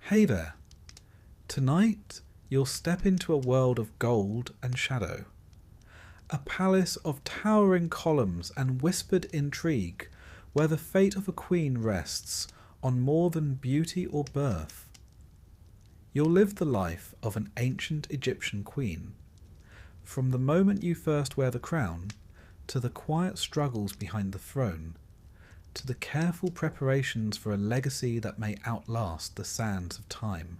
Hey there. Tonight, you'll step into a world of gold and shadow. A palace of towering columns and whispered intrigue, where the fate of a queen rests on more than beauty or birth. You'll live the life of an ancient Egyptian queen. From the moment you first wear the crown, to the quiet struggles behind the throne, to the careful preparations for a legacy that may outlast the sands of time.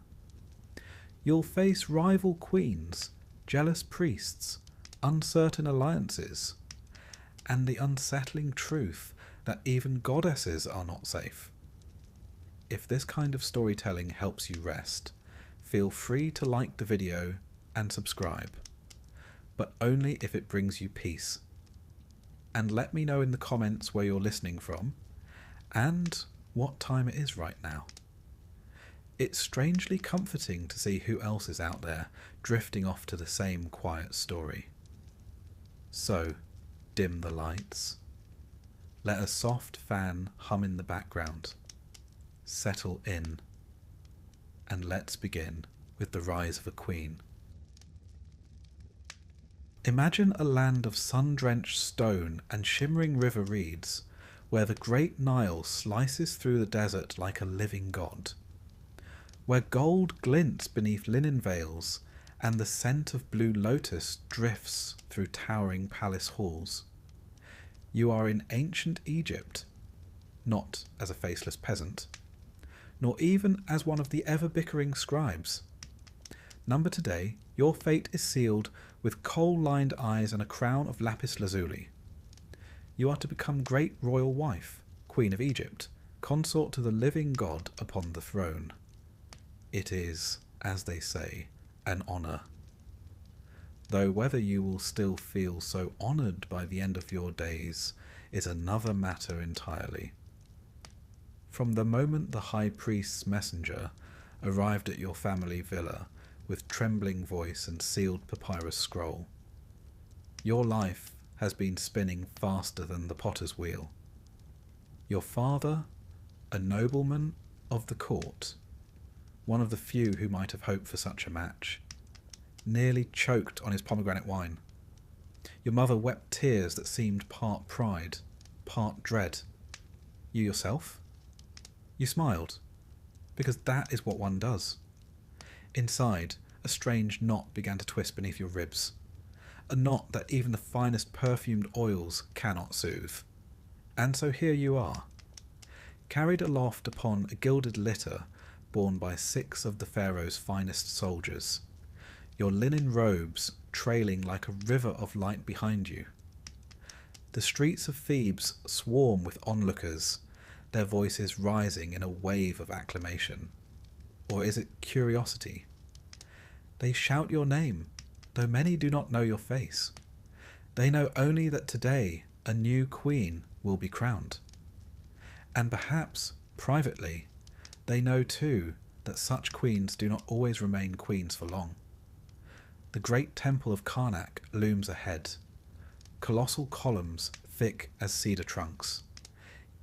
You'll face rival queens, jealous priests, uncertain alliances, and the unsettling truth that even goddesses are not safe. If this kind of storytelling helps you rest, feel free to like the video and subscribe, but only if it brings you peace. And let me know in the comments where you're listening from, and what time it is right now. It's strangely comforting to see who else is out there drifting off to the same quiet story. So, dim the lights. Let a soft fan hum in the background. Settle in. And let's begin with the rise of a queen. Imagine a land of sun-drenched stone and shimmering river reeds, where the great Nile slices through the desert like a living god, where gold glints beneath linen veils and the scent of blue lotus drifts through towering palace halls. You are in ancient Egypt, not as a faceless peasant, nor even as one of the ever-bickering scribes. Number today, your fate is sealed with coal-lined eyes and a crown of lapis lazuli. You are to become great royal wife, Queen of Egypt, consort to the living god upon the throne. It is, as they say, an honour. Though whether you will still feel so honoured by the end of your days is another matter entirely. From the moment the high priest's messenger arrived at your family villa with trembling voice and sealed papyrus scroll, your life has been spinning faster than the potter's wheel. Your father, a nobleman of the court, one of the few who might have hoped for such a match, nearly choked on his pomegranate wine. Your mother wept tears that seemed part pride, part dread. You yourself? You smiled, because that is what one does. Inside, a strange knot began to twist beneath your ribs, a knot that even the finest perfumed oils cannot soothe. And so here you are, carried aloft upon a gilded litter borne by 6 of the Pharaoh's finest soldiers, your linen robes trailing like a river of light behind you. The streets of Thebes swarm with onlookers, their voices rising in a wave of acclamation. Or is it curiosity? They shout your name, though many do not know your face. They know only that today a new queen will be crowned. And perhaps, privately, they know too that such queens do not always remain queens for long. The great temple of Karnak looms ahead, colossal columns thick as cedar trunks,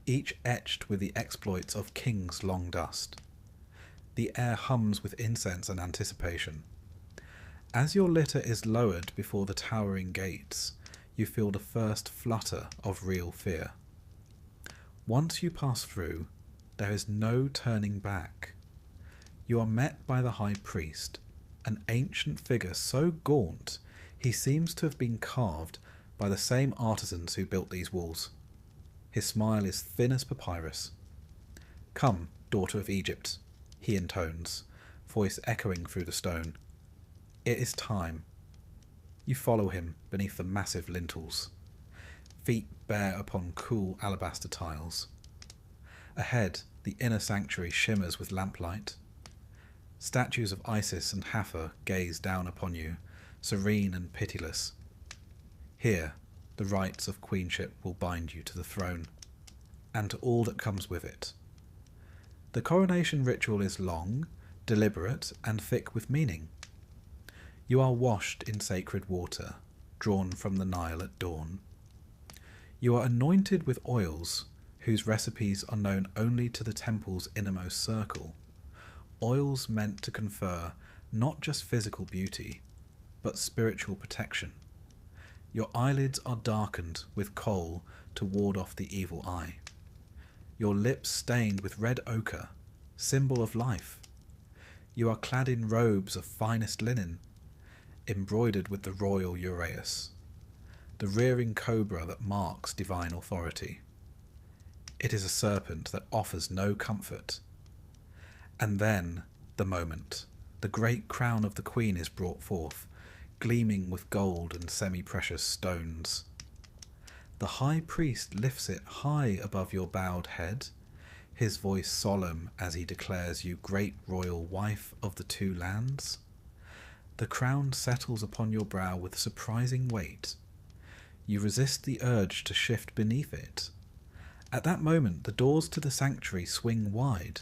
each etched with the exploits of kings long dust. The air hums with incense and anticipation. As your litter is lowered before the towering gates, you feel the first flutter of real fear. Once you pass through, there is no turning back. You are met by the high priest, an ancient figure so gaunt he seems to have been carved by the same artisans who built these walls. His smile is thin as papyrus. "Come, daughter of Egypt," he intones, voice echoing through the stone. It is time. You follow him beneath the massive lintels, feet bare upon cool alabaster tiles. Ahead, the inner sanctuary shimmers with lamplight. Statues of Isis and Hathor gaze down upon you, serene and pitiless. Here, the rites of queenship will bind you to the throne, and to all that comes with it. The coronation ritual is long, deliberate, and thick with meaning. You are washed in sacred water, drawn from the Nile at dawn. You are anointed with oils whose recipes are known only to the temple's innermost circle, oils meant to confer not just physical beauty, but spiritual protection. Your eyelids are darkened with kohl to ward off the evil eye. Your lips stained with red ochre, symbol of life. You are clad in robes of finest linen, embroidered with the royal uraeus, the rearing cobra that marks divine authority. It is a serpent that offers no comfort. And then, the moment, the great crown of the queen is brought forth, gleaming with gold and semi-precious stones. The high priest lifts it high above your bowed head, his voice solemn as he declares you great royal wife of the two lands. The crown settles upon your brow with surprising weight. You resist the urge to shift beneath it. At that moment, the doors to the sanctuary swing wide.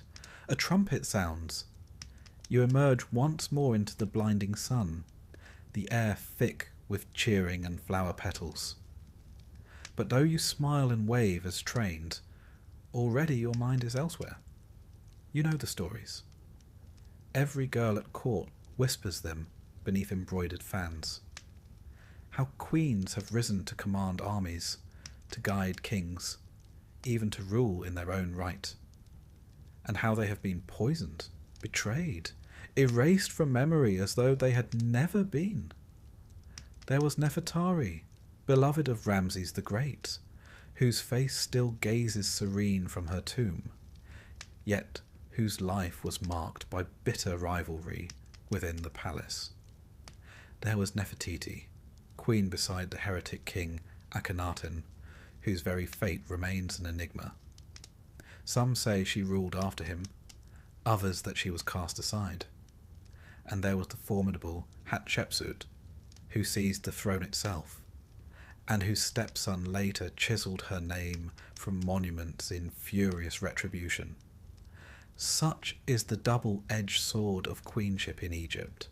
A trumpet sounds. You emerge once more into the blinding sun, the air thick with cheering and flower petals. But though you smile and wave as trained, already your mind is elsewhere. You know the stories. Every girl at court whispers them beneath embroidered fans. How queens have risen to command armies, to guide kings, even to rule in their own right. And how they have been poisoned, betrayed, erased from memory as though they had never been. There was Nefertari, beloved of Ramses the Great, whose face still gazes serene from her tomb, yet whose life was marked by bitter rivalry within the palace. There was Nefertiti, queen beside the heretic king Akhenaten, whose very fate remains an enigma. Some say she ruled after him, others that she was cast aside. And there was the formidable Hatshepsut, who seized the throne itself, and whose stepson later chiselled her name from monuments in furious retribution. Such is the double-edged sword of queenship in Egypt.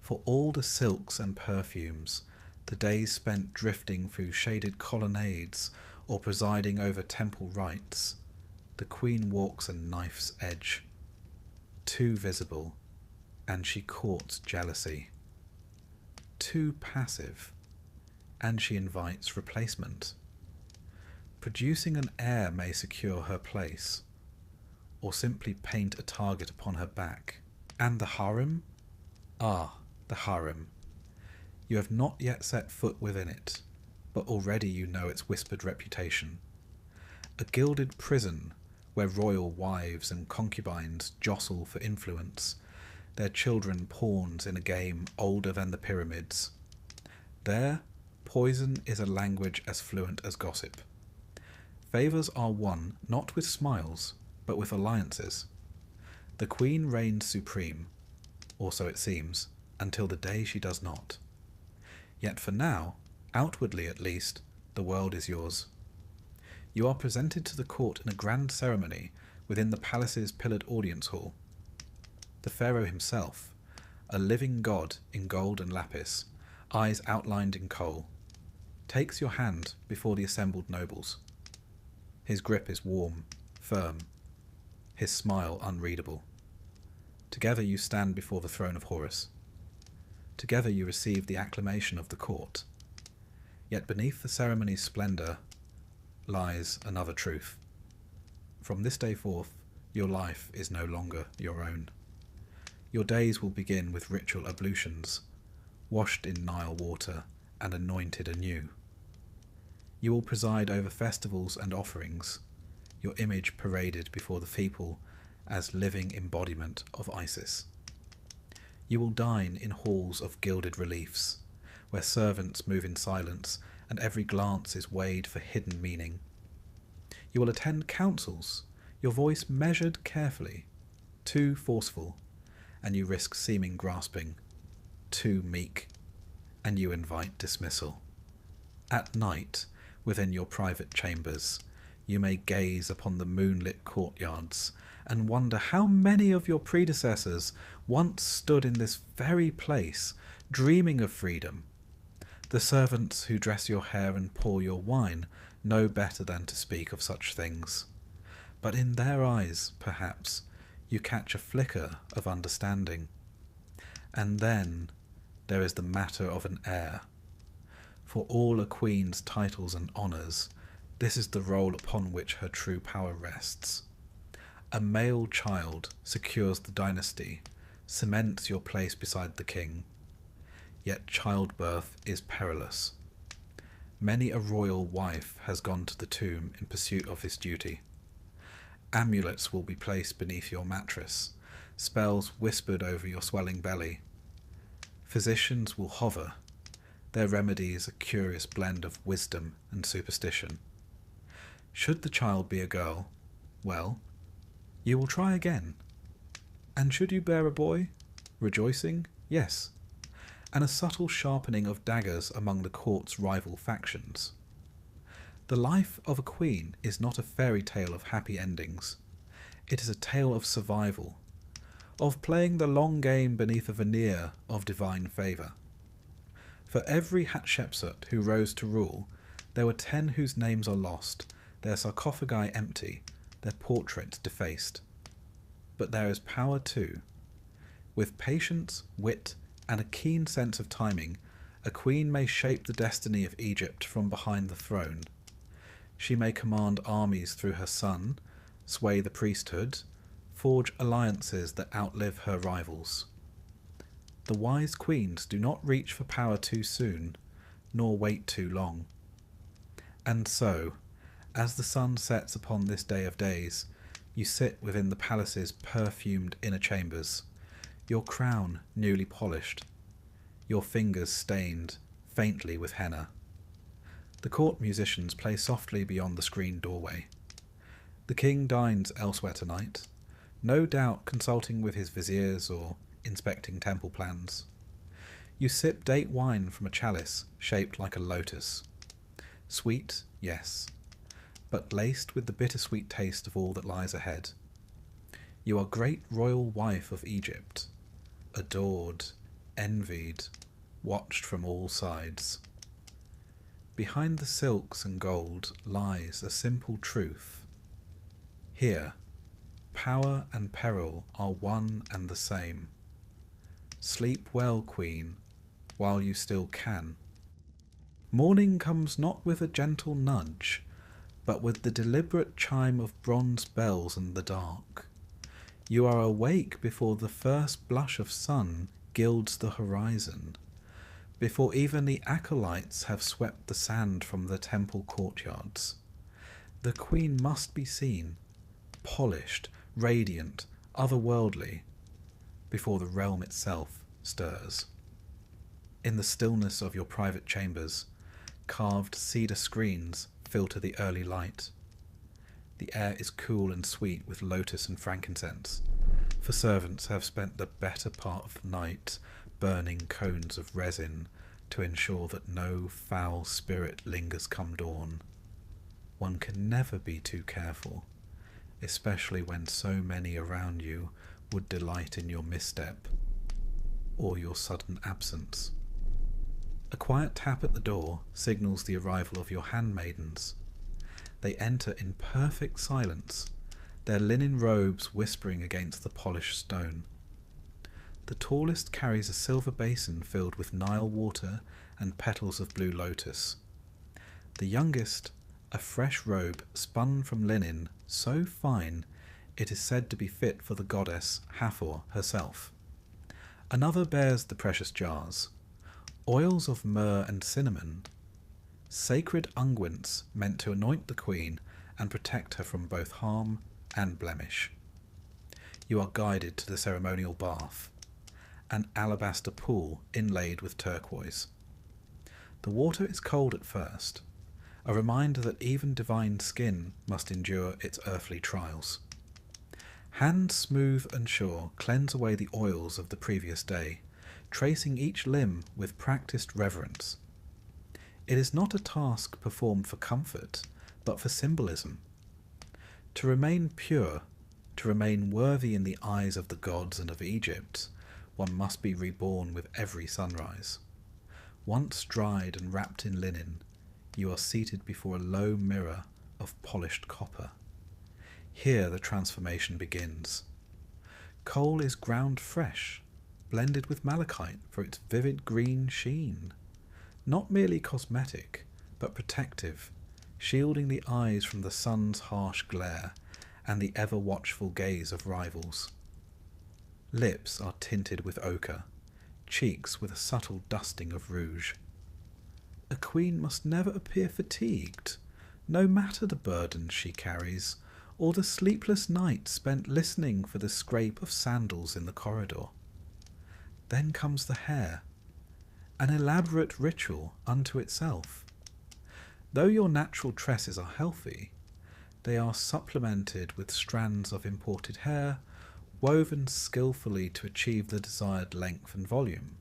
For all the silks and perfumes, the days spent drifting through shaded colonnades or presiding over temple rites, the queen walks a knife's edge, too visible, and she courts jealousy. Too passive, and she invites replacement. Producing an heir may secure her place, or simply paint a target upon her back. And the harem? Ah, the harem. You have not yet set foot within it, but already you know its whispered reputation. A gilded prison where royal wives and concubines jostle for influence, their children pawns in a game older than the pyramids. There, poison is a language as fluent as gossip. Favours are won not with smiles, but with alliances. The queen reigns supreme, or so it seems, until the day she does not. Yet for now, outwardly at least, the world is yours. You are presented to the court in a grand ceremony within the palace's pillared audience hall. The pharaoh himself, a living god in gold and lapis, eyes outlined in kohl, takes your hand before the assembled nobles. His grip is warm, firm, his smile unreadable. Together you stand before the throne of Horus. Together you receive the acclamation of the court. Yet beneath the ceremony's splendour lies another truth. From this day forth, your life is no longer your own. Your days will begin with ritual ablutions, washed in Nile water and anointed anew. You will preside over festivals and offerings, your image paraded before the people as living embodiment of Isis. You will dine in halls of gilded reliefs, where servants move in silence and every glance is weighed for hidden meaning. You will attend councils, your voice measured carefully, too forceful, and you risk seeming grasping, too meek, and you invite dismissal. At night, within your private chambers, you may gaze upon the moonlit courtyards and wonder how many of your predecessors once stood in this very place, dreaming of freedom. The servants who dress your hair and pour your wine know better than to speak of such things. But in their eyes, perhaps, you catch a flicker of understanding. And then there is the matter of an heir. For all a queen's titles and honours, this is the role upon which her true power rests. A male child secures the dynasty, cements your place beside the king. Yet childbirth is perilous. Many a royal wife has gone to the tomb in pursuit of this duty. Amulets will be placed beneath your mattress, spells whispered over your swelling belly. Physicians will hover, their remedies a curious blend of wisdom and superstition. Should the child be a girl, well, you will try again. And should you bear a boy, rejoicing, yes, and a subtle sharpening of daggers among the court's rival factions. The life of a queen is not a fairy tale of happy endings. It is a tale of survival, of playing the long game beneath a veneer of divine favour. For every Hatshepsut who rose to rule, there were 10 whose names are lost, their sarcophagi empty, their portraits defaced. But there is power too. With patience, wit, and a keen sense of timing, a queen may shape the destiny of Egypt from behind the throne. She may command armies through her son, sway the priesthood, forge alliances that outlive her rivals. The wise queens do not reach for power too soon, nor wait too long. And so, as the sun sets upon this day of days, you sit within the palace's perfumed inner chambers, your crown newly polished, your fingers stained faintly with henna. The court musicians play softly beyond the screened doorway. The king dines elsewhere tonight, no doubt consulting with his viziers or inspecting temple plans. You sip date wine from a chalice shaped like a lotus. Sweet, yes, but laced with the bittersweet taste of all that lies ahead. You are great royal wife of Egypt, adored, envied, watched from all sides. Behind the silks and gold lies a simple truth. Here, power and peril are one and the same. Sleep well, queen, while you still can. Morning comes not with a gentle nudge, but with the deliberate chime of bronze bells in the dark. You are awake before the first blush of sun gilds the horizon, before even the acolytes have swept the sand from the temple courtyards. The queen must be seen, polished, radiant, otherworldly, before the realm itself stirs. In the stillness of your private chambers, carved cedar screens filter the early light. The air is cool and sweet with lotus and frankincense, for servants have spent the better part of the night burning cones of resin to ensure that no foul spirit lingers come dawn. One can never be too careful, especially when so many around you would delight in your misstep or your sudden absence. A quiet tap at the door signals the arrival of your handmaidens. They enter in perfect silence, their linen robes whispering against the polished stone. The tallest carries a silver basin filled with Nile water and petals of blue lotus. The youngest, a fresh robe spun from linen so fine it is said to be fit for the goddess Hathor herself. Another bears the precious jars, oils of myrrh and cinnamon, sacred unguents meant to anoint the queen and protect her from both harm and blemish. You are guided to the ceremonial bath, an alabaster pool inlaid with turquoise. The water is cold at first, a reminder that even divine skin must endure its earthly trials. Hands smooth and sure cleanse away the oils of the previous day, tracing each limb with practiced reverence. It is not a task performed for comfort, but for symbolism. To remain pure, to remain worthy in the eyes of the gods and of Egypt, one must be reborn with every sunrise. Once dried and wrapped in linen, you are seated before a low mirror of polished copper. Here the transformation begins. Coal is ground fresh, blended with malachite for its vivid green sheen. Not merely cosmetic, but protective, shielding the eyes from the sun's harsh glare and the ever-watchful gaze of rivals. Lips are tinted with ochre, cheeks with a subtle dusting of rouge. A queen must never appear fatigued, no matter the burdens she carries, or the sleepless nights spent listening for the scrape of sandals in the corridor. Then comes the hair, an elaborate ritual unto itself. Though your natural tresses are healthy, they are supplemented with strands of imported hair, woven skillfully to achieve the desired length and volume.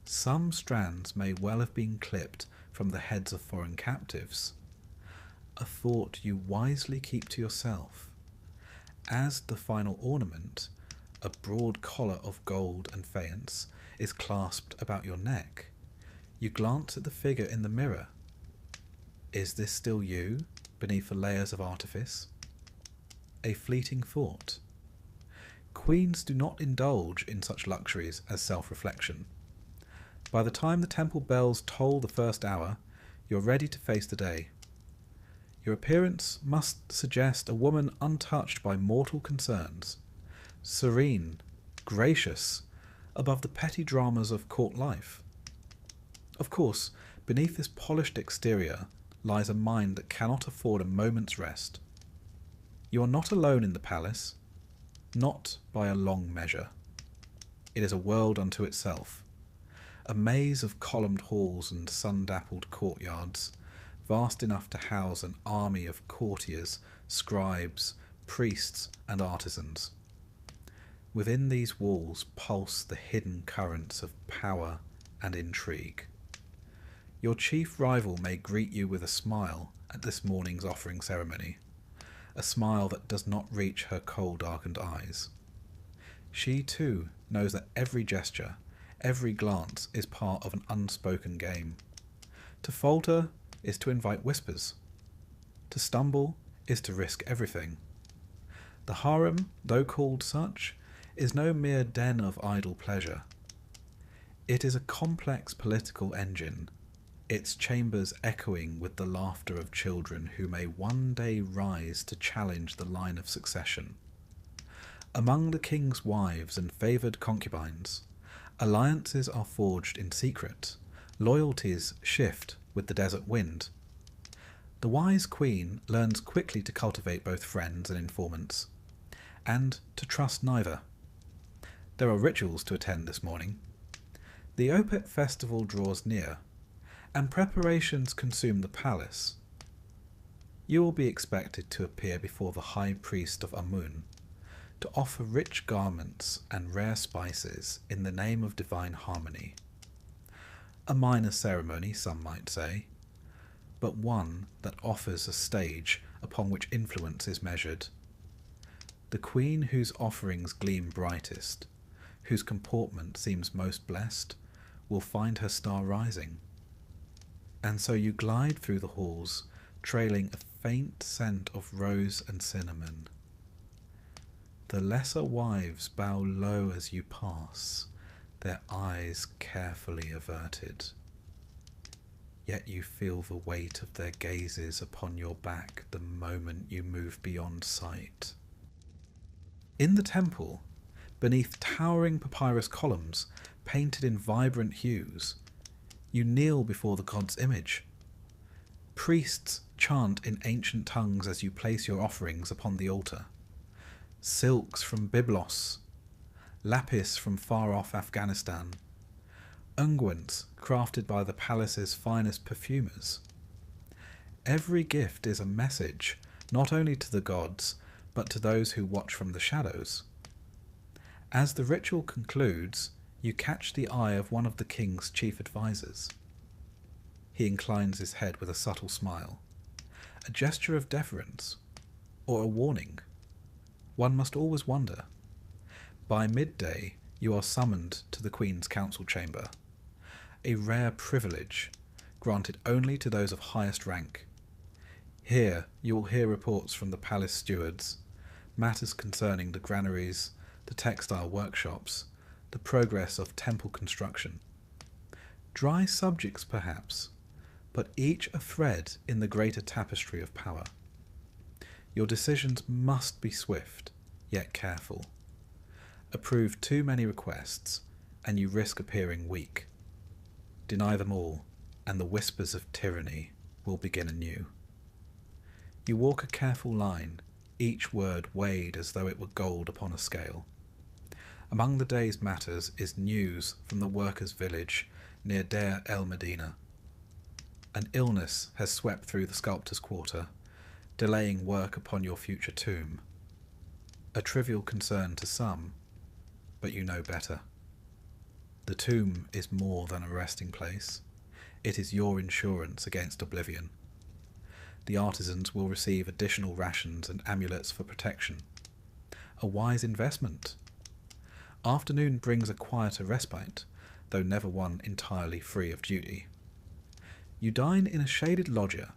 Some strands may well have been clipped from the heads of foreign captives, a thought you wisely keep to yourself. As the final ornament, a broad collar of gold and faience is clasped about your neck. You glance at the figure in the mirror. Is this still you, beneath the layers of artifice? A fleeting thought. Queens do not indulge in such luxuries as self-reflection. By the time the temple bells toll the first hour, you're ready to face the day. Your appearance must suggest a woman untouched by mortal concerns, serene, gracious, above the petty dramas of court life. Of course, beneath this polished exterior lies a mind that cannot afford a moment's rest. You are not alone in the palace, not by a long measure. It is a world unto itself, a maze of columned halls and sun-dappled courtyards, vast enough to house an army of courtiers, scribes, priests, and artisans. Within these walls pulse the hidden currents of power and intrigue. Your chief rival may greet you with a smile at this morning's offering ceremony, a smile that does not reach her coal-darkened eyes. She, too, knows that every gesture, every glance is part of an unspoken game. To falter is to invite whispers. To stumble is to risk everything. The harem, though called such, is no mere den of idle pleasure. It is a complex political engine, its chambers echoing with the laughter of children who may one day rise to challenge the line of succession. Among the king's wives and favoured concubines, alliances are forged in secret, loyalties shift with the desert wind. The wise queen learns quickly to cultivate both friends and informants, and to trust neither. There are rituals to attend this morning. The Opet festival draws near, and preparations consume the palace. You will be expected to appear before the high priest of Amun, to offer rich garments and rare spices in the name of divine harmony. A minor ceremony, some might say, but one that offers a stage upon which influence is measured. The queen whose offerings gleam brightest, whose comportment seems most blessed, will find her star rising. And so you glide through the halls, trailing a faint scent of rose and cinnamon. The lesser wives bow low as you pass, their eyes carefully averted. Yet you feel the weight of their gazes upon your back the moment you move beyond sight. In the temple, beneath towering papyrus columns painted in vibrant hues, you kneel before the god's image. Priests chant in ancient tongues as you place your offerings upon the altar. Silks from Byblos, lapis from far-off Afghanistan, unguents crafted by the palace's finest perfumers. Every gift is a message, not only to the gods, but to those who watch from the shadows. As the ritual concludes, you catch the eye of one of the king's chief advisors. He inclines his head with a subtle smile, a gesture of deference, or a warning. One must always wonder. By midday, you are summoned to the Queen's council chamber, a rare privilege granted only to those of highest rank. Here you will hear reports from the palace stewards, matters concerning the granaries, the textile workshops, the progress of temple construction. Dry subjects perhaps, but each a thread in the greater tapestry of power. Your decisions must be swift, yet careful. Approve too many requests, and you risk appearing weak. Deny them all, and the whispers of tyranny will begin anew. You walk a careful line, each word weighed as though it were gold upon a scale. Among the day's matters is news from the workers' village near Deir el Medina. An illness has swept through the sculptor's quarter, delaying work upon your future tomb. A trivial concern to some, but you know better. The tomb is more than a resting place. It is your insurance against oblivion. The artisans will receive additional rations and amulets for protection. A wise investment. Afternoon brings a quieter respite, though never one entirely free of duty. You dine in a shaded loggia,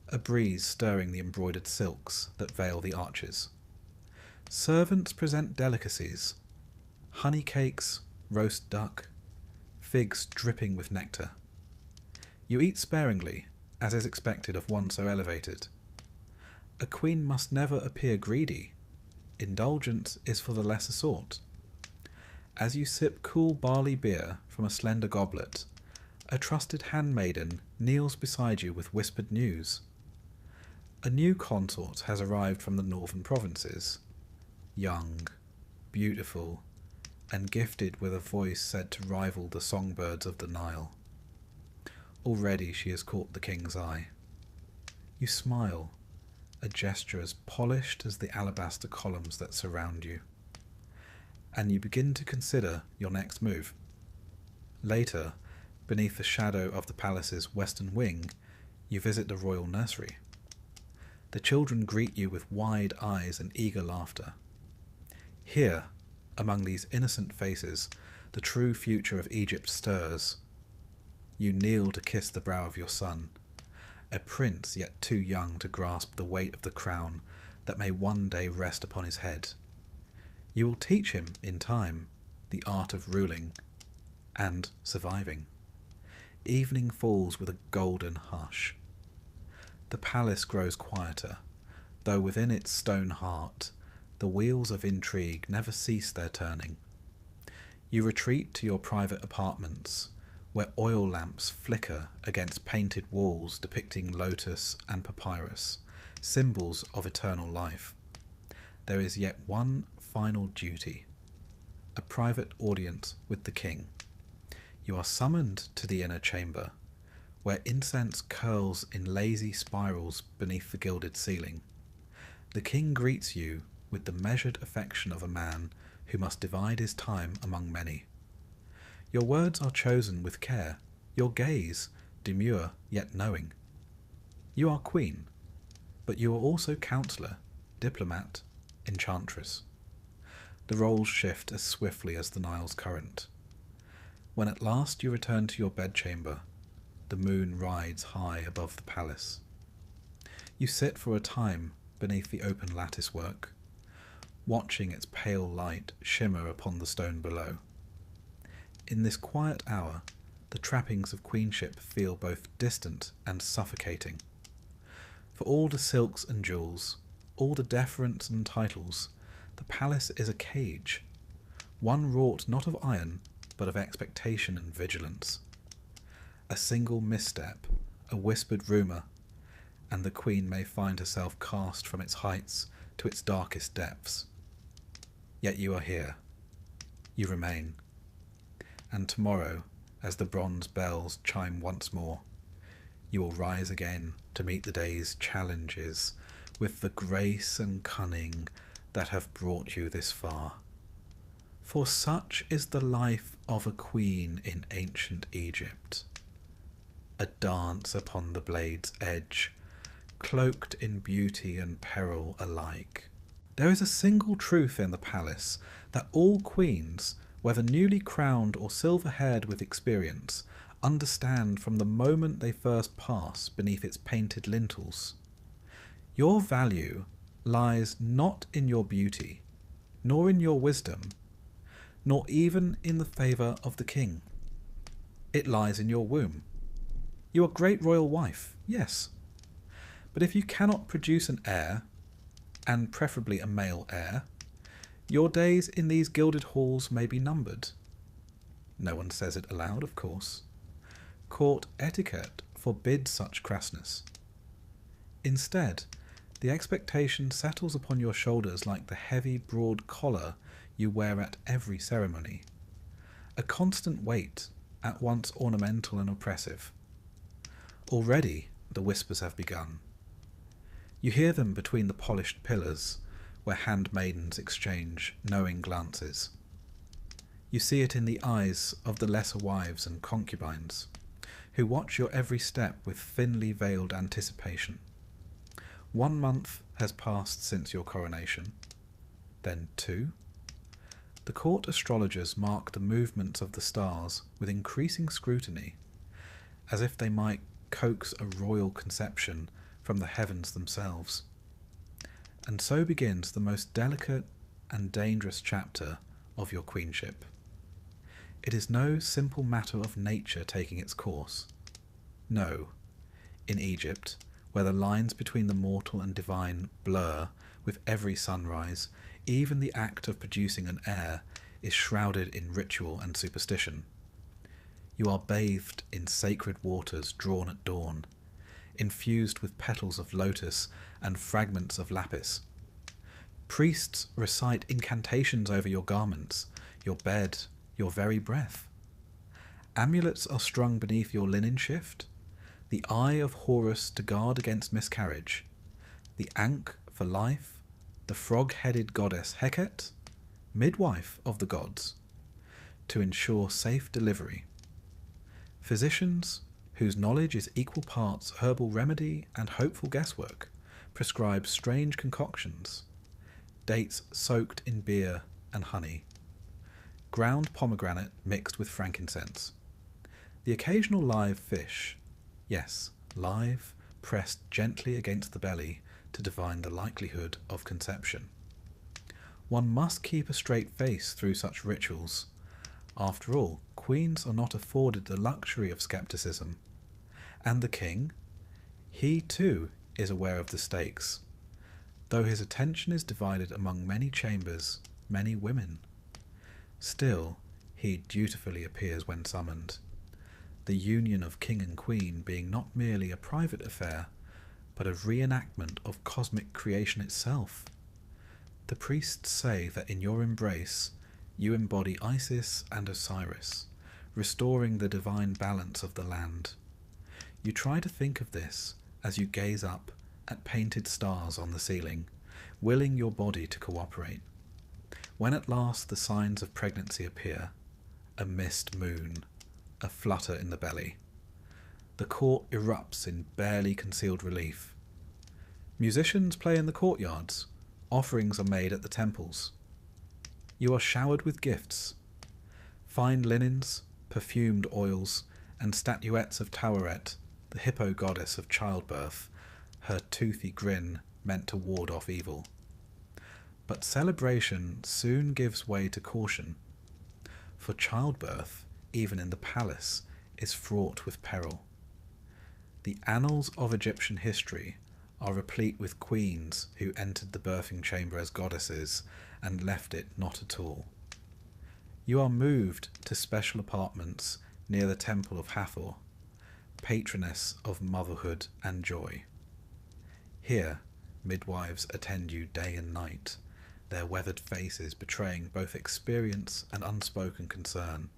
a breeze stirring the embroidered silks that veil the arches. Servants present delicacies, honey cakes, roast duck, figs dripping with nectar. You eat sparingly, as is expected of one so elevated. A queen must never appear greedy. Indulgence is for the lesser sort. As you sip cool barley beer from a slender goblet, a trusted handmaiden kneels beside you with whispered news. A new consort has arrived from the northern provinces, young, beautiful, and gifted with a voice said to rival the songbirds of the Nile. Already she has caught the king's eye. You smile, a gesture as polished as the alabaster columns that surround you, and you begin to consider your next move. Later, beneath the shadow of the palace's western wing, you visit the royal nursery. The children greet you with wide eyes and eager laughter. Here, among these innocent faces, the true future of Egypt stirs. You kneel to kiss the brow of your son, a prince yet too young to grasp the weight of the crown that may one day rest upon his head. You will teach him, in time, the art of ruling and surviving. Evening falls with a golden hush. The palace grows quieter, though within its stone heart the wheels of intrigue never cease their turning. You retreat to your private apartments, where oil lamps flicker against painted walls depicting lotus and papyrus, symbols of eternal life. There is yet one final duty, a private audience with the king. You are summoned to the inner chamber, where incense curls in lazy spirals beneath the gilded ceiling. The king greets you with the measured affection of a man who must divide his time among many. Your words are chosen with care, your gaze demure yet knowing. You are queen, but you are also counselor, diplomat, enchantress. The roles shift as swiftly as the Nile's current. When at last you return to your bedchamber, the moon rides high above the palace. You sit for a time beneath the open lattice work, watching its pale light shimmer upon the stone below. In this quiet hour, the trappings of queenship feel both distant and suffocating. For all the silks and jewels, all the deference and titles, the palace is a cage, one wrought not of iron, but of expectation and vigilance. A single misstep, a whispered rumour, and the queen may find herself cast from its heights to its darkest depths. Yet you are here. You remain. And tomorrow, as the bronze bells chime once more, you will rise again to meet the day's challenges with the grace and cunning that have brought you this far. For such is the life of a queen in ancient Egypt. A dance upon the blade's edge, cloaked in beauty and peril alike. There is a single truth in the palace, that all queens, whether newly crowned or silver-haired with experience, understand from the moment they first pass beneath its painted lintels. Your value lies not in your beauty, nor in your wisdom, nor even in the favour of the king. It lies in your womb. You are great royal wife, yes. But if you cannot produce an heir, and preferably a male heir, your days in these gilded halls may be numbered. No one says it aloud, of course. Court etiquette forbids such crassness. Instead, the expectation settles upon your shoulders like the heavy, broad collar you wear at every ceremony, a constant weight, at once ornamental and oppressive. Already the whispers have begun. You hear them between the polished pillars, where handmaidens exchange knowing glances. You see it in the eyes of the lesser wives and concubines, who watch your every step with thinly veiled anticipation. 1 month has passed since your coronation, then 2. The court astrologers mark the movements of the stars with increasing scrutiny, as if they might coax a royal conception from the heavens themselves. And so begins the most delicate and dangerous chapter of your queenship. It is no simple matter of nature taking its course. No, in Egypt, where the lines between the mortal and divine blur with every sunrise, even the act of producing an heir is shrouded in ritual and superstition. You are bathed in sacred waters drawn at dawn, infused with petals of lotus and fragments of lapis. Priests recite incantations over your garments, your bed, your very breath. Amulets are strung beneath your linen shift, the eye of Horus to guard against miscarriage, the Ankh for life, the frog-headed goddess Heket, midwife of the gods, to ensure safe delivery. Physicians, whose knowledge is equal parts herbal remedy and hopeful guesswork, prescribe strange concoctions, dates soaked in beer and honey, ground pomegranate mixed with frankincense, the occasional live fish, yes, live, pressed gently against the belly to divine the likelihood of conception. One must keep a straight face through such rituals. After all, queens are not afforded the luxury of skepticism. And the king? He too is aware of the stakes, though his attention is divided among many chambers, many women. Still, he dutifully appears when summoned, the union of king and queen being not merely a private affair, but a reenactment of cosmic creation itself. The priests say that in your embrace you embody Isis and Osiris, restoring the divine balance of the land. You try to think of this as you gaze up at painted stars on the ceiling, willing your body to cooperate. When at last the signs of pregnancy appear, a mist moon, a flutter in the belly, the court erupts in barely concealed relief. Musicians play in the courtyards, offerings are made at the temples. You are showered with gifts, fine linens, perfumed oils, and statuettes of Taweret, the hippo goddess of childbirth, her toothy grin meant to ward off evil. But celebration soon gives way to caution, for childbirth, even in the palace, is fraught with peril. The annals of Egyptian history are replete with queens who entered the birthing chamber as goddesses and left it not at all. You are moved to special apartments near the temple of Hathor, patroness of motherhood and joy. Here, midwives attend you day and night, their weathered faces betraying both experience and unspoken concern.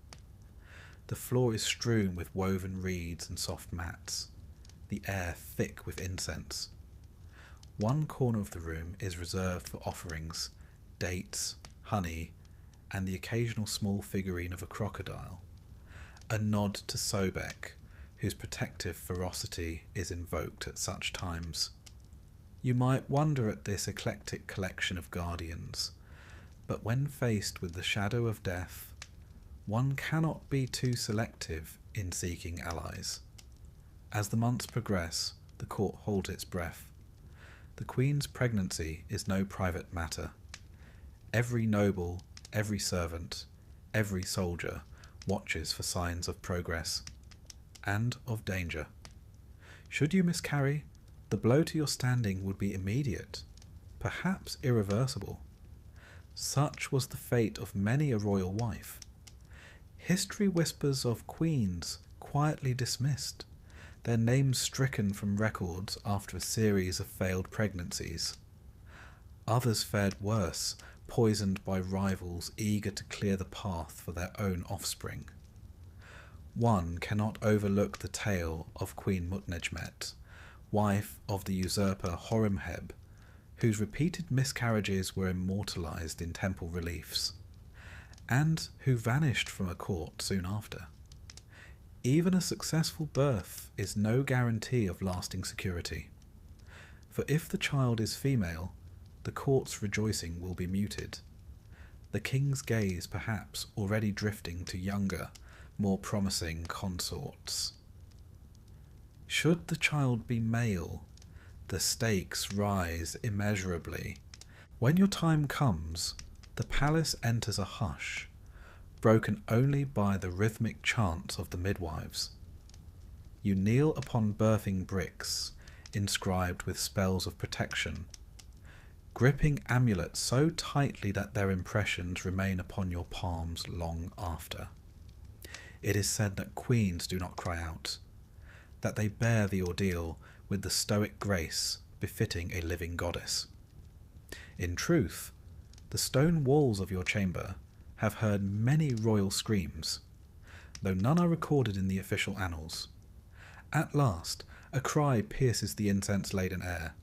The floor is strewn with woven reeds and soft mats, the air thick with incense. One corner of the room is reserved for offerings, dates, honey, and the occasional small figurine of a crocodile, a nod to Sobek, whose protective ferocity is invoked at such times. You might wonder at this eclectic collection of guardians, but when faced with the shadow of death, one cannot be too selective in seeking allies. As the months progress, the court holds its breath. The Queen's pregnancy is no private matter. Every noble, every servant, every soldier watches for signs of progress and of danger. Should you miscarry, the blow to your standing would be immediate, perhaps irreversible. Such was the fate of many a royal wife. History whispers of queens quietly dismissed, their names stricken from records after a series of failed pregnancies. Others fared worse, poisoned by rivals eager to clear the path for their own offspring. One cannot overlook the tale of Queen Mutnejmet, wife of the usurper Horemheb, whose repeated miscarriages were immortalized in temple reliefs, and who vanished from a court soon after. Even a successful birth is no guarantee of lasting security, for if the child is female, the court's rejoicing will be muted, the king's gaze perhaps already drifting to younger, more promising consorts. Should the child be male, the stakes rise immeasurably. When your time comes, the palace enters a hush, broken only by the rhythmic chants of the midwives. You kneel upon birthing bricks, inscribed with spells of protection, gripping amulets so tightly that their impressions remain upon your palms long after. It is said that queens do not cry out, that they bear the ordeal with the stoic grace befitting a living goddess. In truth, the stone walls of your chamber have heard many royal screams, though none are recorded in the official annals. At last, a cry pierces the incense-laden air,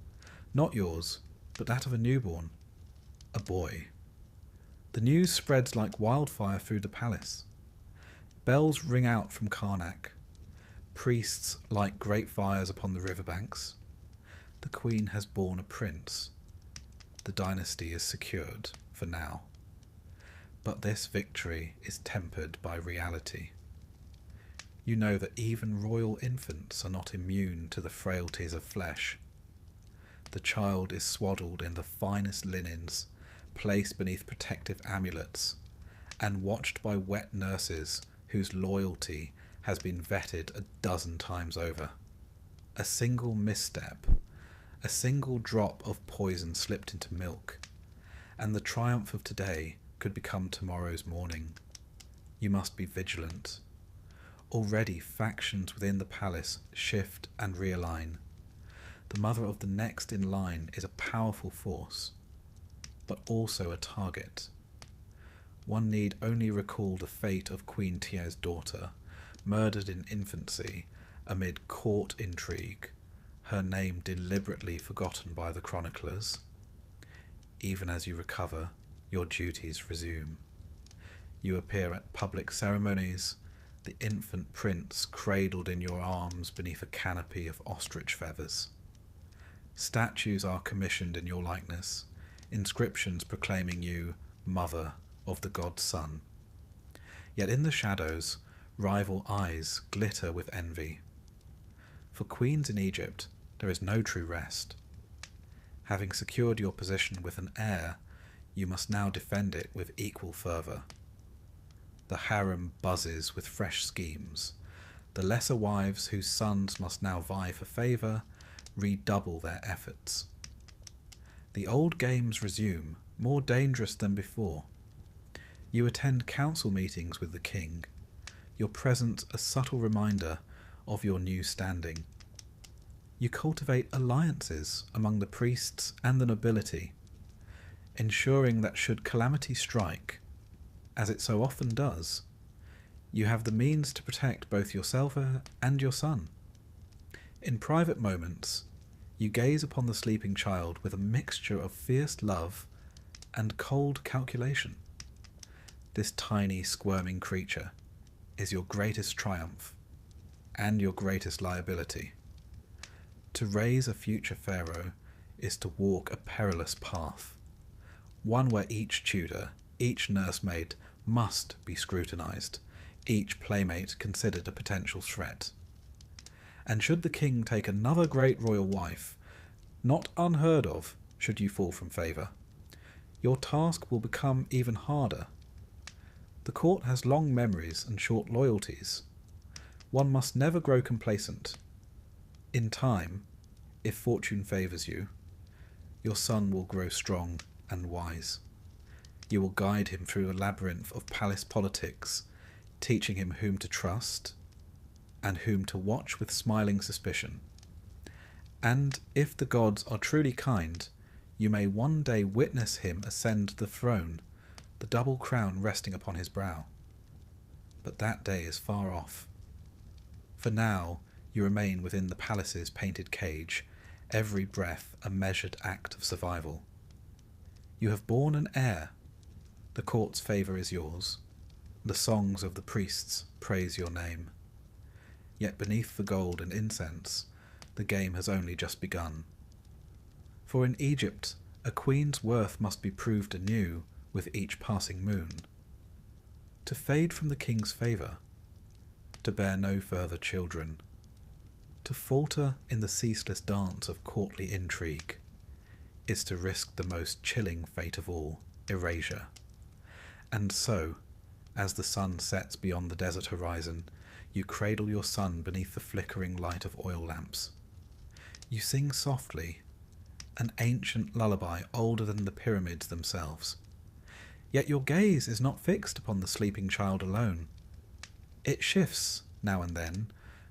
not yours, but that of a newborn, a boy. The news spreads like wildfire through the palace. Bells ring out from Karnak. Priests light great fires upon the riverbanks. The queen has borne a prince. The dynasty is secured, for now. But this victory is tempered by reality. You know that even royal infants are not immune to the frailties of flesh. The child is swaddled in the finest linens, placed beneath protective amulets, and watched by wet nurses whose loyalty has been vetted 12 times over. A single misstep, a single drop of poison slipped into milk, and the triumph of today could become tomorrow's morning. You must be vigilant. Already factions within the palace shift and realign. The mother of the next in line is a powerful force, but also a target. One need only recall the fate of Queen Tia's daughter, murdered in infancy amid court intrigue, her name deliberately forgotten by the chroniclers. Even as you recover, your duties resume. You appear at public ceremonies, the infant prince cradled in your arms beneath a canopy of ostrich feathers. Statues are commissioned in your likeness, inscriptions proclaiming you mother of the god's son. Yet in the shadows, rival eyes glitter with envy. For queens in Egypt, there is no true rest. Having secured your position with an heir, you must now defend it with equal fervour. The harem buzzes with fresh schemes. The lesser wives whose sons must now vie for favour redouble their efforts. The old games resume, more dangerous than before. You attend council meetings with the king, your presence a subtle reminder of your new standing. You cultivate alliances among the priests and the nobility, ensuring that should calamity strike, as it so often does, you have the means to protect both yourself and your son. In private moments, you gaze upon the sleeping child with a mixture of fierce love and cold calculation. This tiny, squirming creature is your greatest triumph and your greatest liability. To raise a future pharaoh is to walk a perilous path, one where each tutor, each nursemaid must be scrutinized, each playmate considered a potential threat. And should the king take another great royal wife, not unheard of should you fall from favour, your task will become even harder. The court has long memories and short loyalties. One must never grow complacent. In time, if fortune favours you, your son will grow strong and wise. You will guide him through a labyrinth of palace politics, teaching him whom to trust and whom to watch with smiling suspicion. And if the gods are truly kind, you may one day witness him ascend the throne, the double crown resting upon his brow. But that day is far off. For now, you remain within the palace's painted cage, every breath a measured act of survival. You have borne an heir. The court's favour is yours. The songs of the priests praise your name. Yet beneath the gold and incense, the game has only just begun. For in Egypt, a queen's worth must be proved anew with each passing moon. To fade from the king's favour, to bear no further children, to falter in the ceaseless dance of courtly intrigue, is to risk the most chilling fate of all, erasure. And so, as the sun sets beyond the desert horizon, you cradle your son beneath the flickering light of oil lamps. You sing softly, an ancient lullaby older than the pyramids themselves. Yet your gaze is not fixed upon the sleeping child alone. It shifts, now and then,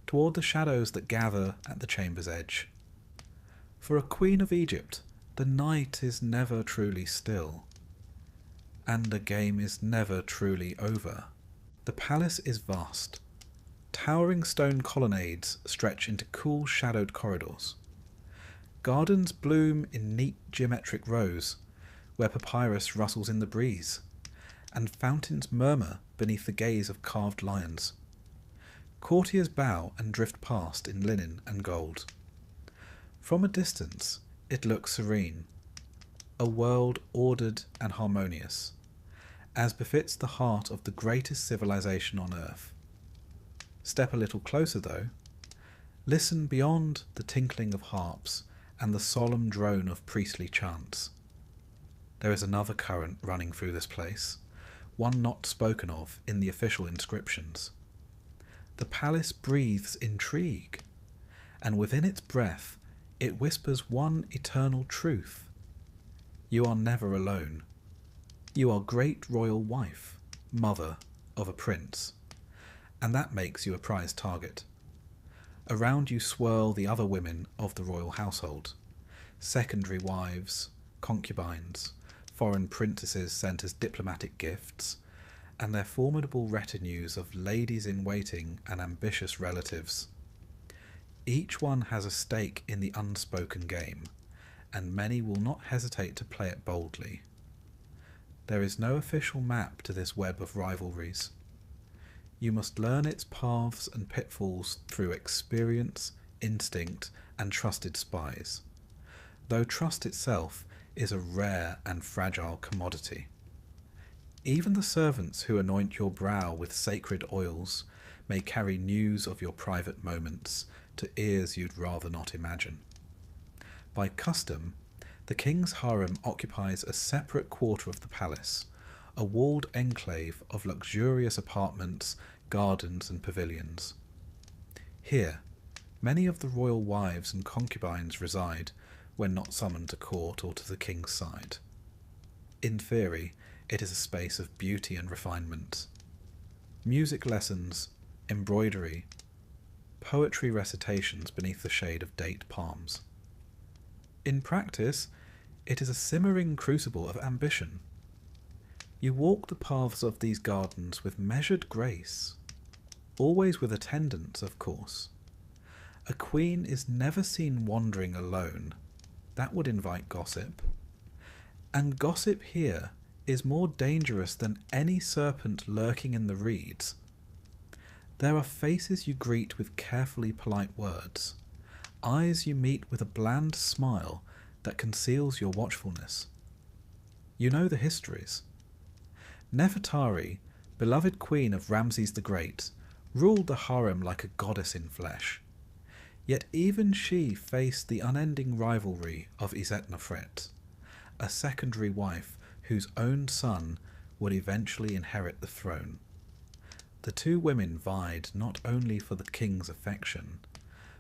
toward the shadows that gather at the chamber's edge. For a queen of Egypt, the night is never truly still, and the game is never truly over. The palace is vast. Towering stone colonnades stretch into cool shadowed corridors. Gardens bloom in neat geometric rows, where papyrus rustles in the breeze, and fountains murmur beneath the gaze of carved lions. Courtiers bow and drift past in linen and gold. From a distance, it looks serene, a world ordered and harmonious, as befits the heart of the greatest civilization on earth. Step a little closer, though. Listen beyond the tinkling of harps and the solemn drone of priestly chants. There is another current running through this place, one not spoken of in the official inscriptions. The palace breathes intrigue, and within its breath it whispers one eternal truth. You are never alone. You are great royal wife, mother of a prince, and that makes you a prize target. Around you swirl the other women of the royal household, secondary wives, concubines, foreign princesses sent as diplomatic gifts, and their formidable retinues of ladies-in-waiting and ambitious relatives. Each one has a stake in the unspoken game, and many will not hesitate to play it boldly. There is no official map to this web of rivalries. You must learn its paths and pitfalls through experience, instinct, and trusted spies, though trust itself is a rare and fragile commodity. Even the servants who anoint your brow with sacred oils may carry news of your private moments to ears you'd rather not imagine. By custom, the king's harem occupies a separate quarter of the palace, a walled enclave of luxurious apartments, gardens and pavilions. Here, many of the royal wives and concubines reside when not summoned to court or to the king's side. In theory, it is a space of beauty and refinement. Music lessons, embroidery, poetry recitations beneath the shade of date palms. In practice, it is a simmering crucible of ambition. You walk the paths of these gardens with measured grace, always with attendants, of course. A queen is never seen wandering alone. That would invite gossip. And gossip here is more dangerous than any serpent lurking in the reeds. There are faces you greet with carefully polite words, eyes you meet with a bland smile that conceals your watchfulness. You know the histories. Nefertari, beloved queen of Ramses the Great, ruled the harem like a goddess in flesh. Yet even she faced the unending rivalry of Isetnofret, a secondary wife whose own son would eventually inherit the throne. The two women vied not only for the king's affection,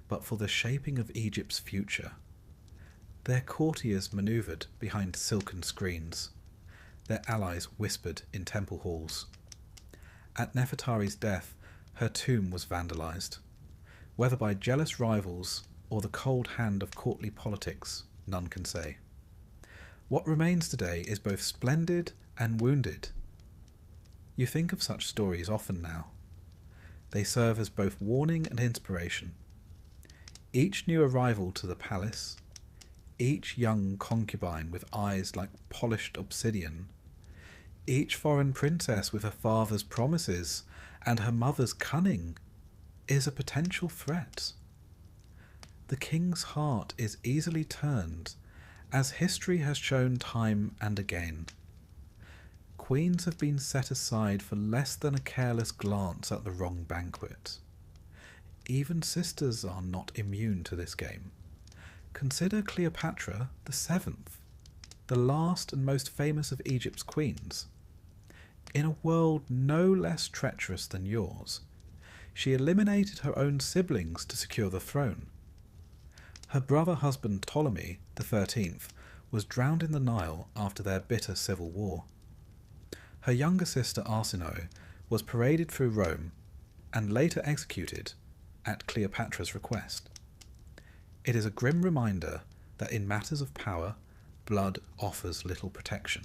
but for the shaping of Egypt's future. Their courtiers manoeuvred behind silken screens. Their allies whispered in temple halls. At Nefertari's death, her tomb was vandalized. Whether by jealous rivals or the cold hand of courtly politics, none can say. What remains today is both splendid and wounded. You think of such stories often now. They serve as both warning and inspiration. Each new arrival to the palace, each young concubine with eyes like polished obsidian, each foreign princess with her father's promises and her mother's cunning, is a potential threat. The king's heart is easily turned, as history has shown time and again. Queens have been set aside for less than a careless glance at the wrong banquet. Even sisters are not immune to this game. Consider Cleopatra the Seventh, the last and most famous of Egypt's queens. In a world no less treacherous than yours, she eliminated her own siblings to secure the throne. Her brother husband Ptolemy the 13th was drowned in the Nile after their bitter civil war. Her younger sister Arsinoe was paraded through Rome and later executed at Cleopatra's request. It is a grim reminder that in matters of power, blood offers little protection.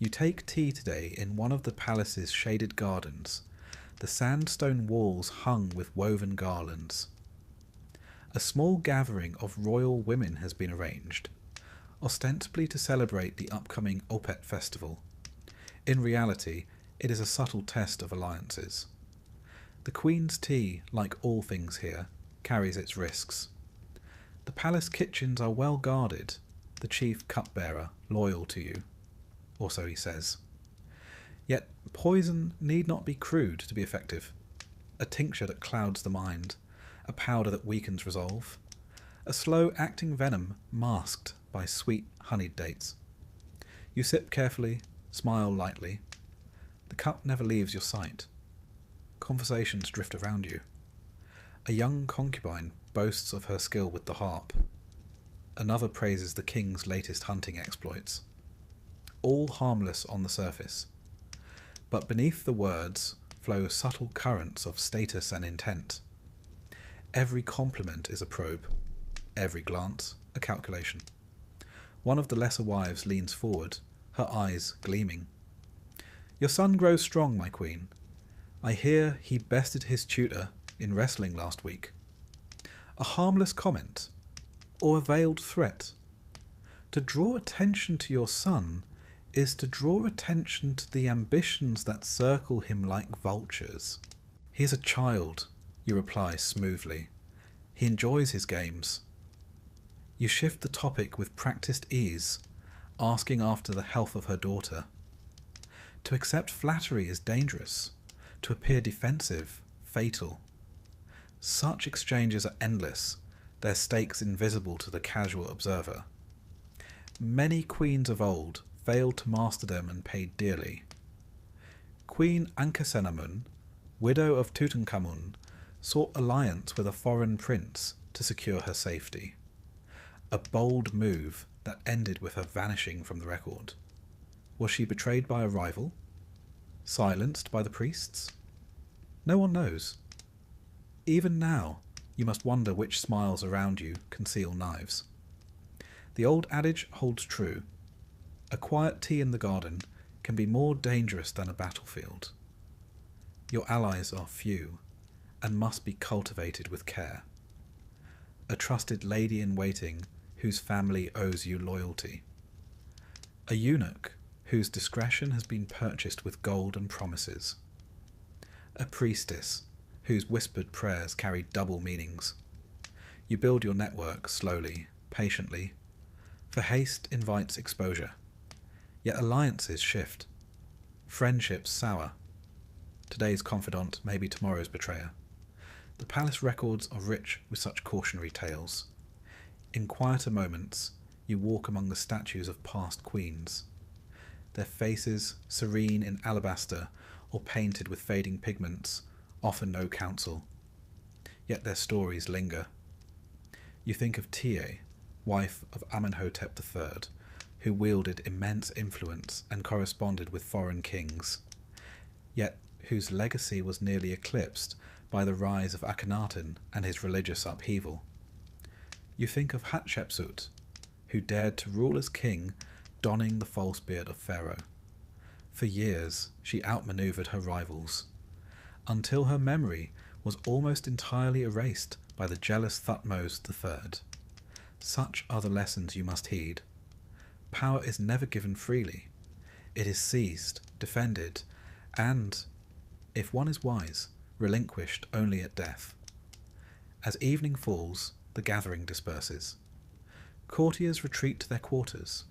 You take tea today in one of the palace's shaded gardens, the sandstone walls hung with woven garlands. A small gathering of royal women has been arranged, ostensibly to celebrate the upcoming Opet festival. In reality, it is a subtle test of alliances. The Queen's tea, like all things here, carries its risks. The palace kitchens are well guarded, the chief cupbearer loyal to you, or so he says. Yet poison need not be crude to be effective. A tincture that clouds the mind, a powder that weakens resolve, a slow-acting venom masked by sweet honeyed dates. You sip carefully, smile lightly. The cup never leaves your sight. Conversations drift around you. A young concubine boasts of her skill with the harp. Another praises the king's latest hunting exploits. All harmless on the surface. But beneath the words flow subtle currents of status and intent. Every compliment is a probe, every glance a calculation. One of the lesser wives leans forward, her eyes gleaming. "Your son grows strong, my queen. I hear he bested his tutor in wrestling last week." A harmless comment, or a veiled threat. To draw attention to your son is to draw attention to the ambitions that circle him like vultures. "He is a child," you reply smoothly. "He enjoys his games." You shift the topic with practiced ease, asking after the health of her daughter. To accept flattery is dangerous. To appear defensive, fatal. Such exchanges are endless, their stakes invisible to the casual observer. Many queens of old failed to master them and paid dearly. Queen Ankhesenamun, widow of Tutankhamun, sought alliance with a foreign prince to secure her safety. A bold move that ended with her vanishing from the record. Was she betrayed by a rival? Silenced by the priests? No one knows. Even now, you must wonder which smiles around you conceal knives. The old adage holds true. A quiet tea in the garden can be more dangerous than a battlefield. Your allies are few, and must be cultivated with care. A trusted lady-in-waiting whose family owes you loyalty. A eunuch whose discretion has been purchased with gold and promises. A priestess whose whispered prayers carry double meanings. You build your network slowly, patiently, for haste invites exposure. Yet alliances shift. Friendships sour. Today's confidant may be tomorrow's betrayer. The palace records are rich with such cautionary tales. In quieter moments, you walk among the statues of past queens. their faces serene in alabaster or painted with fading pigments, offer no counsel. Yet their stories linger. You think of Tie, wife of Amenhotep III, who wielded immense influence and corresponded with foreign kings, yet whose legacy was nearly eclipsed by the rise of Akhenaten and his religious upheaval. You think of Hatshepsut, who dared to rule as king, donning the false beard of Pharaoh. For years she outmaneuvered her rivals, until her memory was almost entirely erased by the jealous Thutmose III. Such are the lessons you must heed. Power is never given freely. It is seized, defended, and, if one is wise, relinquished only at death. As evening falls, the gathering disperses. Courtiers retreat to their quarters.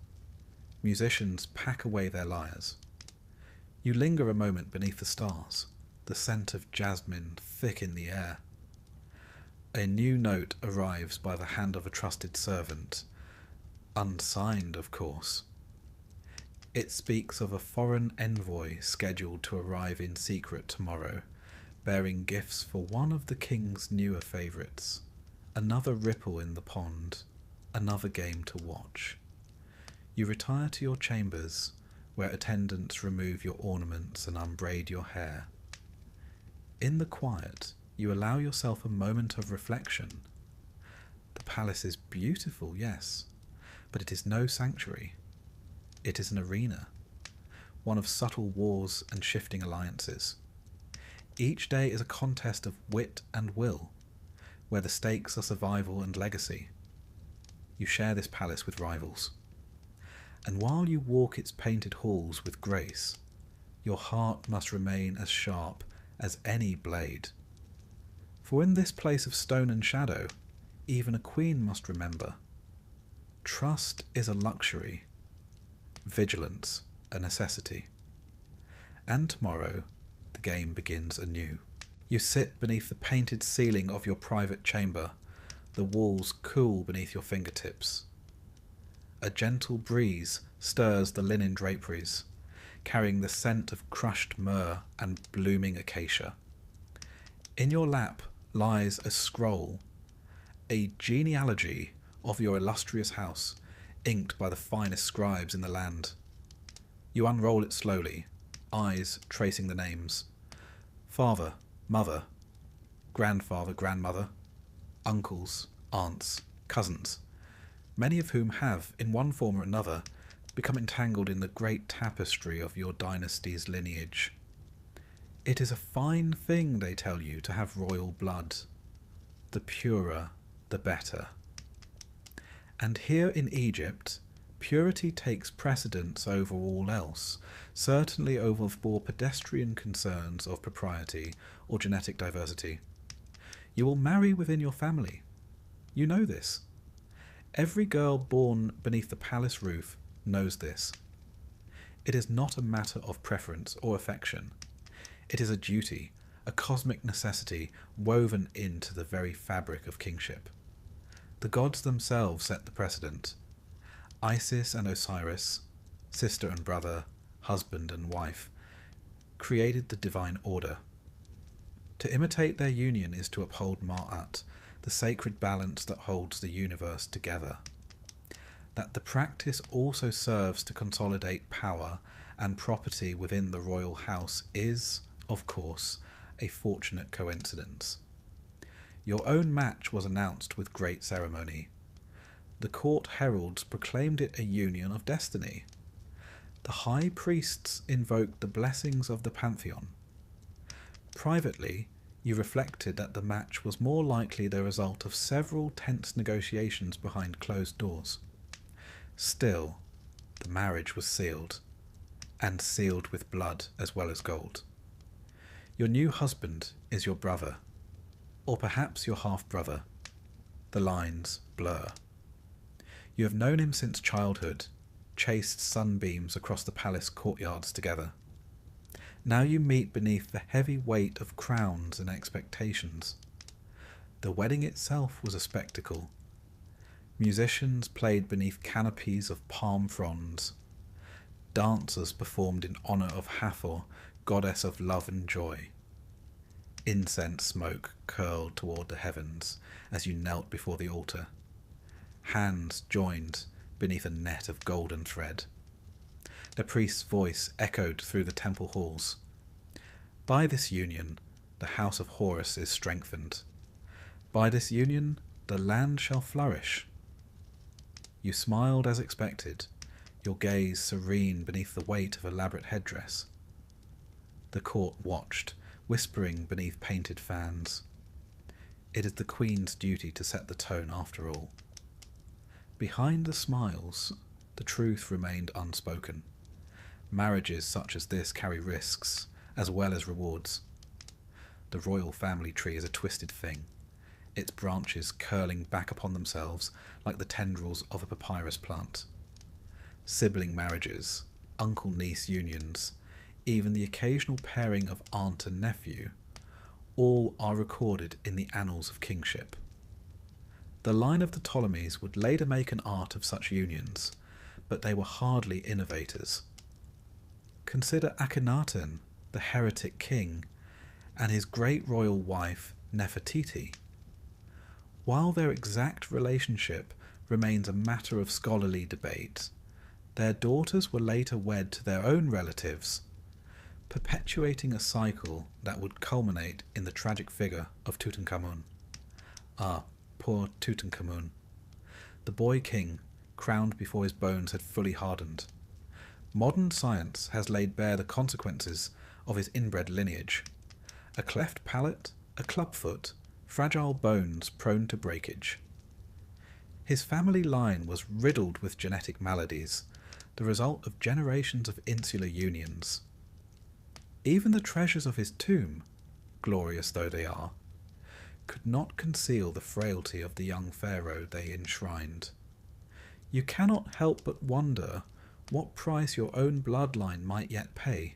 Musicians pack away their lyres. You linger a moment beneath the stars, the scent of jasmine thick in the air. A new note arrives by the hand of a trusted servant, unsigned, of course. It speaks of a foreign envoy scheduled to arrive in secret tomorrow, bearing gifts for one of the king's newer favourites. Another ripple in the pond, another game to watch. You retire to your chambers, where attendants remove your ornaments and unbraid your hair. In the quiet, you allow yourself a moment of reflection. The palace is beautiful, yes, but it is no sanctuary. It is an arena, one of subtle wars and shifting alliances. Each day is a contest of wit and will, where the stakes are survival and legacy. You share this palace with rivals. And while you walk its painted halls with grace, your heart must remain as sharp as any blade. For in this place of stone and shadow, even a queen must remember. Trust is a luxury, vigilance a necessity. And tomorrow, the game begins anew. You sit beneath the painted ceiling of your private chamber, the walls cool beneath your fingertips. A gentle breeze stirs the linen draperies, carrying the scent of crushed myrrh and blooming acacia. In your lap lies a scroll, a genealogy of your illustrious house, inked by the finest scribes in the land. You unroll it slowly, eyes tracing the names. Father, mother, grandfather, grandmother, uncles, aunts, cousins, many of whom have, in one form or another, become entangled in the great tapestry of your dynasty's lineage. It is a fine thing, they tell you, to have royal blood. The purer, the better. And here in Egypt, purity takes precedence over all else, certainly over more pedestrian concerns of propriety or genetic diversity. You will marry within your family. You know this. Every girl born beneath the palace roof knows this. It is not a matter of preference or affection. It is a duty, a cosmic necessity woven into the very fabric of kingship. The gods themselves set the precedent. Isis and Osiris, sister and brother, husband and wife, created the divine order. To imitate their union is to uphold Ma'at, the sacred balance that holds the universe together. That the practice also serves to consolidate power and property within the royal house is, of course, a fortunate coincidence. Your own match was announced with great ceremony. The court heralds proclaimed it a union of destiny. The high priests invoked the blessings of the pantheon. Privately, you reflected that the match was more likely the result of several tense negotiations behind closed doors. Still, the marriage was sealed, and sealed with blood as well as gold. Your new husband is your brother, or perhaps your half-brother. The lines blur. You have known him since childhood, chased sunbeams across the palace courtyards together. Now you meet beneath the heavy weight of crowns and expectations. The wedding itself was a spectacle. Musicians played beneath canopies of palm fronds. dancers performed in honour of Hathor, goddess of love and joy. Incense smoke curled toward the heavens as you knelt before the altar. Hands joined beneath a net of golden thread. The priest's voice echoed through the temple halls. By this union, the house of Horus is strengthened. By this union, the land shall flourish. You smiled as expected, your gaze serene beneath the weight of elaborate headdress. The court watched, whispering beneath painted fans. It is the Queen's duty to set the tone after all. Behind the smiles, the truth remained unspoken. Marriages such as this carry risks, as well as rewards. The royal family tree is a twisted thing, its branches curling back upon themselves like the tendrils of a papyrus plant. Sibling marriages, uncle-niece unions, even the occasional pairing of aunt and nephew, all are recorded in the annals of kingship. The line of the Ptolemies would later make an art of such unions, but they were hardly innovators. Consider Akhenaten, the heretic king, and his great royal wife Nefertiti. While their exact relationship remains a matter of scholarly debate, their daughters were later wed to their own relatives, perpetuating a cycle that would culminate in the tragic figure of Tutankhamun. Ah, poor Tutankhamun, the boy king, crowned before his bones had fully hardened. Modern science has laid bare the consequences of his inbred lineage. A cleft palate, a clubfoot, fragile bones prone to breakage. His family line was riddled with genetic maladies, the result of generations of insular unions. Even the treasures of his tomb, glorious though they are, could not conceal the frailty of the young pharaoh they enshrined. You cannot help but wonder what price your own bloodline might yet pay.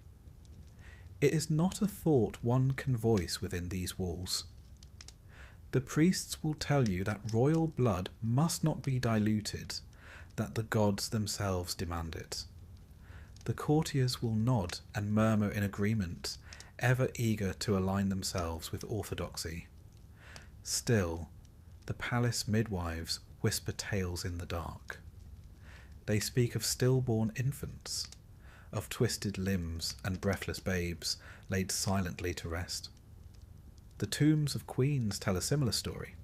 It is not a thought one can voice within these walls. The priests will tell you that royal blood must not be diluted, that the gods themselves demand it. The courtiers will nod and murmur in agreement, ever eager to align themselves with orthodoxy. Still, the palace midwives whisper tales in the dark. They speak of stillborn infants, of twisted limbs and breathless babes laid silently to rest. The tombs of queens tell a similar story.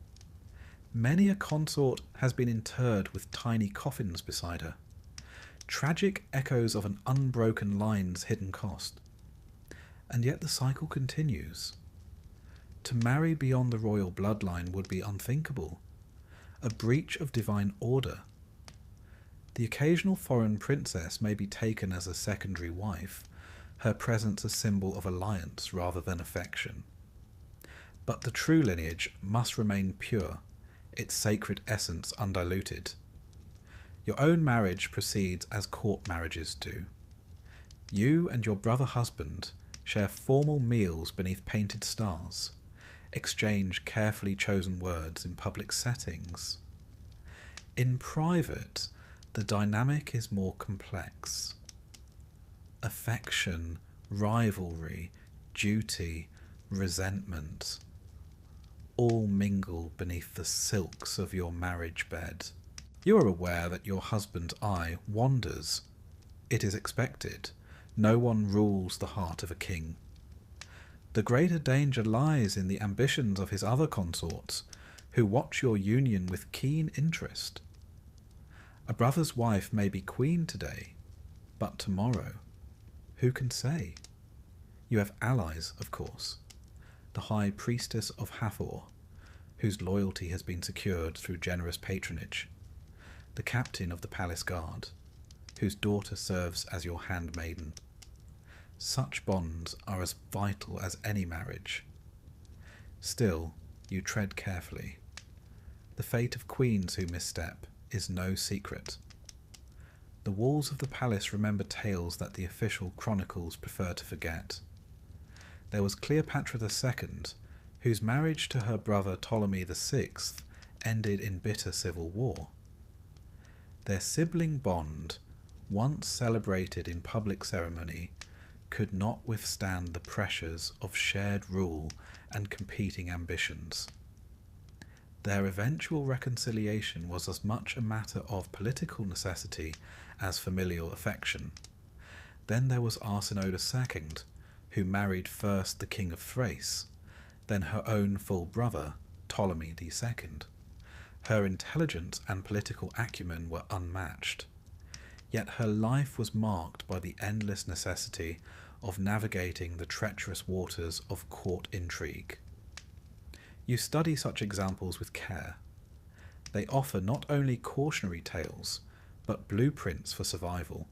Many a consort has been interred with tiny coffins beside her, tragic echoes of an unbroken line's hidden cost. And yet the cycle continues. To marry beyond the royal bloodline would be unthinkable, a breach of divine order. The occasional foreign princess may be taken as a secondary wife, her presence a symbol of alliance rather than affection. But the true lineage must remain pure, its sacred essence undiluted. Your own marriage proceeds as court marriages do. You and your brother husband share formal meals beneath painted stars, exchange carefully chosen words in public settings. In private, the dynamic is more complex. Affection, rivalry, duty, resentment, all mingle beneath the silks of your marriage bed. You are aware that your husband's eye wanders. It is expected. No one rules the heart of a king. The greater danger lies in the ambitions of his other consorts, who watch your union with keen interest. A brother's wife may be queen today, but tomorrow, who can say? You have allies, of course. The high priestess of Hathor, whose loyalty has been secured through generous patronage. The captain of the palace guard, whose daughter serves as your handmaiden. Such bonds are as vital as any marriage. Still, you tread carefully. The fate of queens who misstep is no secret. The walls of the palace remember tales that the official chronicles prefer to forget. There was Cleopatra II, whose marriage to her brother Ptolemy VI ended in bitter civil war. Their sibling bond, once celebrated in public ceremony, could not withstand the pressures of shared rule and competing ambitions. Their eventual reconciliation was as much a matter of political necessity as familial affection. Then there was Arsinoe II, who married first the king of Thrace, then her own full brother, Ptolemy II. Her intelligence and political acumen were unmatched, yet her life was marked by the endless necessity of navigating the treacherous waters of court intrigue. You study such examples with care. They offer not only cautionary tales, but blueprints for survival.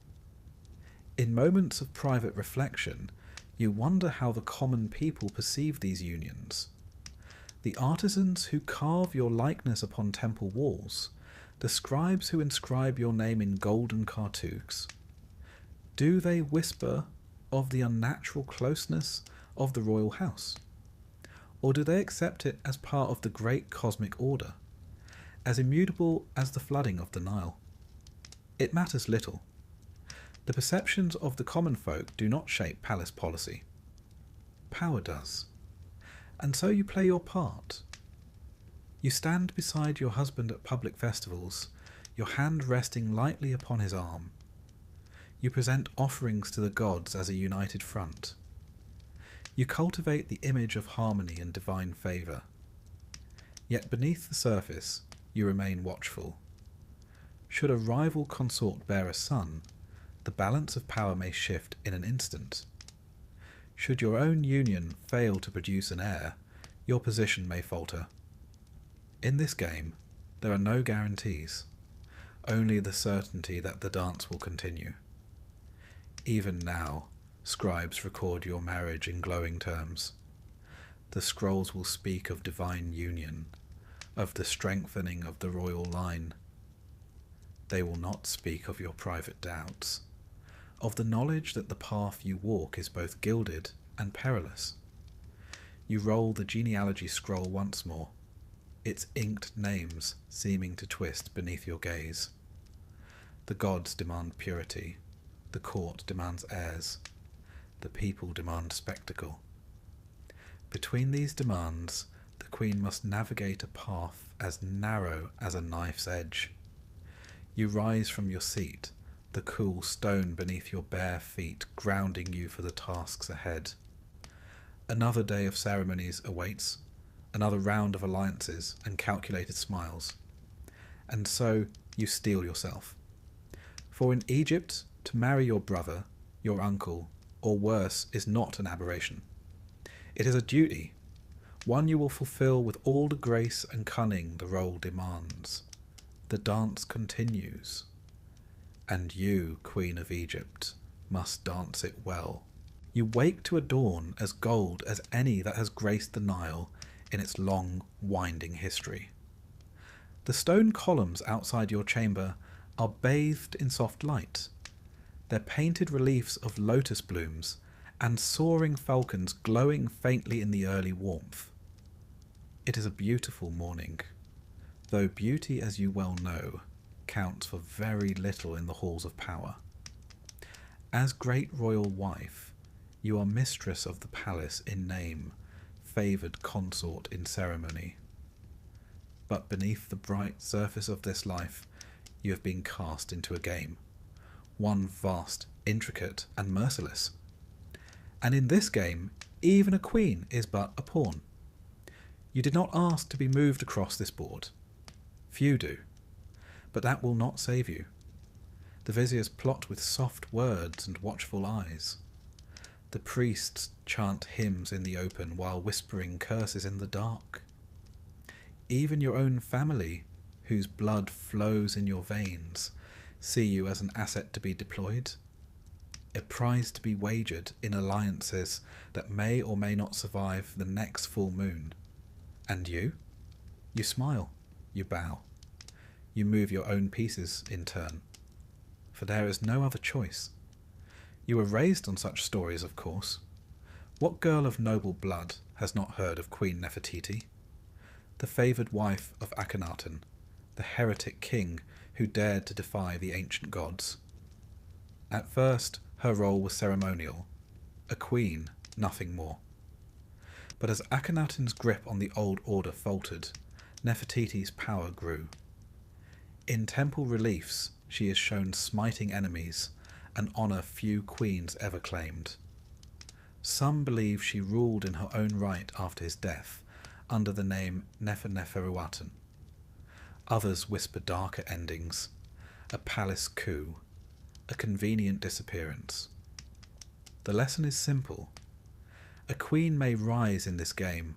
In moments of private reflection, you wonder how the common people perceive these unions. The artisans who carve your likeness upon temple walls, the scribes who inscribe your name in golden cartouches, do they whisper of the unnatural closeness of the royal house? Or do they accept it as part of the great cosmic order, as immutable as the flooding of the Nile? It matters little. The perceptions of the common folk do not shape palace policy. Power does. And so you play your part. You stand beside your husband at public festivals, your hand resting lightly upon his arm. You present offerings to the gods as a united front. You cultivate the image of harmony and divine favour. Yet beneath the surface, you remain watchful. Should a rival consort bear a son, the balance of power may shift in an instant. Should your own union fail to produce an heir, your position may falter. In this game, there are no guarantees, only the certainty that the dance will continue. Even now, scribes record your marriage in glowing terms. The scrolls will speak of divine union, of the strengthening of the royal line. They will not speak of your private doubts, of the knowledge that the path you walk is both gilded and perilous. You roll the genealogy scroll once more, its inked names seeming to twist beneath your gaze. The gods demand purity, the court demands heirs, the people demand spectacle. Between these demands, the queen must navigate a path as narrow as a knife's edge. You rise from your seat, the cool stone beneath your bare feet grounding you for the tasks ahead. Another day of ceremonies awaits, another round of alliances and calculated smiles. And so you steel yourself. For in Egypt, to marry your brother, your uncle, or worse, is not an aberration. It is a duty, one you will fulfill with all the grace and cunning the role demands. The dance continues, and you, Queen of Egypt, must dance it well. You wake to a dawn as gold as any that has graced the Nile in its long, winding history. The stone columns outside your chamber are bathed in soft light, their painted reliefs of lotus blooms and soaring falcons glowing faintly in the early warmth. It is a beautiful morning, though beauty, as you well know, counts for very little in the halls of power. As great royal wife, you are mistress of the palace in name, favoured consort in ceremony. But beneath the bright surface of this life, you have been cast into a game, one vast, intricate, and merciless. And in this game, even a queen is but a pawn. You did not ask to be moved across this board. Few do. But that will not save you. The viziers plot with soft words and watchful eyes. The priests chant hymns in the open while whispering curses in the dark. Even your own family, whose blood flows in your veins, see you as an asset to be deployed, a prize to be wagered in alliances that may or may not survive the next full moon. And you? You smile, you bow. You move your own pieces in turn, for there is no other choice. You were raised on such stories, of course. What girl of noble blood has not heard of Queen Nefertiti, the favoured wife of Akhenaten, the heretic king who dared to defy the ancient gods? At first, her role was ceremonial, a queen, nothing more. But as Akhenaten's grip on the old order faltered, Nefertiti's power grew. In temple reliefs, she is shown smiting enemies, an honour few queens ever claimed. Some believe she ruled in her own right after his death, under the name Neferneferuaten. Others whisper darker endings, a palace coup, a convenient disappearance. The lesson is simple. A queen may rise in this game,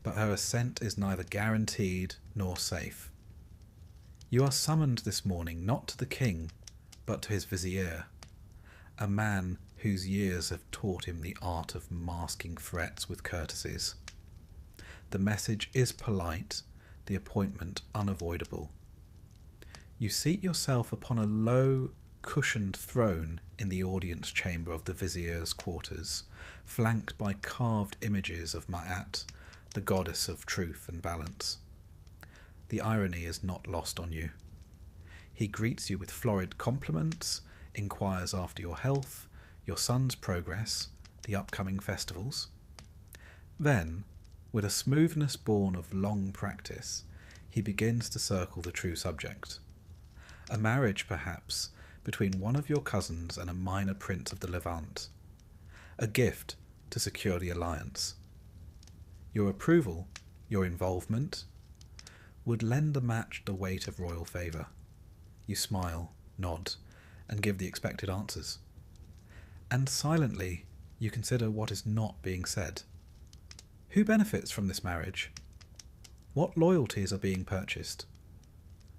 but her ascent is neither guaranteed nor safe. You are summoned this morning not to the king, but to his vizier, a man whose years have taught him the art of masking threats with courtesies. The message is polite, the appointment unavoidable. You seat yourself upon a low, cushioned throne in the audience chamber of the vizier's quarters, flanked by carved images of Ma'at, the goddess of truth and balance. The irony is not lost on you. He greets you with florid compliments, inquires after your health, your son's progress, the upcoming festivals. Then, with a smoothness born of long practice, he begins to circle the true subject. A marriage, perhaps, between one of your cousins and a minor prince of the Levant. A gift to secure the alliance. Your approval, your involvement, would lend the match the weight of royal favour. You smile, nod, and give the expected answers. And silently, you consider what is not being said. Who benefits from this marriage? What loyalties are being purchased?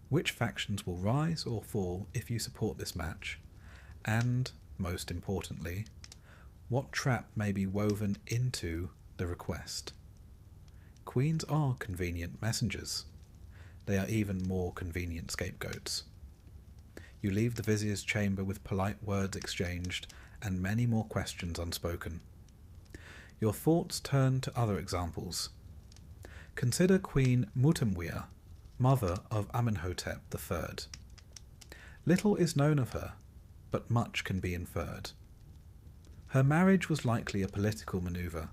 Which factions will rise or fall if you support this match? And, most importantly, what trap may be woven into the request? Queens are convenient messengers. They are even more convenient scapegoats. You leave the vizier's chamber with polite words exchanged and many more questions unspoken. Your thoughts turn to other examples. Consider Queen Mutemwia, mother of Amenhotep III. Little is known of her, but much can be inferred. Her marriage was likely a political manoeuvre.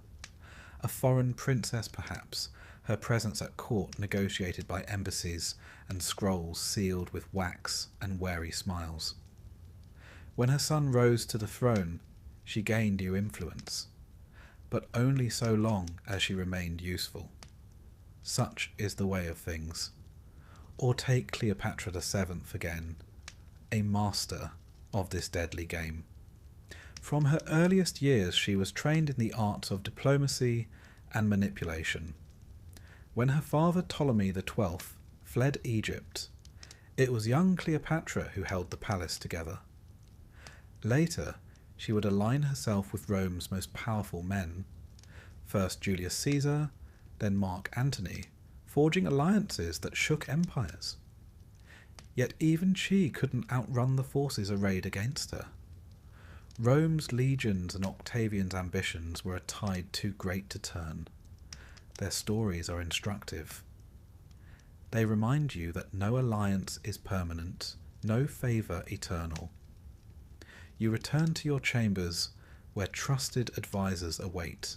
A foreign princess, perhaps, her presence at court negotiated by embassies and scrolls sealed with wax and wary smiles. When her son rose to the throne, she gained new influence, but only so long as she remained useful. Such is the way of things. Or take Cleopatra VII again, a master of this deadly game. From her earliest years she was trained in the arts of diplomacy and manipulation. When her father Ptolemy XII fled Egypt, it was young Cleopatra who held the palace together. Later, she would align herself with Rome's most powerful men, first Julius Caesar, then Mark Antony, forging alliances that shook empires. Yet even she couldn't outrun the forces arrayed against her. Rome's legions and Octavian's ambitions were a tide too great to turn. Their stories are instructive. They remind you that no alliance is permanent, no favour eternal. You return to your chambers where trusted advisers await.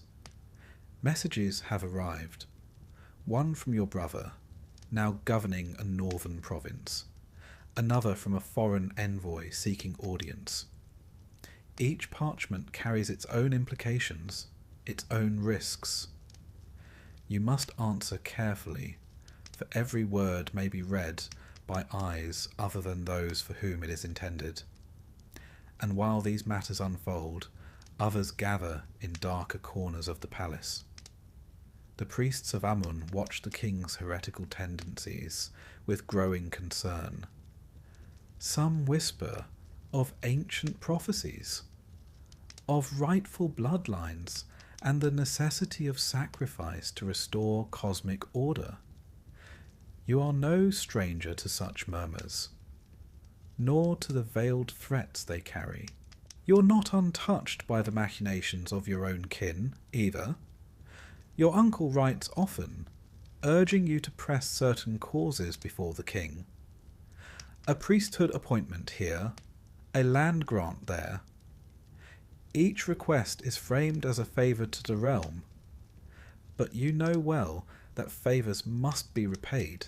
Messages have arrived. One from your brother, now governing a northern province. Another from a foreign envoy seeking audience. Each parchment carries its own implications, its own risks. You must answer carefully, for every word may be read by eyes other than those for whom it is intended. And while these matters unfold, others gather in darker corners of the palace. The priests of Amun watch the king's heretical tendencies with growing concern. Some whisper of ancient prophecies, of rightful bloodlines, and the necessity of sacrifice to restore cosmic order. You are no stranger to such murmurs, nor to the veiled threats they carry. You're not untouched by the machinations of your own kin, either. Your uncle writes often, urging you to press certain causes before the king. A priesthood appointment here, a land grant there. Each request is framed as a favour to the realm, but you know well that favours must be repaid,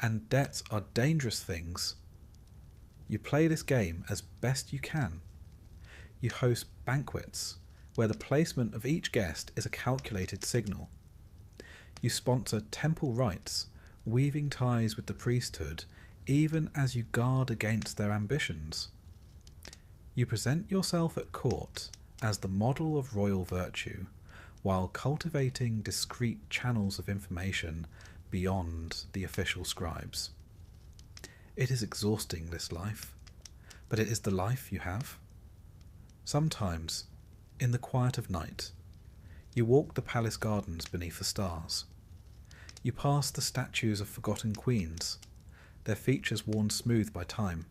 and debts are dangerous things. You play this game as best you can. You host banquets, where the placement of each guest is a calculated signal. You sponsor temple rites, weaving ties with the priesthood, even as you guard against their ambitions. You present yourself at court as the model of royal virtue, while cultivating discreet channels of information beyond the official scribes. It is exhausting, this life, but it is the life you have. Sometimes, in the quiet of night, you walk the palace gardens beneath the stars. You pass the statues of forgotten queens, their features worn smooth by time.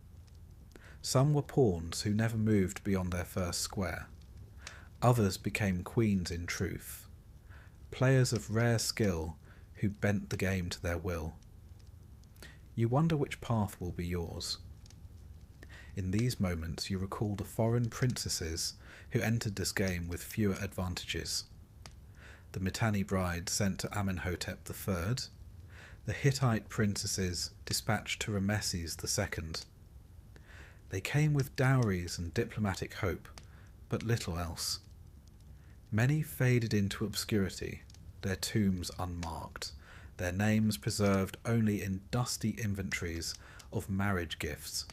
Some were pawns who never moved beyond their first square. Others became queens in truth, players of rare skill who bent the game to their will. You wonder which path will be yours. In these moments you recall the foreign princesses who entered this game with fewer advantages. The Mitanni bride sent to Amenhotep III, the Hittite princesses dispatched to Rameses II. They came with dowries and diplomatic hope, but little else. Many faded into obscurity, their tombs unmarked, their names preserved only in dusty inventories of marriage gifts.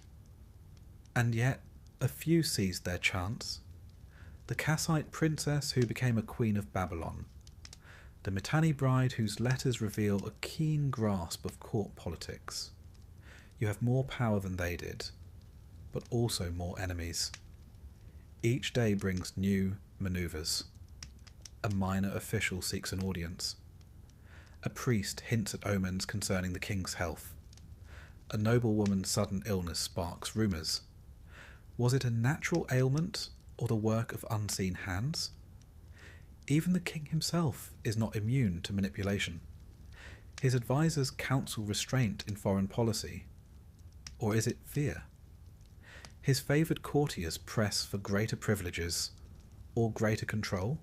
And yet a few seized their chance. The Kassite princess who became a queen of Babylon, the Mitanni bride whose letters reveal a keen grasp of court politics. You have more power than they did, but also more enemies. Each day brings new manoeuvres. A minor official seeks an audience. A priest hints at omens concerning the king's health. A noblewoman's sudden illness sparks rumours. Was it a natural ailment or the work of unseen hands? Even the king himself is not immune to manipulation. His advisers counsel restraint in foreign policy. Or is it fear? His favoured courtiers press for greater privileges or greater control.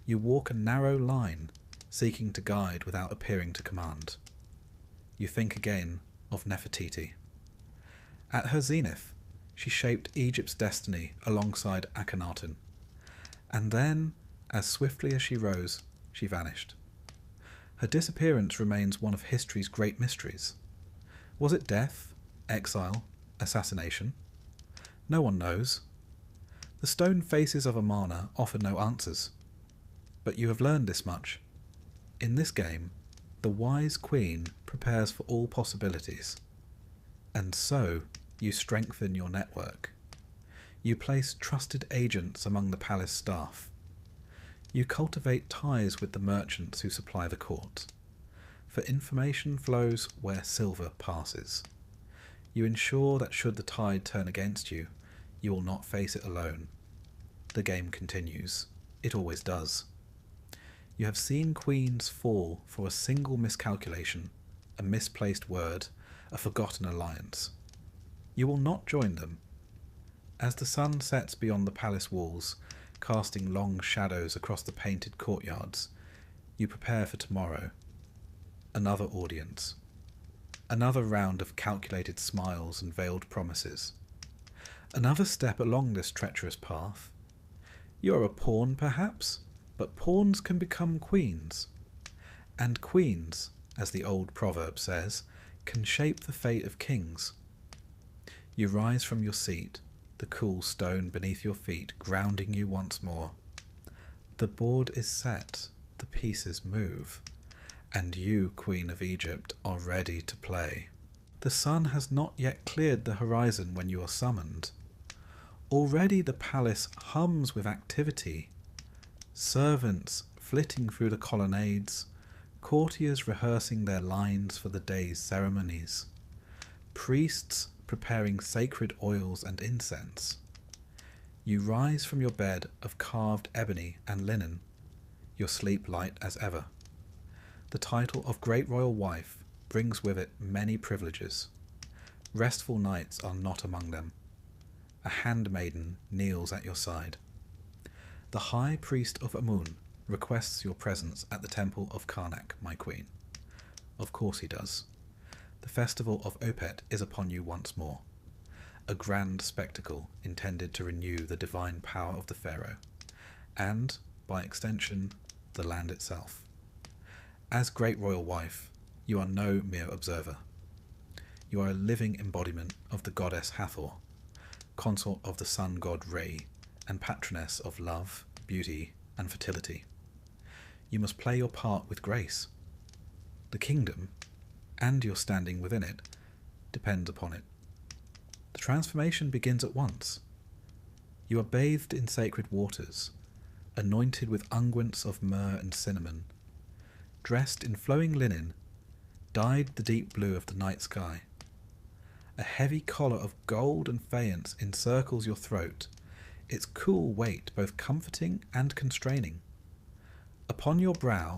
You walk a narrow line, seeking to guide without appearing to command. You think again of Nefertiti. At her zenith, she shaped Egypt's destiny alongside Akhenaten. And then, as swiftly as she rose, she vanished. Her disappearance remains one of history's great mysteries. Was it death, exile, assassination? No one knows. The stone faces of Amarna offer no answers. But you have learned this much. In this game, the wise queen prepares for all possibilities. And so, you strengthen your network. You place trusted agents among the palace staff. You cultivate ties with the merchants who supply the court. For information flows where silver passes. You ensure that should the tide turn against you, you will not face it alone. The game continues. It always does. You have seen queens fall for a single miscalculation, a misplaced word, a forgotten alliance. You will not join them. As the sun sets beyond the palace walls, casting long shadows across the painted courtyards, you prepare for tomorrow. Another audience. Another round of calculated smiles and veiled promises. Another step along this treacherous path. You are a pawn, perhaps, but pawns can become queens. And queens, as the old proverb says, can shape the fate of kings. You rise from your seat, the cool stone beneath your feet grounding you once more. The board is set, the pieces move, and you, Queen of Egypt, are ready to play. The sun has not yet cleared the horizon when you are summoned. Already the palace hums with activity. Servants flitting through the colonnades, courtiers rehearsing their lines for the day's ceremonies, priests preparing sacred oils and incense. You rise from your bed of carved ebony and linen, your sleep light as ever. The title of Great Royal Wife brings with it many privileges. Restful nights are not among them. a handmaiden kneels at your side. The High Priest of Amun requests your presence at the Temple of Karnak, my queen. Of course he does. The festival of Opet is upon you once more, a grand spectacle intended to renew the divine power of the pharaoh, and, by extension, the land itself. As great royal wife, you are no mere observer. You are a living embodiment of the goddess Hathor, consort of the sun god Re, and patroness of love, beauty, and fertility. You must play your part with grace. The kingdom, and your standing within it, depends upon it. The transformation begins at once. You are bathed in sacred waters, anointed with unguents of myrrh and cinnamon, dressed in flowing linen, dyed the deep blue of the night sky. A heavy collar of gold and faience encircles your throat, its cool weight both comforting and constraining. Upon your brow,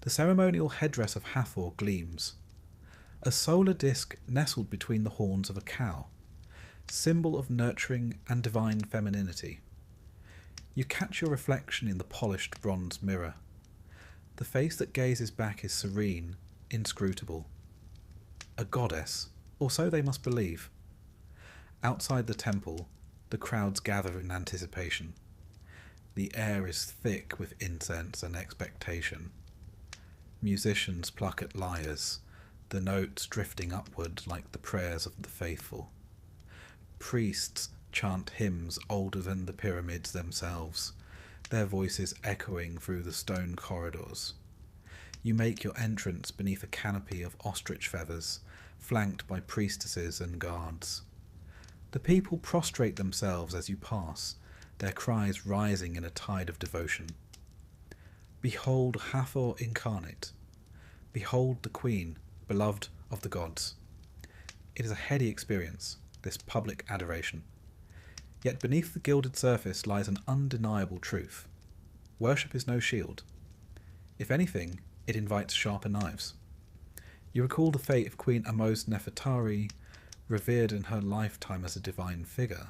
the ceremonial headdress of Hathor gleams, a solar disk nestled between the horns of a cow, symbol of nurturing and divine femininity. You catch your reflection in the polished bronze mirror. The face that gazes back is serene, inscrutable. A goddess, or so they must believe. Outside the temple, the crowds gather in anticipation. The air is thick with incense and expectation. Musicians pluck at lyres, the notes drifting upward like the prayers of the faithful. Priests chant hymns older than the pyramids themselves, their voices echoing through the stone corridors. You make your entrance beneath a canopy of ostrich feathers, flanked by priestesses and guards. The people prostrate themselves as you pass, their cries rising in a tide of devotion. Behold Hathor incarnate. Behold the queen, beloved of the gods. It is a heady experience, this public adoration. Yet beneath the gilded surface lies an undeniable truth. Worship is no shield. If anything, it invites sharper knives. You recall the fate of Queen Amos Nefertari, revered in her lifetime as a divine figure.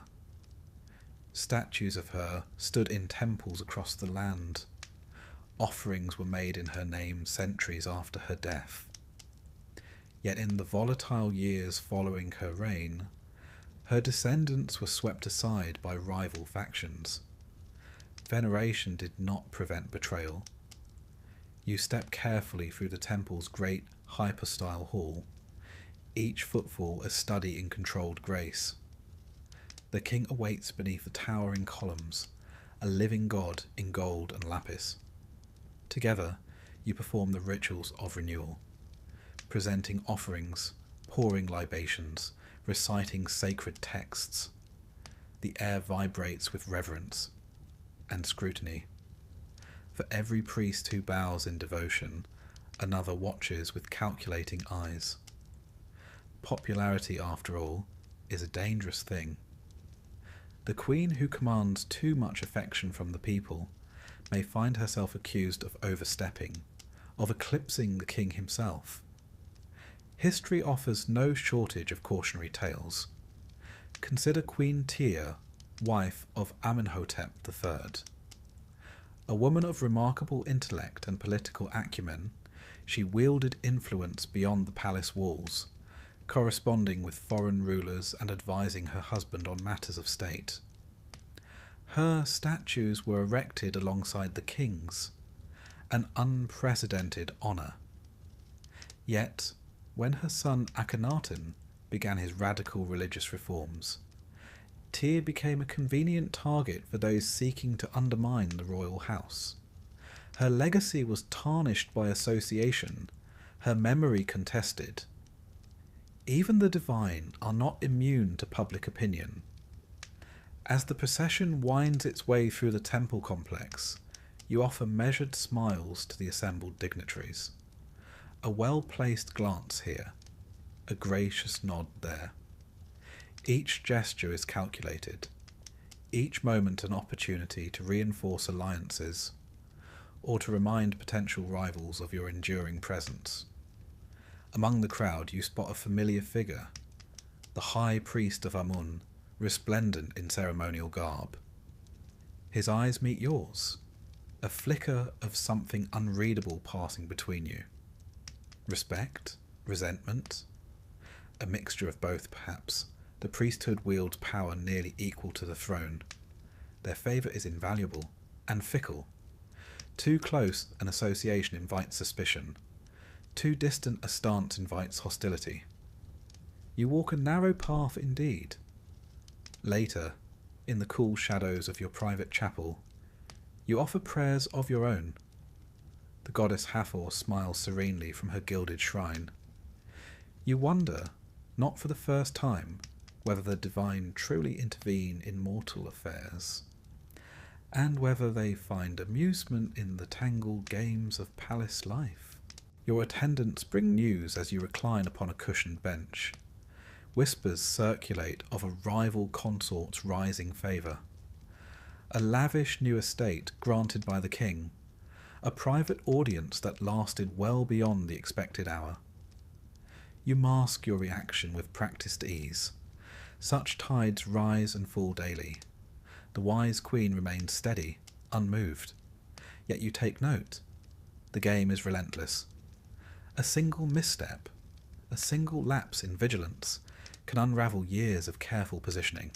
Statues of her stood in temples across the land. Offerings were made in her name centuries after her death. Yet in the volatile years following her reign, her descendants were swept aside by rival factions. Veneration did not prevent betrayal. You step carefully through the temple's great hypostyle hall, each footfall a study in controlled grace. The king awaits beneath the towering columns, a living god in gold and lapis. Together, you perform the rituals of renewal, presenting offerings, pouring libations, reciting sacred texts. The air vibrates with reverence and scrutiny. For every priest who bows in devotion, another watches with calculating eyes. Popularity, after all, is a dangerous thing. The queen who commands too much affection from the people may find herself accused of overstepping, of eclipsing the king himself. History offers no shortage of cautionary tales. Consider Queen Tia, wife of Amenhotep III. A woman of remarkable intellect and political acumen, she wielded influence beyond the palace walls, corresponding with foreign rulers and advising her husband on matters of state. Her statues were erected alongside the king's, an unprecedented honour. Yet, when her son Akhenaten began his radical religious reforms, Tyr became a convenient target for those seeking to undermine the royal house. Her legacy was tarnished by association, her memory contested. Even the divine are not immune to public opinion. As the procession winds its way through the temple complex, you offer measured smiles to the assembled dignitaries. A well-placed glance here, a gracious nod there. Each gesture is calculated, each moment an opportunity to reinforce alliances, or to remind potential rivals of your enduring presence. Among the crowd you spot a familiar figure, the High Priest of Amun, resplendent in ceremonial garb. His eyes meet yours, a flicker of something unreadable passing between you. Respect? Resentment? A mixture of both, perhaps. The priesthood wields power nearly equal to the throne. Their favour is invaluable and fickle. Too close an association invites suspicion. Too distant a stance invites hostility. You walk a narrow path indeed. Later, in the cool shadows of your private chapel, you offer prayers of your own. The goddess Hathor smiles serenely from her gilded shrine. You wonder, not for the first time, whether the divine truly intervene in mortal affairs, and whether they find amusement in the tangled games of palace life. Your attendants bring news as you recline upon a cushioned bench. Whispers circulate of a rival consort's rising favour. A lavish new estate granted by the king. A private audience that lasted well beyond the expected hour. You mask your reaction with practised ease. Such tides rise and fall daily. The wise queen remains steady, unmoved. Yet you take note. The game is relentless. A single misstep, a single lapse in vigilance, can unravel years of careful positioning.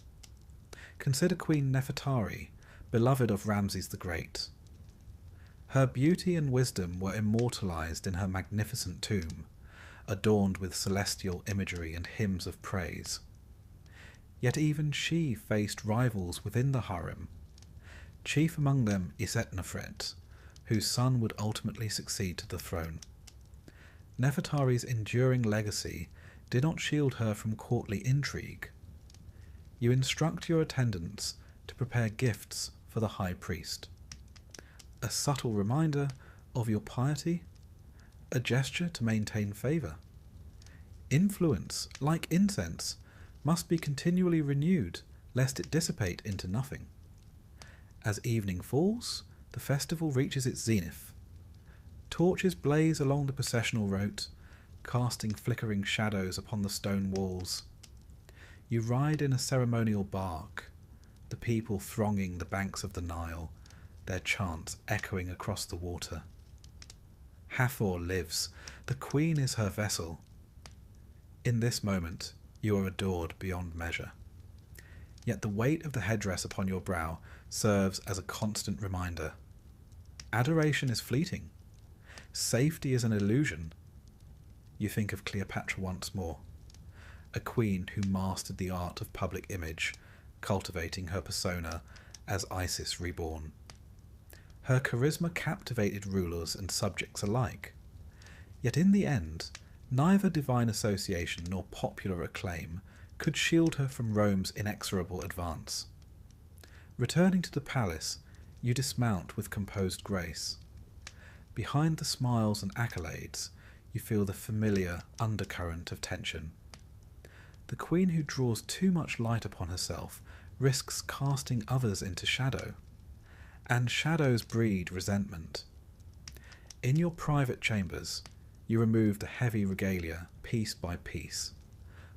Consider Queen Nefertari, beloved of Ramses the Great. Her beauty and wisdom were immortalized in her magnificent tomb, adorned with celestial imagery and hymns of praise. Yet even she faced rivals within the harem, chief among them Isetnofret, whose son would ultimately succeed to the throne. Nefertari's enduring legacy did not shield her from courtly intrigue. You instruct your attendants to prepare gifts for the high priest. A subtle reminder of your piety, a gesture to maintain favour. Influence, like incense, must be continually renewed, lest it dissipate into nothing. As evening falls, the festival reaches its zenith. Torches blaze along the processional route, casting flickering shadows upon the stone walls. You ride in a ceremonial bark, the people thronging the banks of the Nile, their chants echoing across the water. Hathor lives, the queen is her vessel. In this moment, you are adored beyond measure. Yet the weight of the headdress upon your brow serves as a constant reminder. Adoration is fleeting. Safety is an illusion. You think of Cleopatra once more, a queen who mastered the art of public image, cultivating her persona as Isis reborn. Her charisma captivated rulers and subjects alike. Yet in the end, neither divine association nor popular acclaim could shield her from Rome's inexorable advance. Returning to the palace, you dismount with composed grace. Behind the smiles and accolades, you feel the familiar undercurrent of tension. The queen who draws too much light upon herself risks casting others into shadow, and shadows breed resentment. In your private chambers, you remove the heavy regalia piece by piece,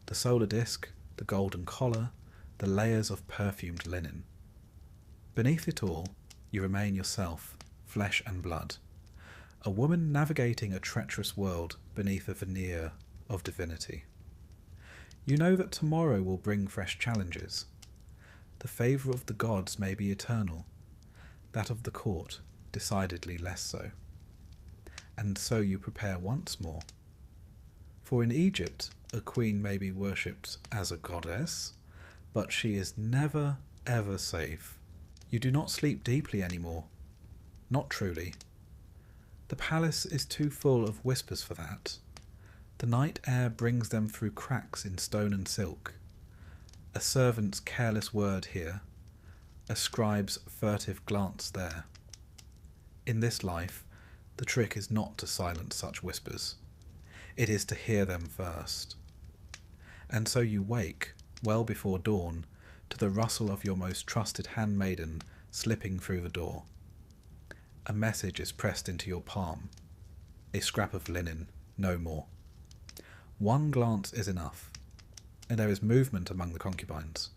the solar disk, the golden collar, the layers of perfumed linen. Beneath it all, you remain yourself, flesh and blood, a woman navigating a treacherous world beneath a veneer of divinity. You know that tomorrow will bring fresh challenges. The favour of the gods may be eternal, that of the court decidedly less so. And so you prepare once more. For in Egypt, a queen may be worshipped as a goddess, but she is never, ever safe. You do not sleep deeply anymore. Not truly. The palace is too full of whispers for that. The night air brings them through cracks in stone and silk. A servant's careless word here, a scribe's furtive glance there. In this life, the trick is not to silence such whispers. It is to hear them first. And so you wake, well before dawn, to the rustle of your most trusted handmaiden slipping through the door. A message is pressed into your palm. A scrap of linen, no more. One glance is enough, and there is movement among the concubines.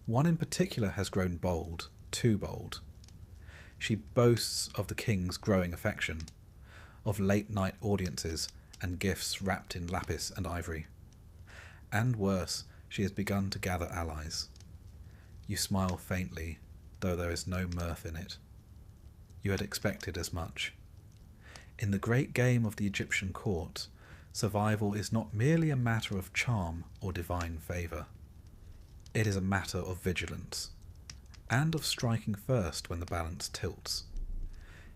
One in particular has grown bold, too bold. She boasts of the king's growing affection, of late-night audiences and gifts wrapped in lapis and ivory. And worse, she has begun to gather allies. You smile faintly, though there is no mirth in it. You had expected as much. In the great game of the Egyptian court, survival is not merely a matter of charm or divine favour. It is a matter of vigilance, and of striking first when the balance tilts.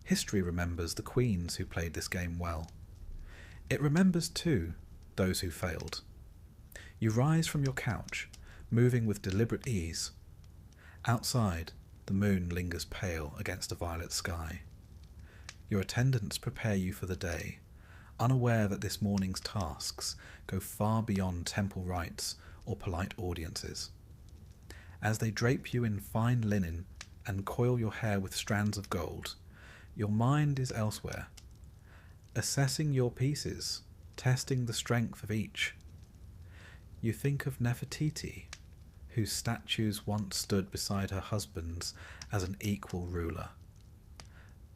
History remembers the queens who played this game well. It remembers, too, those who failed. You rise from your couch, moving with deliberate ease. Outside, the moon lingers pale against a violet sky. Your attendants prepare you for the day, unaware that this morning's tasks go far beyond temple rites or polite audiences. As they drape you in fine linen and coil your hair with strands of gold, your mind is elsewhere, assessing your pieces, testing the strength of each. You think of Nefertiti, whose statues once stood beside her husband's as an equal ruler.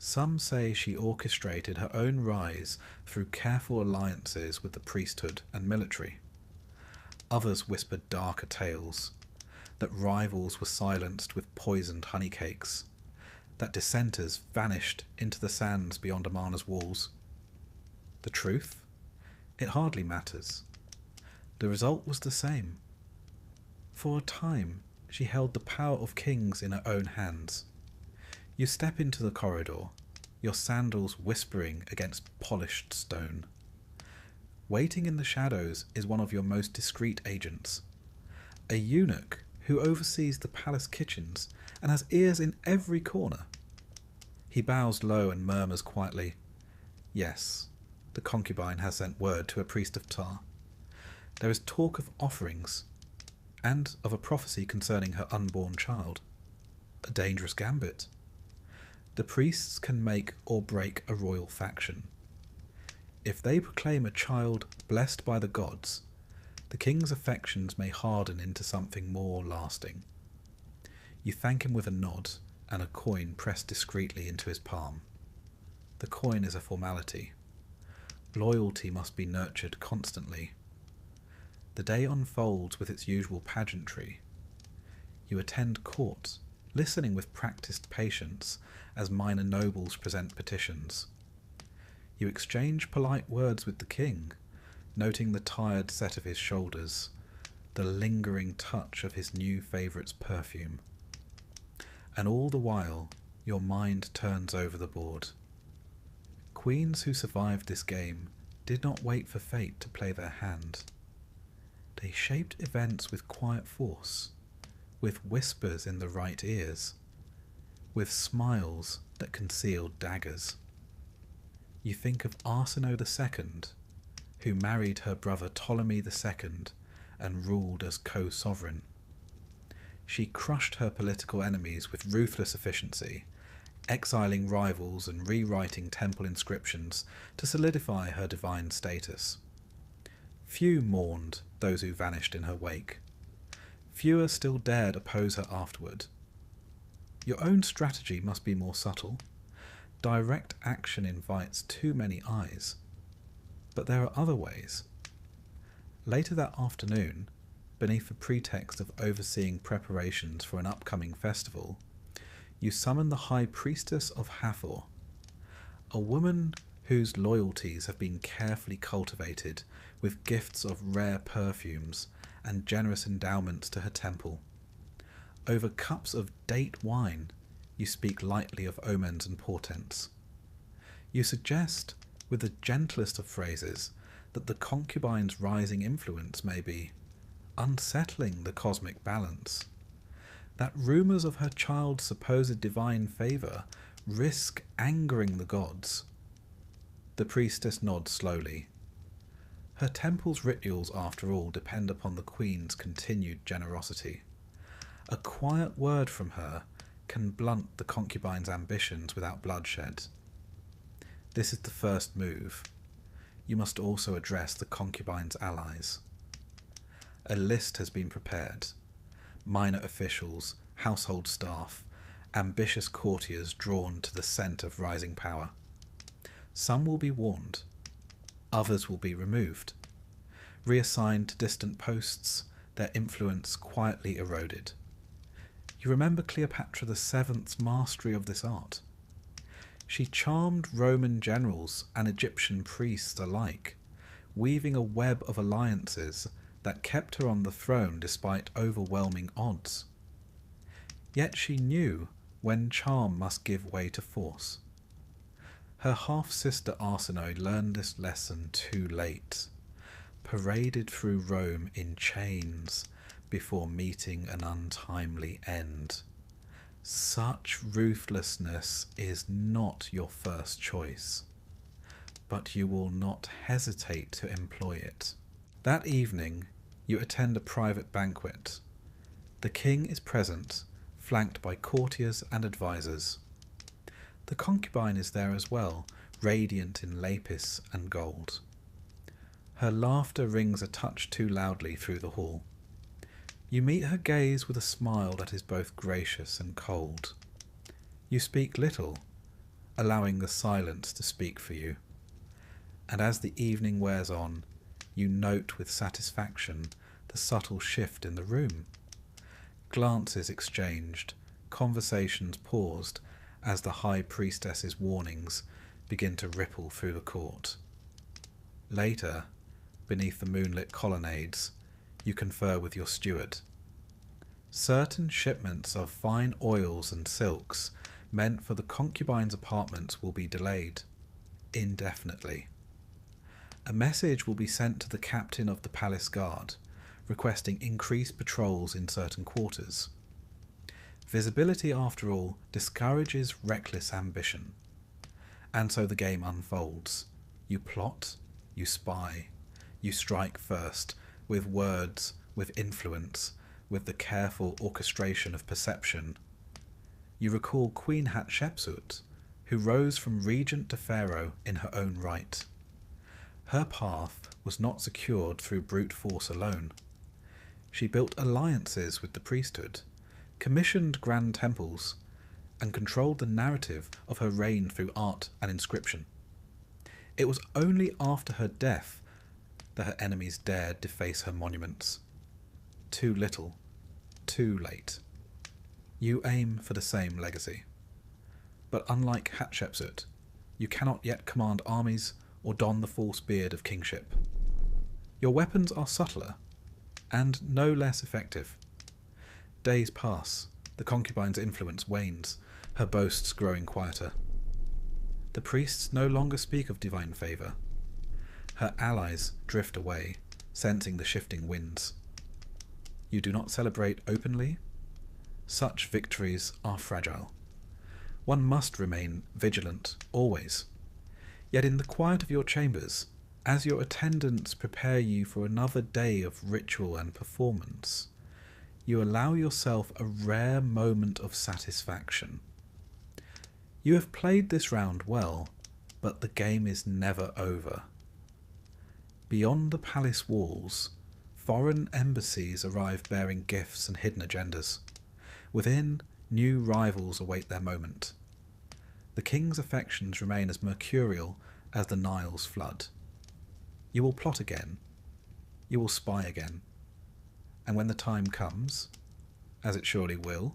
Some say she orchestrated her own rise through careful alliances with the priesthood and military. Others whispered darker tales, that rivals were silenced with poisoned honeycakes, that dissenters vanished into the sands beyond Amarna's walls. The truth? It hardly matters. The result was the same. For a time, she held the power of kings in her own hands. You step into the corridor, your sandals whispering against polished stone. Waiting in the shadows is one of your most discreet agents, a eunuch who oversees the palace kitchens and has ears in every corner. He bows low and murmurs quietly, "Yes, the concubine has sent word to a priest of Ptah. There is talk of offerings, and of a prophecy concerning her unborn child. A dangerous gambit. The priests can make or break a royal faction. If they proclaim a child blessed by the gods, the king's affections may harden into something more lasting." You thank him with a nod and a coin pressed discreetly into his palm. The coin is a formality. Loyalty must be nurtured constantly. The day unfolds with its usual pageantry. You attend court, listening with practiced patience as minor nobles present petitions. You exchange polite words with the king, noting the tired set of his shoulders, the lingering touch of his new favourite's perfume. And all the while, your mind turns over the board. Queens who survived this game did not wait for fate to play their hand. They shaped events with quiet force, with whispers in the right ears, with smiles that concealed daggers. You think of Arsinoe II, who married her brother Ptolemy II and ruled as co-sovereign. She crushed her political enemies with ruthless efficiency, exiling rivals and rewriting temple inscriptions to solidify her divine status. Few mourned those who vanished in her wake. Fewer still dared oppose her afterward. Your own strategy must be more subtle. Direct action invites too many eyes. But there are other ways. Later that afternoon, beneath the pretext of overseeing preparations for an upcoming festival, you summon the High Priestess of Hathor, a woman whose loyalties have been carefully cultivated with gifts of rare perfumes and generous endowments to her temple. Over cups of date wine, you speak lightly of omens and portents. You suggest, with the gentlest of phrases, that the concubine's rising influence may be unsettling the cosmic balance, that rumours of her child's supposed divine favour risk angering the gods. The priestess nods slowly. Her temple's rituals, after all, depend upon the queen's continued generosity. A quiet word from her can blunt the concubine's ambitions without bloodshed. This is the first move. You must also address the concubine's allies. A list has been prepared. minor officials, household staff, ambitious courtiers drawn to the scent of rising power. Some will be warned, others will be removed, reassigned to distant posts, their influence quietly eroded. You remember Cleopatra VII's mastery of this art. She charmed Roman generals and Egyptian priests alike, weaving a web of alliances that kept her on the throne despite overwhelming odds. Yet she knew when charm must give way to force. Her half-sister Arsinoe learned this lesson too late, paraded through Rome in chains before meeting an untimely end. Such ruthlessness is not your first choice, but you will not hesitate to employ it. That evening, you attend a private banquet. The king is present, flanked by courtiers and advisors. The concubine is there as well, radiant in lapis and gold. Her laughter rings a touch too loudly through the hall. You meet her gaze with a smile that is both gracious and cold. You speak little, allowing the silence to speak for you. And as the evening wears on, you note with satisfaction the subtle shift in the room. Glances exchanged, conversations paused as the high priestess's warnings begin to ripple through the court. Later, beneath the moonlit colonnades, you confer with your steward. Certain shipments of fine oils and silks meant for the concubine's apartments will be delayed indefinitely. A message will be sent to the captain of the palace guard, requesting increased patrols in certain quarters. Visibility, after all, discourages reckless ambition. And so the game unfolds. You plot, you spy, you strike first, with words, with influence, with the careful orchestration of perception. You recall Queen Hatshepsut, who rose from regent to pharaoh in her own right. Her path was not secured through brute force alone. She built alliances with the priesthood, commissioned grand temples, and controlled the narrative of her reign through art and inscription. It was only after her death that her enemies dared deface her monuments. Too little, too late. You aim for the same legacy. But unlike Hatshepsut, you cannot yet command armies or don the false beard of kingship. Your weapons are subtler, and no less effective. Days pass, the concubine's influence wanes, her boasts growing quieter. The priests no longer speak of divine favour. Her allies drift away, sensing the shifting winds. You do not celebrate openly? Such victories are fragile. One must remain vigilant, always. Yet in the quiet of your chambers, as your attendants prepare you for another day of ritual and performance, you allow yourself a rare moment of satisfaction. You have played this round well, but the game is never over. Beyond the palace walls, foreign embassies arrive bearing gifts and hidden agendas. Within, new rivals await their moment. The king's affections remain as mercurial as the Nile's flood. You will plot again. You will spy again. And when the time comes, as it surely will,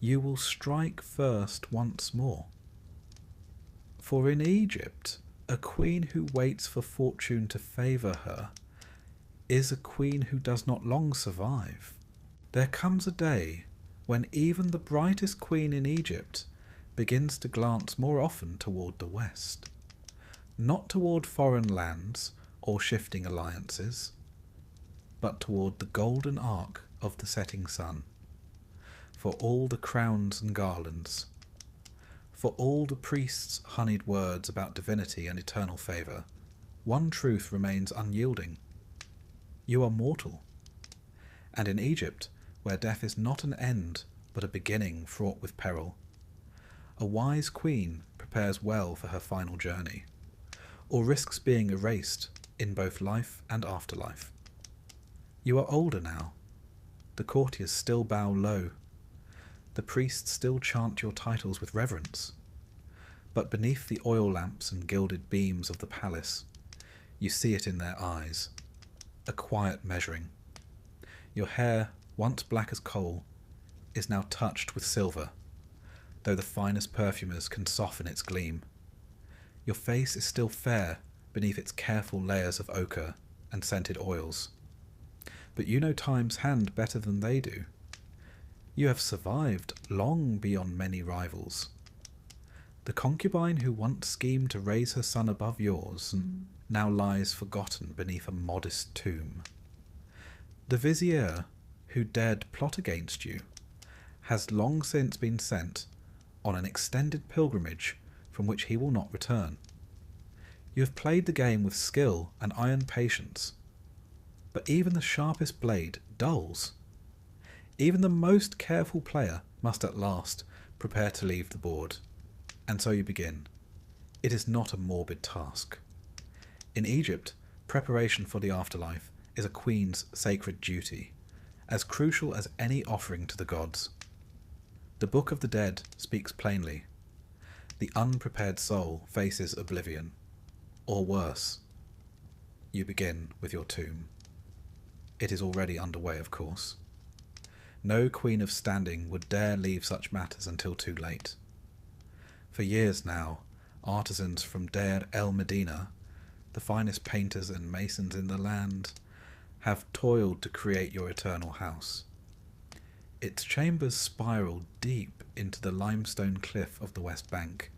you will strike first once more. For in Egypt, a queen who waits for fortune to favour her is a queen who does not long survive. There comes a day when even the brightest queen in Egypt begins to glance more often toward the west, not toward foreign lands or shifting alliances, but toward the golden arc of the setting sun. For all the crowns and garlands, for all the priests' honeyed words about divinity and eternal favour, one truth remains unyielding. You are mortal. And in Egypt, where death is not an end, but a beginning fraught with peril, a wise queen prepares well for her final journey, or risks being erased in both life and afterlife. You are older now, The courtiers still bow low. The priests still chant your titles with reverence. But beneath the oil lamps and gilded beams of the palace, you see it in their eyes, a quiet measuring. Your hair, once black as coal, is now touched with silver, though the finest perfumers can soften its gleam. Your face is still fair beneath its careful layers of ochre and scented oils. But you know time's hand better than they do. You have survived long beyond many rivals. The concubine who once schemed to raise her son above yours now lies forgotten beneath a modest tomb. The vizier who dared plot against you has long since been sent on an extended pilgrimage from which he will not return. You have played the game with skill and iron patience, but even the sharpest blade dulls. Even the most careful player must at last prepare to leave the board. And so you begin. It is not a morbid task. In Egypt, preparation for the afterlife is a queen's sacred duty, as crucial as any offering to the gods. The Book of the Dead speaks plainly. The unprepared soul faces oblivion, or worse. You begin with your tomb. It is already underway, of course. No queen of standing would dare leave such matters until too late. For years now, artisans from Deir el Medina, the finest painters and masons in the land, have toiled to create your eternal house. Its chambers spiral deep into the limestone cliff of the West Bank,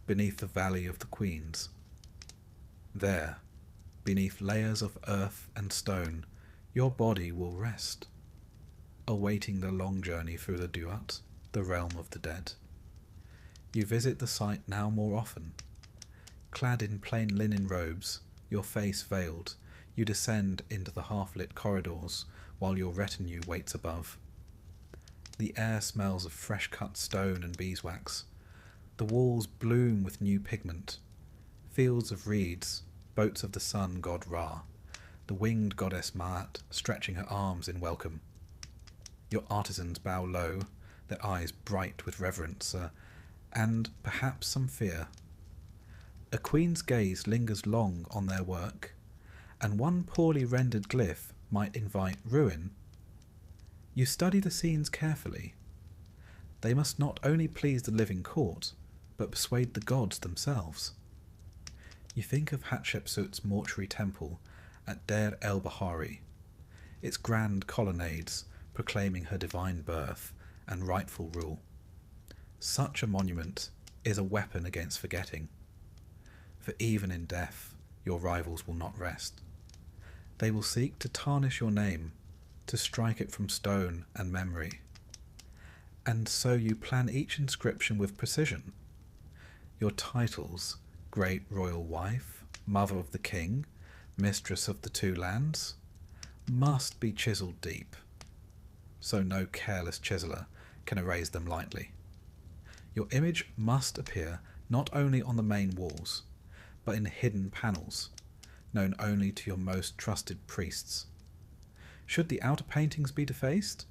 beneath the Valley of the Queens. There, beneath layers of earth and stone, your body will rest, awaiting the long journey through the Duat, the realm of the dead. You visit the site now more often. Clad in plain linen robes, your face veiled, you descend into the half-lit corridors while your retinue waits above. The air smells of fresh-cut stone and beeswax. The walls bloom with new pigment. Fields of reeds, boats of the sun god Ra, the winged goddess Ma'at stretching her arms in welcome. Your artisans bow low, their eyes bright with reverence, and perhaps some fear. A queen's gaze lingers long on their work, and one poorly rendered glyph might invite ruin. You study the scenes carefully. They must not only please the living court, but persuade the gods themselves. You think of Hatshepsut's mortuary temple at Deir el-Bahari, its grand colonnades proclaiming her divine birth and rightful rule. Such a monument is a weapon against forgetting, for even in death your rivals will not rest. They will seek to tarnish your name, to strike it from stone and memory. And so you plan each inscription with precision. Your titles, great royal wife, mother of the king, mistress of the two lands, must be chiselled deep, so no careless chiseller can erase them lightly. Your image must appear not only on the main walls, but in hidden panels, known only to your most trusted priests. Should the outer paintings be defaced,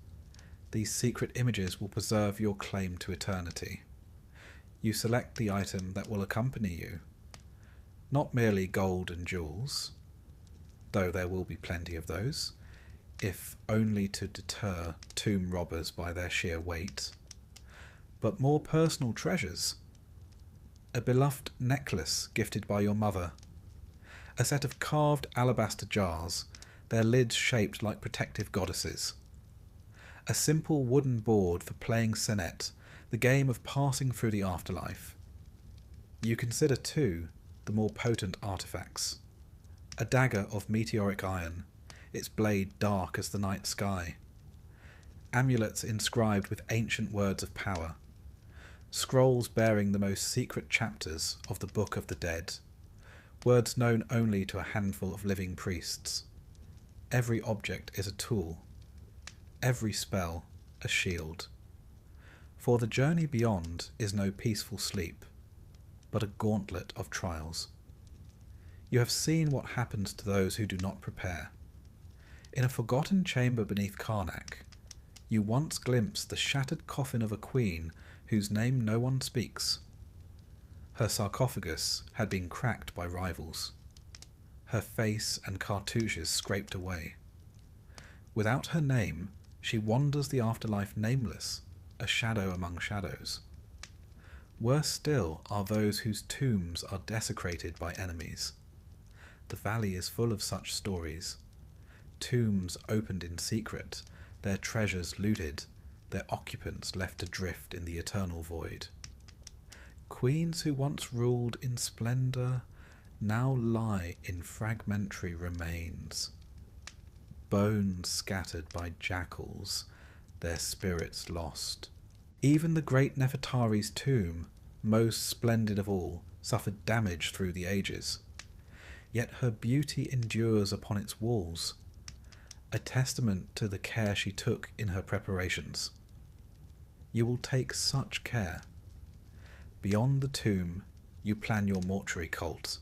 these secret images will preserve your claim to eternity. You select the item that will accompany you, not merely gold and jewels, though there will be plenty of those, if only to deter tomb robbers by their sheer weight, but more personal treasures. A beloved necklace gifted by your mother, a set of carved alabaster jars, their lids shaped like protective goddesses, a simple wooden board for playing senet, the game of passing through the afterlife. You consider, too, the more potent artifacts. A dagger of meteoric iron, its blade dark as the night sky. Amulets inscribed with ancient words of power. Scrolls bearing the most secret chapters of the Book of the Dead. Words known only to a handful of living priests. Every object is a tool. Every spell a shield. For the journey beyond is no peaceful sleep, but a gauntlet of trials. You have seen what happens to those who do not prepare. In a forgotten chamber beneath Karnak, you once glimpsed the shattered coffin of a queen whose name no one speaks. Her sarcophagus had been cracked by rivals, her face and cartouches scraped away. Without her name, she wanders the afterlife nameless, a shadow among shadows. Worse still are those whose tombs are desecrated by enemies. The valley is full of such stories. Tombs opened in secret, their treasures looted, their occupants left adrift in the eternal void. Queens who once ruled in splendour now lie in fragmentary remains. Bones scattered by jackals, their spirits lost. Even the great Nefertari's tomb, most splendid of all, suffered damage through the ages. Yet her beauty endures upon its walls, a testament to the care she took in her preparations. You will take such care. Beyond the tomb, you plan your mortuary cult,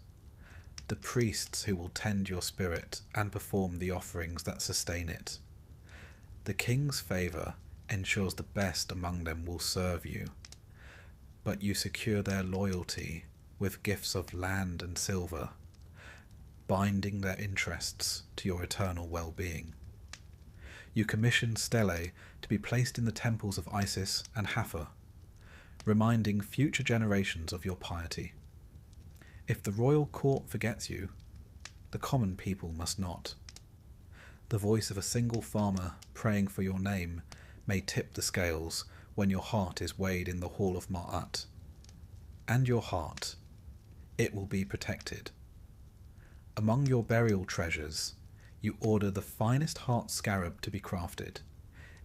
the priests who will tend your spirit and perform the offerings that sustain it. The king's favour ensures the best among them will serve you, but you secure their loyalty with gifts of land and silver, binding their interests to your eternal well-being. You commission stelae to be placed in the temples of Isis and Hathor, reminding future generations of your piety. If the royal court forgets you, the common people must not. The voice of a single farmer praying for your name may tip the scales when your heart is weighed in the hall of Ma'at. And your heart, it will be protected. Among your burial treasures, you order the finest heart scarab to be crafted,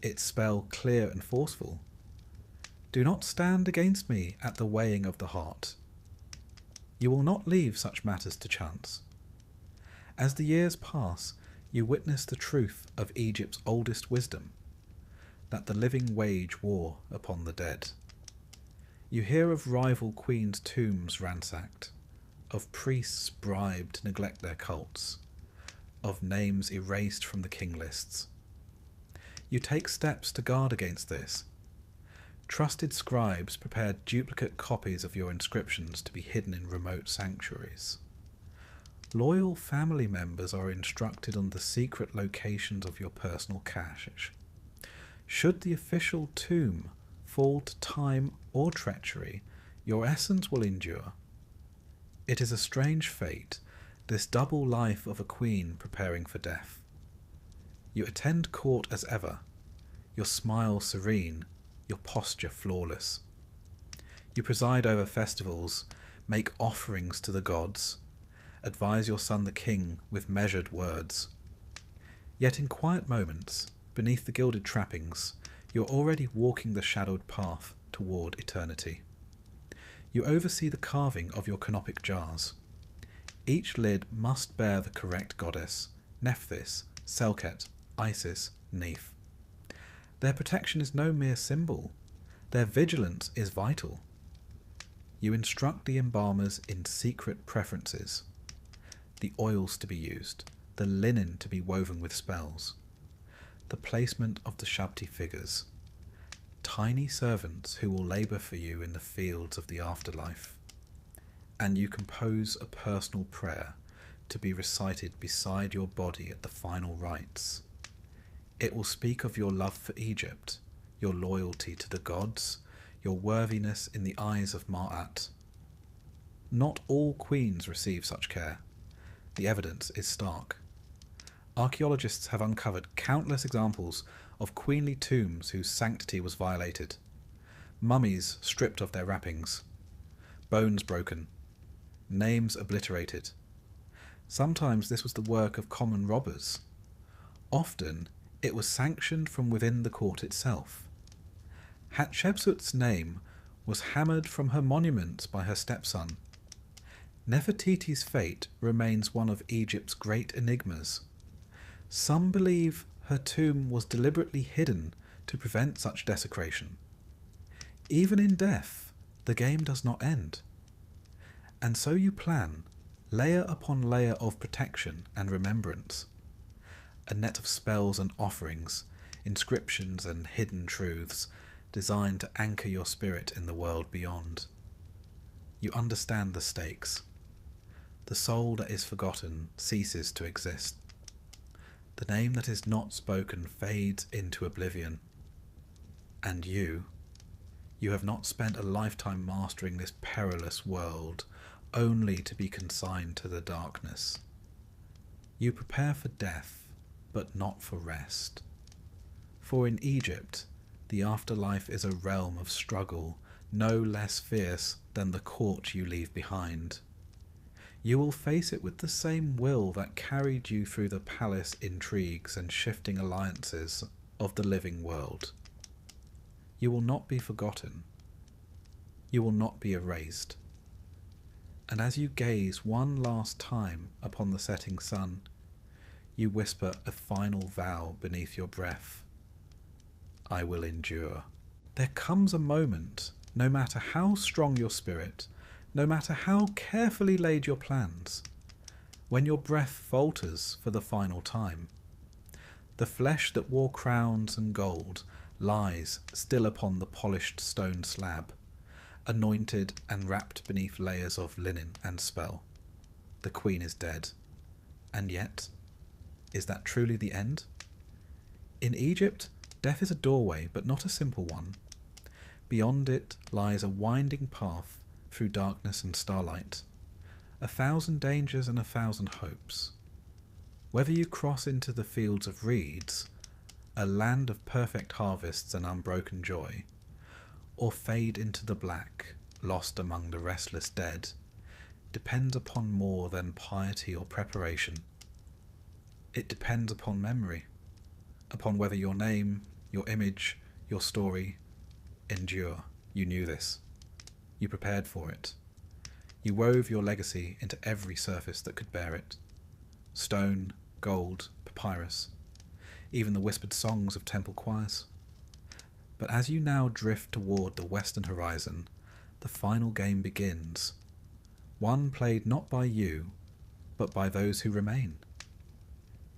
its spell clear and forceful. Do not stand against me at the weighing of the heart. You will not leave such matters to chance. As the years pass, you witness the truth of Egypt's oldest wisdom, that the living wage war upon the dead. You hear of rival queens' tombs ransacked, of priests bribed to neglect their cults, of names erased from the king lists. You take steps to guard against this. Trusted scribes prepared duplicate copies of your inscriptions to be hidden in remote sanctuaries. Loyal family members are instructed on the secret locations of your personal cache. Should the official tomb fall to time or treachery, your essence will endure. It is a strange fate, this double life of a queen preparing for death. You attend court as ever, your smile serene, your posture flawless. You preside over festivals, make offerings to the gods, advise your son the king with measured words. Yet in quiet moments, beneath the gilded trappings, you're already walking the shadowed path toward eternity. You oversee the carving of your canopic jars. Each lid must bear the correct goddess, Nephthys, Selket, Isis, Neith. Their protection is no mere symbol. Their vigilance is vital. You instruct the embalmers in secret preferences. The oils to be used, the linen to be woven with spells, the placement of the Shabti figures, tiny servants who will labour for you in the fields of the afterlife. And you compose a personal prayer to be recited beside your body at the final rites. It will speak of your love for Egypt, your loyalty to the gods, your worthiness in the eyes of Ma'at. Not all queens receive such care. The evidence is stark. Archaeologists have uncovered countless examples of queenly tombs whose sanctity was violated, mummies stripped of their wrappings, bones broken, names obliterated. Sometimes this was the work of common robbers. Often it was sanctioned from within the court itself. Hatshepsut's name was hammered from her monuments by her stepson. Nefertiti's fate remains one of Egypt's great enigmas. Some believe her tomb was deliberately hidden to prevent such desecration. Even in death, the game does not end. And so you plan, layer upon layer of protection and remembrance. A net of spells and offerings, inscriptions and hidden truths designed to anchor your spirit in the world beyond. You understand the stakes. The soul that is forgotten ceases to exist. The name that is not spoken fades into oblivion. And you have not spent a lifetime mastering this perilous world only to be consigned to the darkness. You prepare for death, but not for rest. For in Egypt, the afterlife is a realm of struggle no less fierce than the court you leave behind. You will face it with the same will that carried you through the palace intrigues and shifting alliances of the living world. You will not be forgotten. You will not be erased. And as you gaze one last time upon the setting sun, you whisper a final vow beneath your breath. I will endure. There comes a moment, no matter how strong your spirit, no matter how carefully laid your plans, when your breath falters for the final time. The flesh that wore crowns and gold lies still upon the polished stone slab, anointed and wrapped beneath layers of linen and spell. The queen is dead. And yet, is that truly the end? In Egypt, death is a doorway, but not a simple one. Beyond it lies a winding path through darkness and starlight, 1,000 dangers and 1,000 hopes. Whether you cross into the fields of reeds, a land of perfect harvests and unbroken joy, or fade into the black, lost among the restless dead, depends upon more than piety or preparation. It depends upon memory, upon whether your name, your image, your story endure. You knew this. You prepared for it. You wove your legacy into every surface that could bear it. Stone, gold, papyrus, even the whispered songs of temple choirs. But as you now drift toward the western horizon, the final game begins. One played not by you, but by those who remain.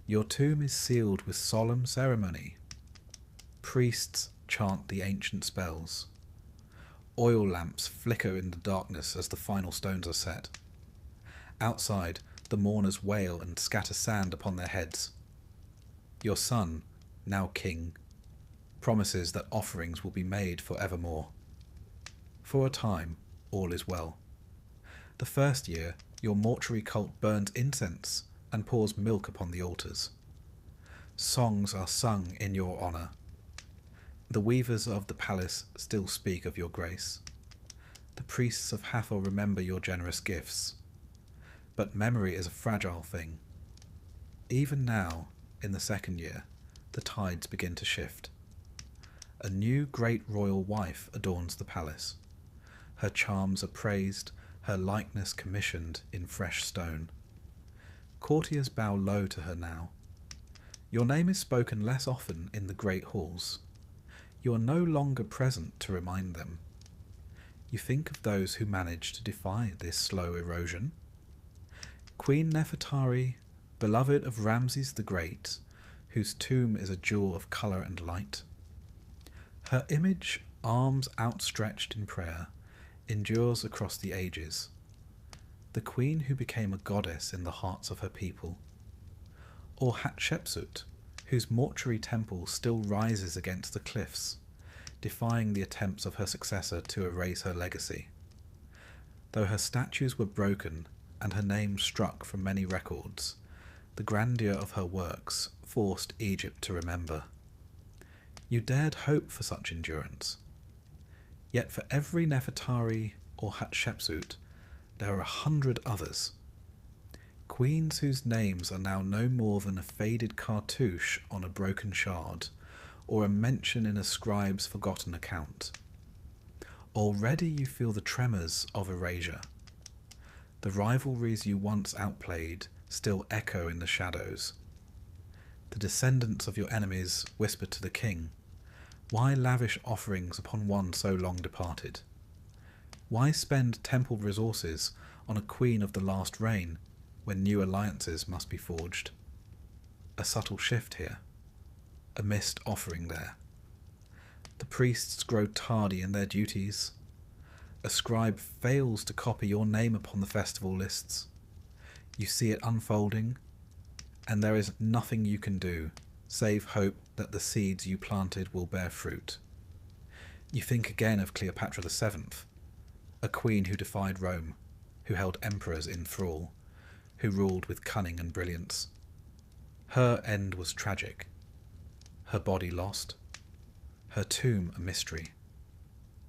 Your tomb is sealed with solemn ceremony. Priests chant the ancient spells. Oil lamps flicker in the darkness as the final stones are set. Outside, the mourners wail and scatter sand upon their heads. Your son, now king, promises that offerings will be made for evermore. For a time, all is well. The first year, your mortuary cult burns incense and pours milk upon the altars. Songs are sung in your honour. The weavers of the palace still speak of your grace. The priests of Hathor remember your generous gifts. But memory is a fragile thing. Even now, in the second year, the tides begin to shift. A new great royal wife adorns the palace. Her charms are praised, her likeness commissioned in fresh stone. Courtiers bow low to her now. Your name is spoken less often in the great halls. You are no longer present to remind them. You think of those who managed to defy this slow erosion. Queen Nefertari, beloved of Ramses the Great, whose tomb is a jewel of colour and light. Her image, arms outstretched in prayer, endures across the ages. The queen who became a goddess in the hearts of her people. Or Hatshepsut, whose mortuary temple still rises against the cliffs, defying the attempts of her successor to erase her legacy. Though her statues were broken and her name struck from many records, the grandeur of her works forced Egypt to remember. You dared hope for such endurance. Yet for every Nefertari or Hatshepsut, there are 100 others. Queens whose names are now no more than a faded cartouche on a broken shard, or a mention in a scribe's forgotten account. Already you feel the tremors of erasure. The rivalries you once outplayed still echo in the shadows. The descendants of your enemies whisper to the king, "Why lavish offerings upon one so long departed? Why spend temple resources on a queen of the last reign when new alliances must be forged?" A subtle shift here. a missed offering there. The priests grow tardy in their duties. A scribe fails to copy your name upon the festival lists. You see it unfolding, and there is nothing you can do save hope that the seeds you planted will bear fruit. You think again of Cleopatra VII, a queen who defied Rome, who held emperors in thrall, who ruled with cunning and brilliance. Her end was tragic, her body lost, her tomb a mystery.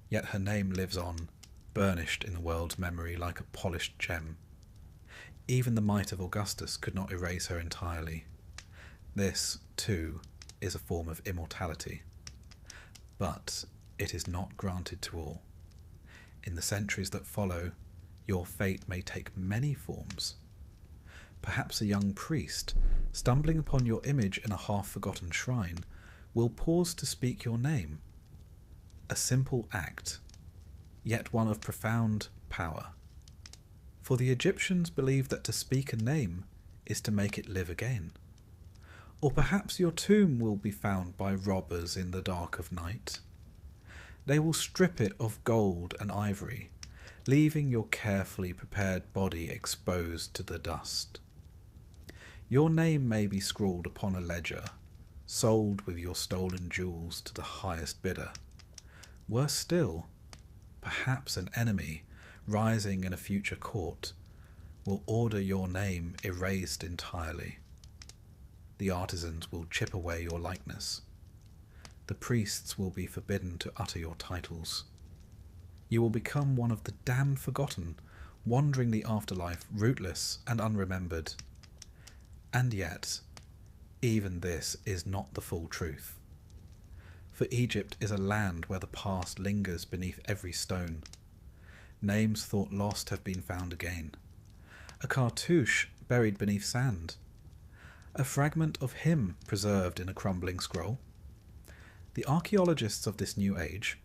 Yet her name lives on, burnished in the world's memory like a polished gem. Even the might of Augustus could not erase her entirely. This, too, is a form of immortality. But it is not granted to all. In the centuries that follow, your fate may take many forms. Perhaps a young priest, stumbling upon your image in a half-forgotten shrine, will pause to speak your name. A simple act, yet one of profound power. For the Egyptians believed that to speak a name is to make it live again. Or perhaps your tomb will be found by robbers in the dark of night. They will strip it of gold and ivory, leaving your carefully prepared body exposed to the dust. Your name may be scrawled upon a ledger, sold with your stolen jewels to the highest bidder. Worse still, perhaps an enemy, rising in a future court, will order your name erased entirely. The artisans will chip away your likeness. The priests will be forbidden to utter your titles. You will become one of the damned forgotten, wandering the afterlife, rootless and unremembered. And yet, even this is not the full truth. For Egypt is a land where the past lingers beneath every stone. Names thought lost have been found again. A cartouche buried beneath sand. A fragment of hymn preserved in a crumbling scroll. The archaeologists of this new age,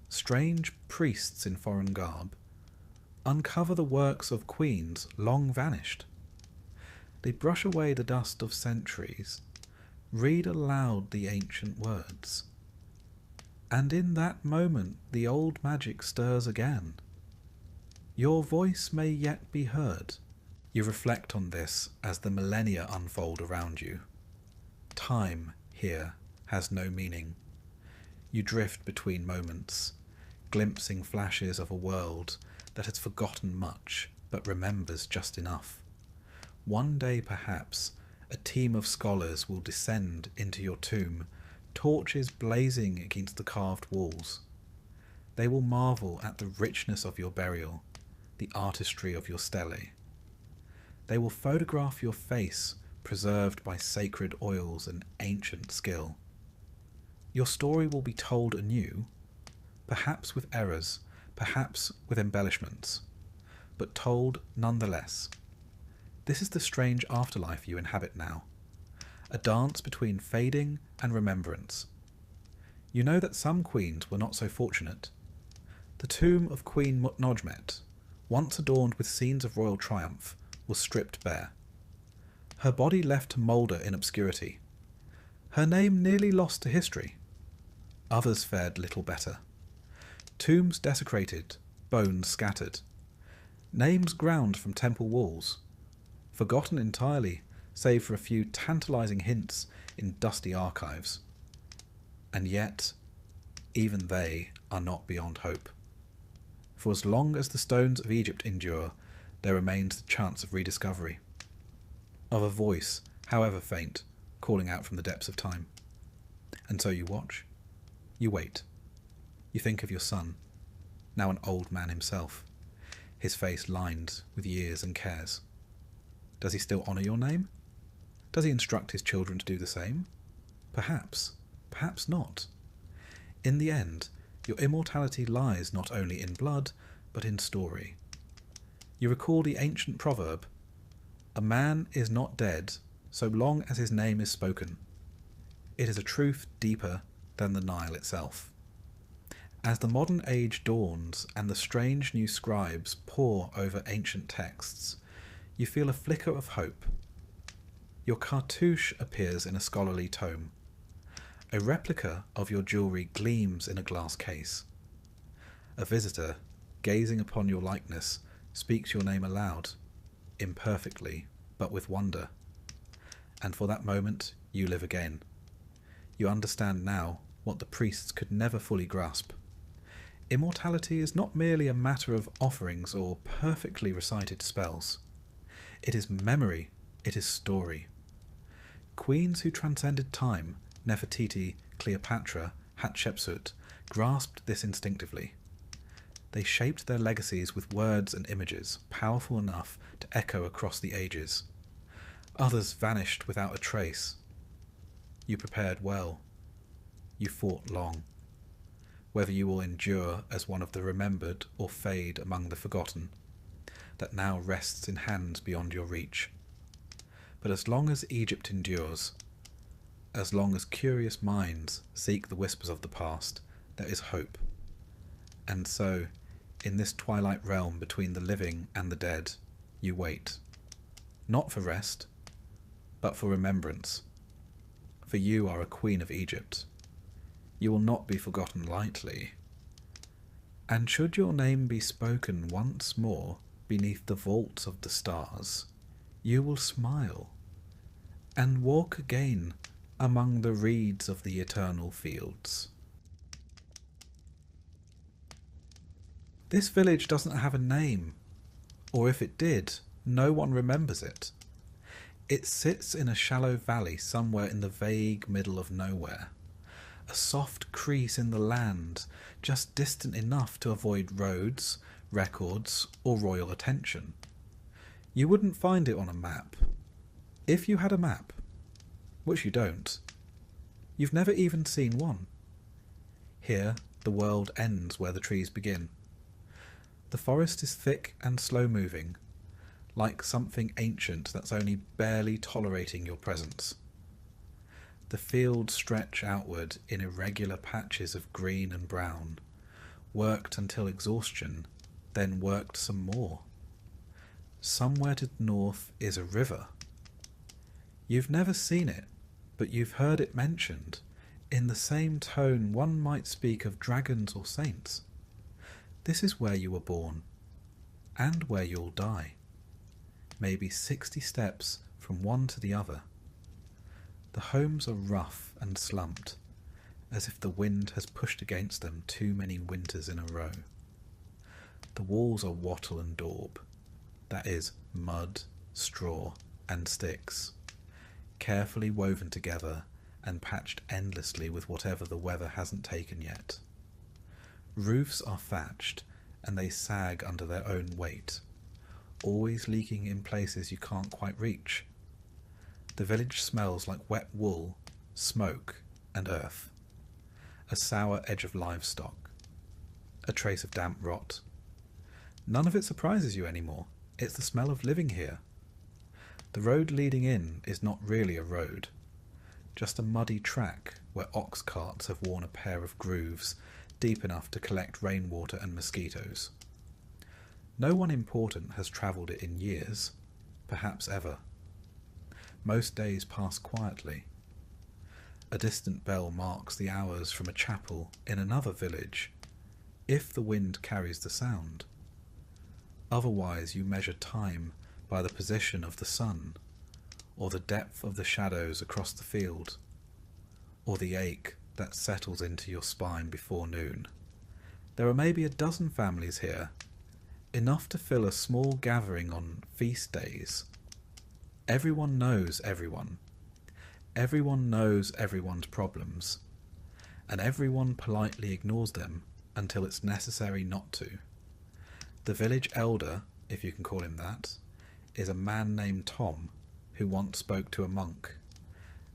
strange priests in foreign garb, uncover the works of queens long vanished. They brush away the dust of centuries, read aloud the ancient words. And in that moment the old magic stirs again. Your voice may yet be heard. You reflect on this as the millennia unfold around you. Time, here, has no meaning. You drift between moments, glimpsing flashes of a world that has forgotten much but remembers just enough. One day, perhaps, a team of scholars will descend into your tomb, torches blazing against the carved walls. They will marvel at the richness of your burial, the artistry of your stele. They will photograph your face, preserved by sacred oils and ancient skill. Your story will be told anew, perhaps with errors, perhaps with embellishments, but told nonetheless. This is the strange afterlife you inhabit now, a dance between fading and remembrance. You know that some queens were not so fortunate. The tomb of Queen Mutnojmet, once adorned with scenes of royal triumph, was stripped bare. Her body left to moulder in obscurity. Her name nearly lost to history. Others fared little better. Tombs desecrated, bones scattered. Names ground from temple walls. Forgotten entirely, save for a few tantalizing hints in dusty archives. And yet, even they are not beyond hope. For as long as the stones of Egypt endure, there remains the chance of rediscovery. Of a voice, however faint, calling out from the depths of time. And so you watch. You wait. You think of your son, now an old man himself, his face lined with years and cares. Does he still honour your name? Does he instruct his children to do the same? Perhaps, perhaps not. In the end, your immortality lies not only in blood, but in story. You recall the ancient proverb, "A man is not dead so long as his name is spoken." It is a truth deeper than the Nile itself. As the modern age dawns and the strange new scribes pore over ancient texts, you feel a flicker of hope. Your cartouche appears in a scholarly tome. A replica of your jewellery gleams in a glass case. A visitor, gazing upon your likeness, speaks your name aloud, imperfectly, but with wonder. And for that moment you live again. You understand now what the priests could never fully grasp. Immortality is not merely a matter of offerings or perfectly recited spells. It is memory, it is story. Queens who transcended time, Nefertiti, Cleopatra, Hatshepsut, grasped this instinctively. They shaped their legacies with words and images powerful enough to echo across the ages. Others vanished without a trace. You prepared well. You fought long. Whether you will endure as one of the remembered or fade among the forgotten, that now rests in hands beyond your reach. But as long as Egypt endures, as long as curious minds seek the whispers of the past, there is hope. And so, in this twilight realm between the living and the dead, you wait. Not for rest, but for remembrance. For you are a queen of Egypt. You will not be forgotten lightly. And should your name be spoken once more beneath the vaults of the stars, you will smile and walk again among the reeds of the eternal fields. This village doesn't have a name, or if it did, no one remembers it. It sits in a shallow valley somewhere in the vague middle of nowhere. A soft crease in the land, just distant enough to avoid roads, records, or royal attention. You wouldn't find it on a map. If you had a map, which you don't, you've never even seen one. Here, the world ends where the trees begin. The forest is thick and slow-moving, like something ancient that's only barely tolerating your presence. The fields stretch outward in irregular patches of green and brown, worked until exhaustion, then worked some more. Somewhere to the north is a river. You've never seen it, but you've heard it mentioned, in the same tone one might speak of dragons or saints. This is where you were born, and where you'll die. Maybe 60 steps from one to the other. The homes are rough and slumped, as if the wind has pushed against them too many winters in a row. The walls are wattle and daub, that is, mud, straw, and sticks, carefully woven together and patched endlessly with whatever the weather hasn't taken yet. Roofs are thatched, and they sag under their own weight, always leaking in places you can't quite reach. The village smells like wet wool, smoke, and earth. A sour edge of livestock. A trace of damp rot. None of it surprises you anymore. It's the smell of living here. The road leading in is not really a road, just a muddy track where ox carts have worn a pair of grooves deep enough to collect rainwater and mosquitoes. No one important has travelled it in years, perhaps ever. Most days pass quietly. A distant bell marks the hours from a chapel in another village, if the wind carries the sound. Otherwise you measure time by the position of the sun, or the depth of the shadows across the field, or the ache that settles into your spine before noon. There are maybe a dozen families here, enough to fill a small gathering on feast days. Everyone knows everyone. Everyone knows everyone's problems, and everyone politely ignores them until it's necessary not to. The village elder, if you can call him that, is a man named Tom, who once spoke to a monk,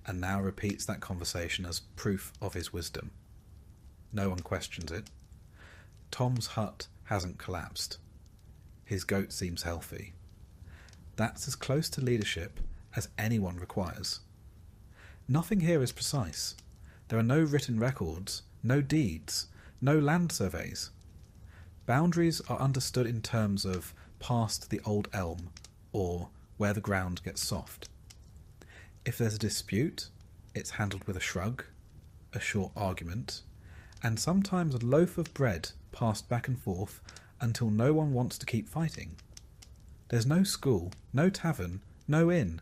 and now repeats that conversation as proof of his wisdom. No one questions it. Tom's hut hasn't collapsed. His goat seems healthy. That's as close to leadership as anyone requires. Nothing here is precise. There are no written records, no deeds, no land surveys. Boundaries are understood in terms of past the old elm, or where the ground gets soft. If there's a dispute, it's handled with a shrug, a short argument, and sometimes a loaf of bread passed back and forth until no one wants to keep fighting. There's no school, no tavern, no inn.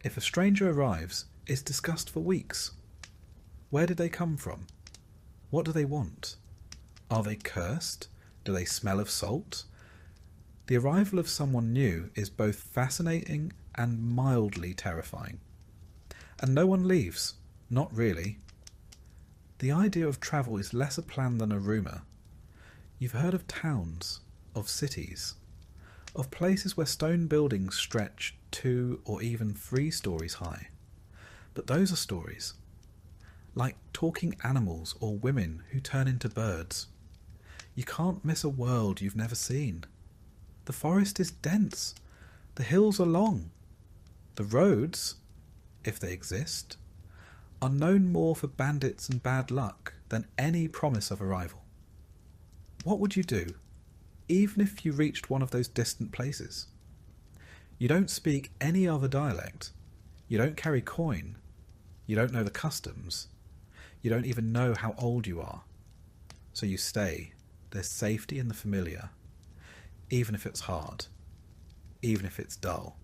If a stranger arrives, it's discussed for weeks. Where did they come from? What do they want? Are they cursed? Do they smell of salt? The arrival of someone new is both fascinating and mildly terrifying. And no one leaves. Not really. The idea of travel is less a plan than a rumour. You've heard of towns, of cities, of places where stone buildings stretch 2 or even 3 stories high. But those are stories. Like talking animals or women who turn into birds. You can't miss a world you've never seen. The forest is dense. The hills are long. The roads, if they exist, are known more for bandits and bad luck than any promise of arrival. What would you do, even if you reached one of those distant places? You don't speak any other dialect. You don't carry coin. You don't know the customs. You don't even know how old you are. So you stay. There's safety in the familiar, even if it's hard, even if it's dull,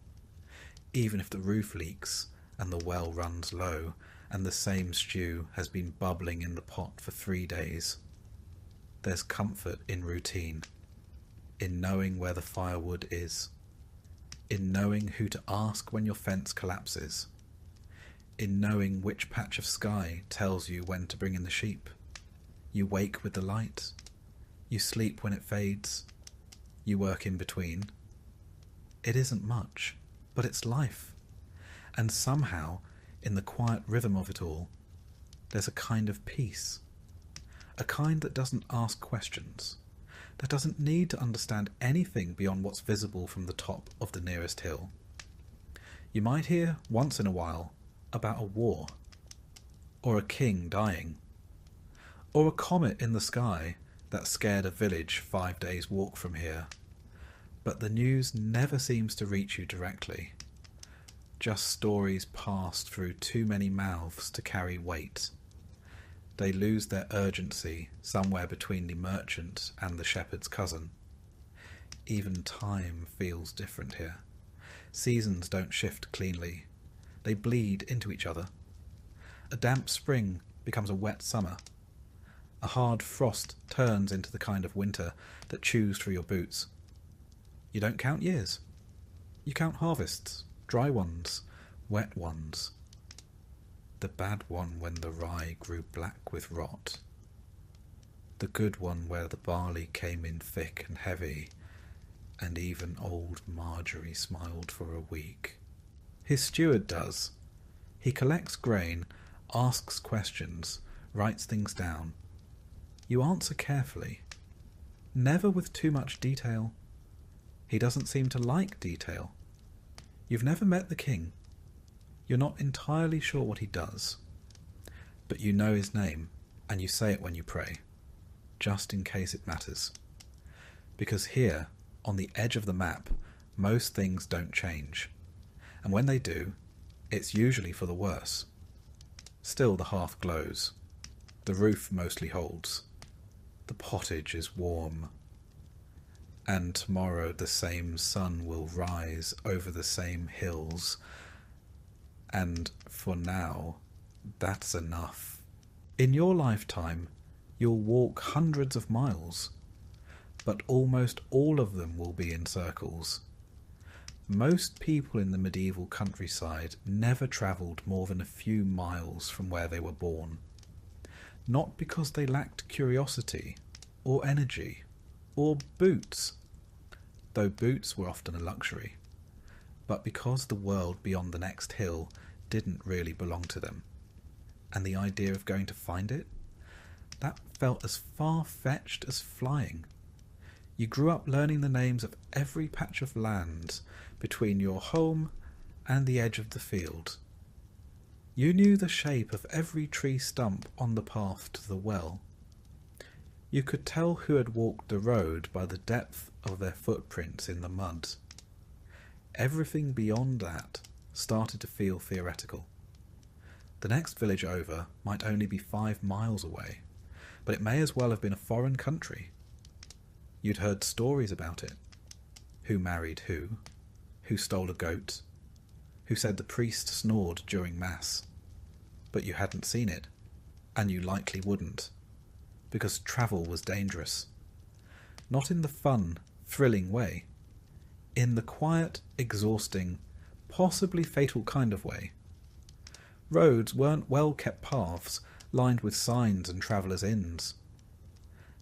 even if the roof leaks and the well runs low and the same stew has been bubbling in the pot for 3 days. There's comfort in routine, in knowing where the firewood is, in knowing who to ask when your fence collapses, in knowing which patch of sky tells you when to bring in the sheep. You wake with the light. You sleep when it fades. You work in between. It isn't much, but it's life. And somehow, in the quiet rhythm of it all, there's a kind of peace. A kind that doesn't ask questions, that doesn't need to understand anything beyond what's visible from the top of the nearest hill. You might hear, once in a while, about a war, or a king dying, or a comet in the sky that scared a village 5 days' walk from here. But the news never seems to reach you directly. Just stories passed through too many mouths to carry weight. They lose their urgency somewhere between the merchant and the shepherd's cousin. Even time feels different here. Seasons don't shift cleanly. They bleed into each other. A damp spring becomes a wet summer. A hard frost turns into the kind of winter that chews through your boots. You don't count years. You count harvests, dry ones, wet ones. The bad one when the rye grew black with rot. The good one where the barley came in thick and heavy, and even old Marjorie smiled for a week. His steward does. He collects grain, asks questions, writes things down. You answer carefully, never with too much detail. He doesn't seem to like detail. You've never met the king. You're not entirely sure what he does, but you know his name, and you say it when you pray, just in case it matters. Because here, on the edge of the map, most things don't change, and when they do, it's usually for the worse. Still the hearth glows. The roof mostly holds. The pottage is warm. And tomorrow the same sun will rise over the same hills. And for now, that's enough. In your lifetime, you'll walk hundreds of miles, but almost all of them will be in circles. Most people in the medieval countryside never travelled more than a few miles from where they were born. Not because they lacked curiosity, or energy, or boots, though boots were often a luxury, but because the world beyond the next hill didn't really belong to them, and the idea of going to find it, that felt as far-fetched as flying. You grew up learning the names of every patch of land between your home and the edge of the field. You knew the shape of every tree stump on the path to the well. You could tell who had walked the road by the depth of their footprints in the mud. Everything beyond that started to feel theoretical. The next village over might only be 5 miles away, but it may as well have been a foreign country. You'd heard stories about it. Who married who stole a goat, who said the priest snored during Mass. But you hadn't seen it, and you likely wouldn't, because travel was dangerous. Not in the fun, thrilling way. In the quiet, exhausting, possibly fatal kind of way. Roads weren't well-kept paths lined with signs and travellers' inns.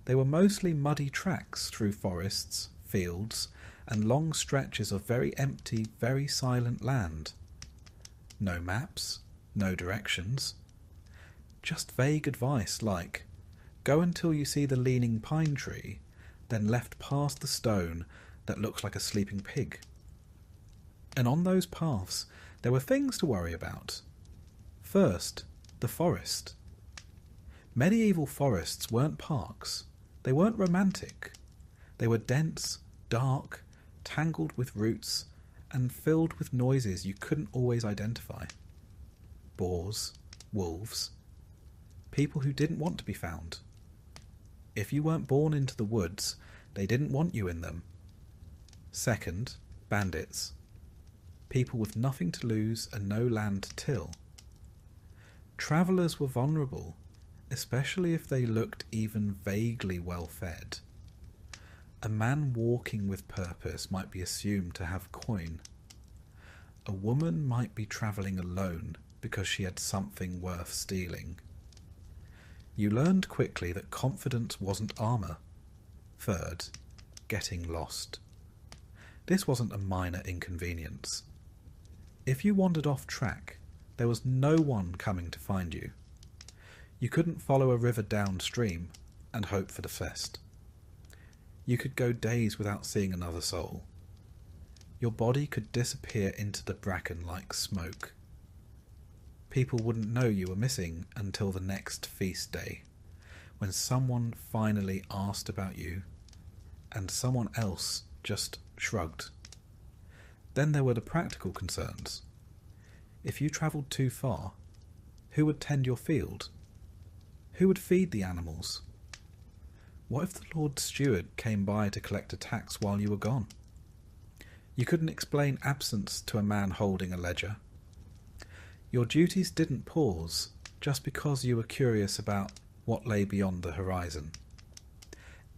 They were mostly muddy tracks through forests, fields, and long stretches of very empty, very silent land. No maps, no directions. Just vague advice like, go until you see the leaning pine tree, then left past the stone that looks like a sleeping pig. And on those paths there were things to worry about. First, the forest. Medieval forests weren't parks. They weren't romantic. They were dense, dark, tangled with roots, and filled with noises you couldn't always identify. Boars, wolves, people who didn't want to be found. If you weren't born into the woods, they didn't want you in them. Second, bandits. People with nothing to lose and no land to till. Travellers were vulnerable, especially if they looked even vaguely well-fed. A man walking with purpose might be assumed to have coin. A woman might be travelling alone because she had something worth stealing. You learned quickly that confidence wasn't armour. Third, getting lost. This wasn't a minor inconvenience. If you wandered off track, there was no one coming to find you. You couldn't follow a river downstream and hope for the fest. You could go days without seeing another soul. Your body could disappear into the bracken like smoke. People wouldn't know you were missing until the next feast day, when someone finally asked about you, and someone else just shrugged. Then there were the practical concerns. If you travelled too far, who would tend your field? Who would feed the animals? What if the Lord Steward came by to collect a tax while you were gone? You couldn't explain absence to a man holding a ledger. Your duties didn't pause just because you were curious about what lay beyond the horizon.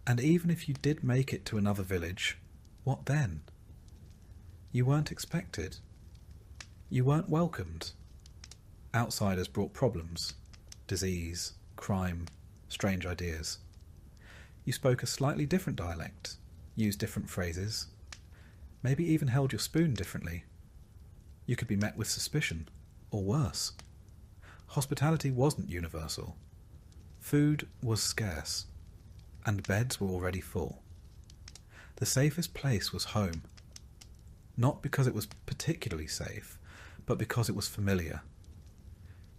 And even if you did make it to another village, what then? You weren't expected. You weren't welcomed. Outsiders brought problems, disease, crime, strange ideas. You spoke a slightly different dialect, used different phrases, maybe even held your spoon differently. You could be met with suspicion, or worse. Hospitality wasn't universal. Food was scarce, and beds were already full. The safest place was home. Not because it was particularly safe, but because it was familiar.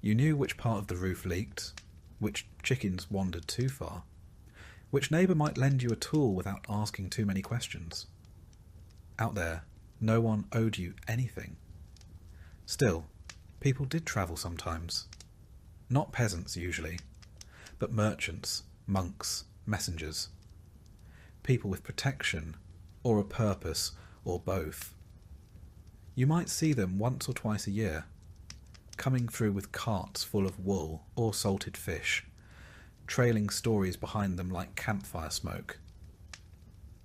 You knew which part of the roof leaked, which chickens wandered too far, which neighbour might lend you a tool without asking too many questions. Out there, no one owed you anything. Still, people did travel sometimes. Not peasants usually, but merchants, monks, messengers. People with protection, or a purpose, or both. You might see them once or twice a year, coming through with carts full of wool or salted fish, trailing stories behind them like campfire smoke.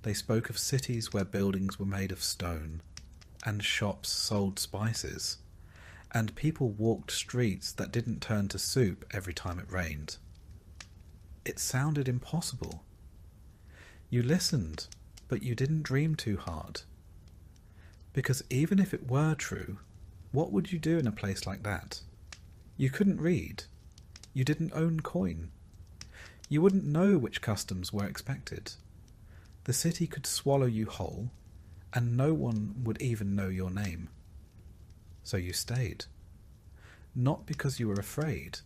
They spoke of cities where buildings were made of stone, and shops sold spices, and people walked streets that didn't turn to soup every time it rained. It sounded impossible. You listened, but you didn't dream too hard. Because even if it were true, what would you do in a place like that? You couldn't read. You didn't own coin. You wouldn't know which customs were expected. The city could swallow you whole, and no one would even know your name. So you stayed. Not because you were afraid,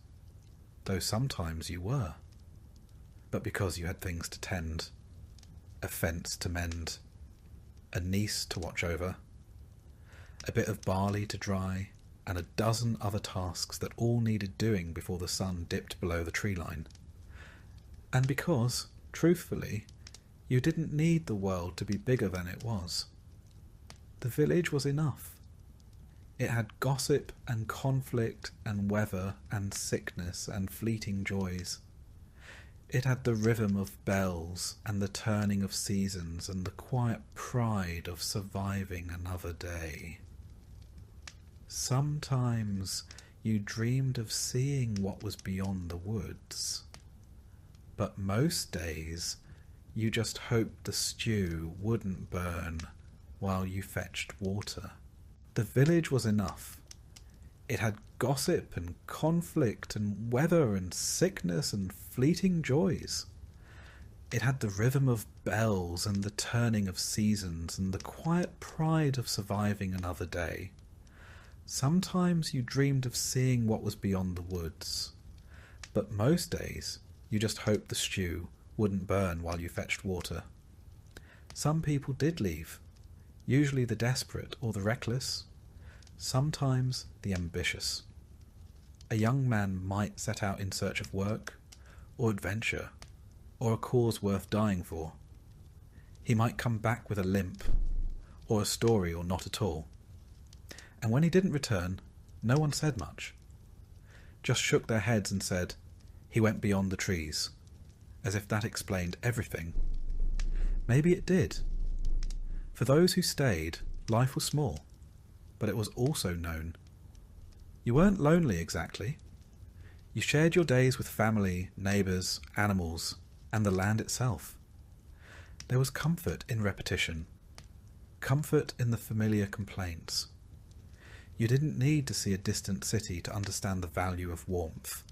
though sometimes you were, but because you had things to tend, a fence to mend, a niece to watch over, a bit of barley to dry, and a dozen other tasks that all needed doing before the sun dipped below the tree line. And because, truthfully, you didn't need the world to be bigger than it was. The village was enough. It had gossip and conflict and weather and sickness and fleeting joys. It had the rhythm of bells and the turning of seasons and the quiet pride of surviving another day. Sometimes you dreamed of seeing what was beyond the woods, but most days you just hoped the stew wouldn't burn while you fetched water. The village was enough. It had gossip and conflict and weather and sickness and fleeting joys. It had the rhythm of bells and the turning of seasons and the quiet pride of surviving another day. Sometimes you dreamed of seeing what was beyond the woods, but most days you just hoped the stew wouldn't burn while you fetched water. Some people did leave, usually the desperate or the reckless, sometimes the ambitious. A young man might set out in search of work, or adventure, or a cause worth dying for. He might come back with a limp, or a story, or not at all. And when he didn't return, no one said much. Just shook their heads and said, "He went beyond the trees," as if that explained everything. Maybe it did. For those who stayed, life was small, but it was also known. You weren't lonely exactly. You shared your days with family, neighbours, animals, and the land itself. There was comfort in repetition, comfort in the familiar complaints. You didn't need to see a distant city to understand the value of warmth,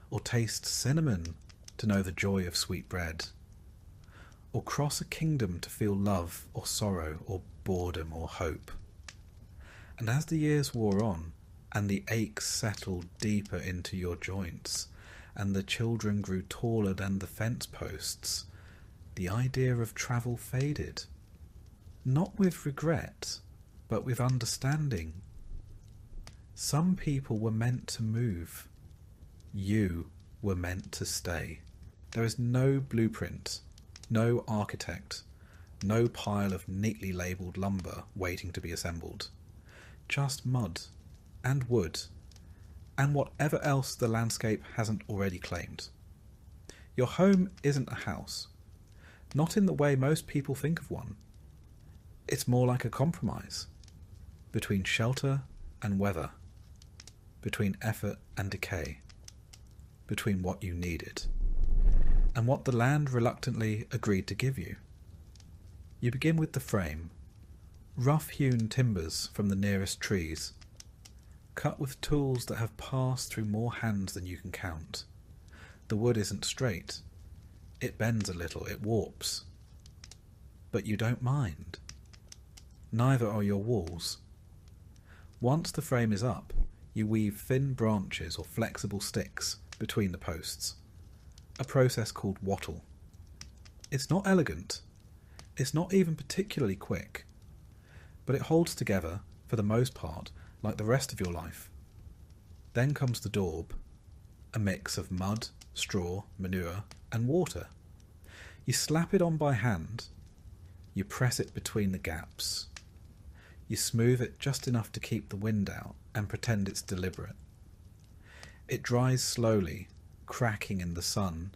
or taste cinnamon to know the joy of sweet bread, or cross a kingdom to feel love or sorrow or boredom or hope. And as the years wore on, and the aches settled deeper into your joints, and the children grew taller than the fence posts, the idea of travel faded. Not with regret, but with understanding. Some people were meant to move. You were meant to stay. There is no blueprint, no architect, no pile of neatly labelled lumber waiting to be assembled. Just mud and wood and whatever else the landscape hasn't already claimed. Your home isn't a house, not in the way most people think of one. It's more like a compromise between shelter and weather, between effort and decay, between what you needed and what the land reluctantly agreed to give you. You begin with the frame, rough-hewn timbers from the nearest trees, cut with tools that have passed through more hands than you can count. The wood isn't straight. It bends a little, it warps. But you don't mind. Neither are your walls. Once the frame is up, you weave thin branches or flexible sticks between the posts, a process called wattle. It's not elegant. It's not even particularly quick, but it holds together, for the most part, like the rest of your life. Then comes the daub, a mix of mud, straw, manure, and water. You slap it on by hand, you press it between the gaps. You smooth it just enough to keep the wind out and pretend it's deliberate. It dries slowly, cracking in the sun,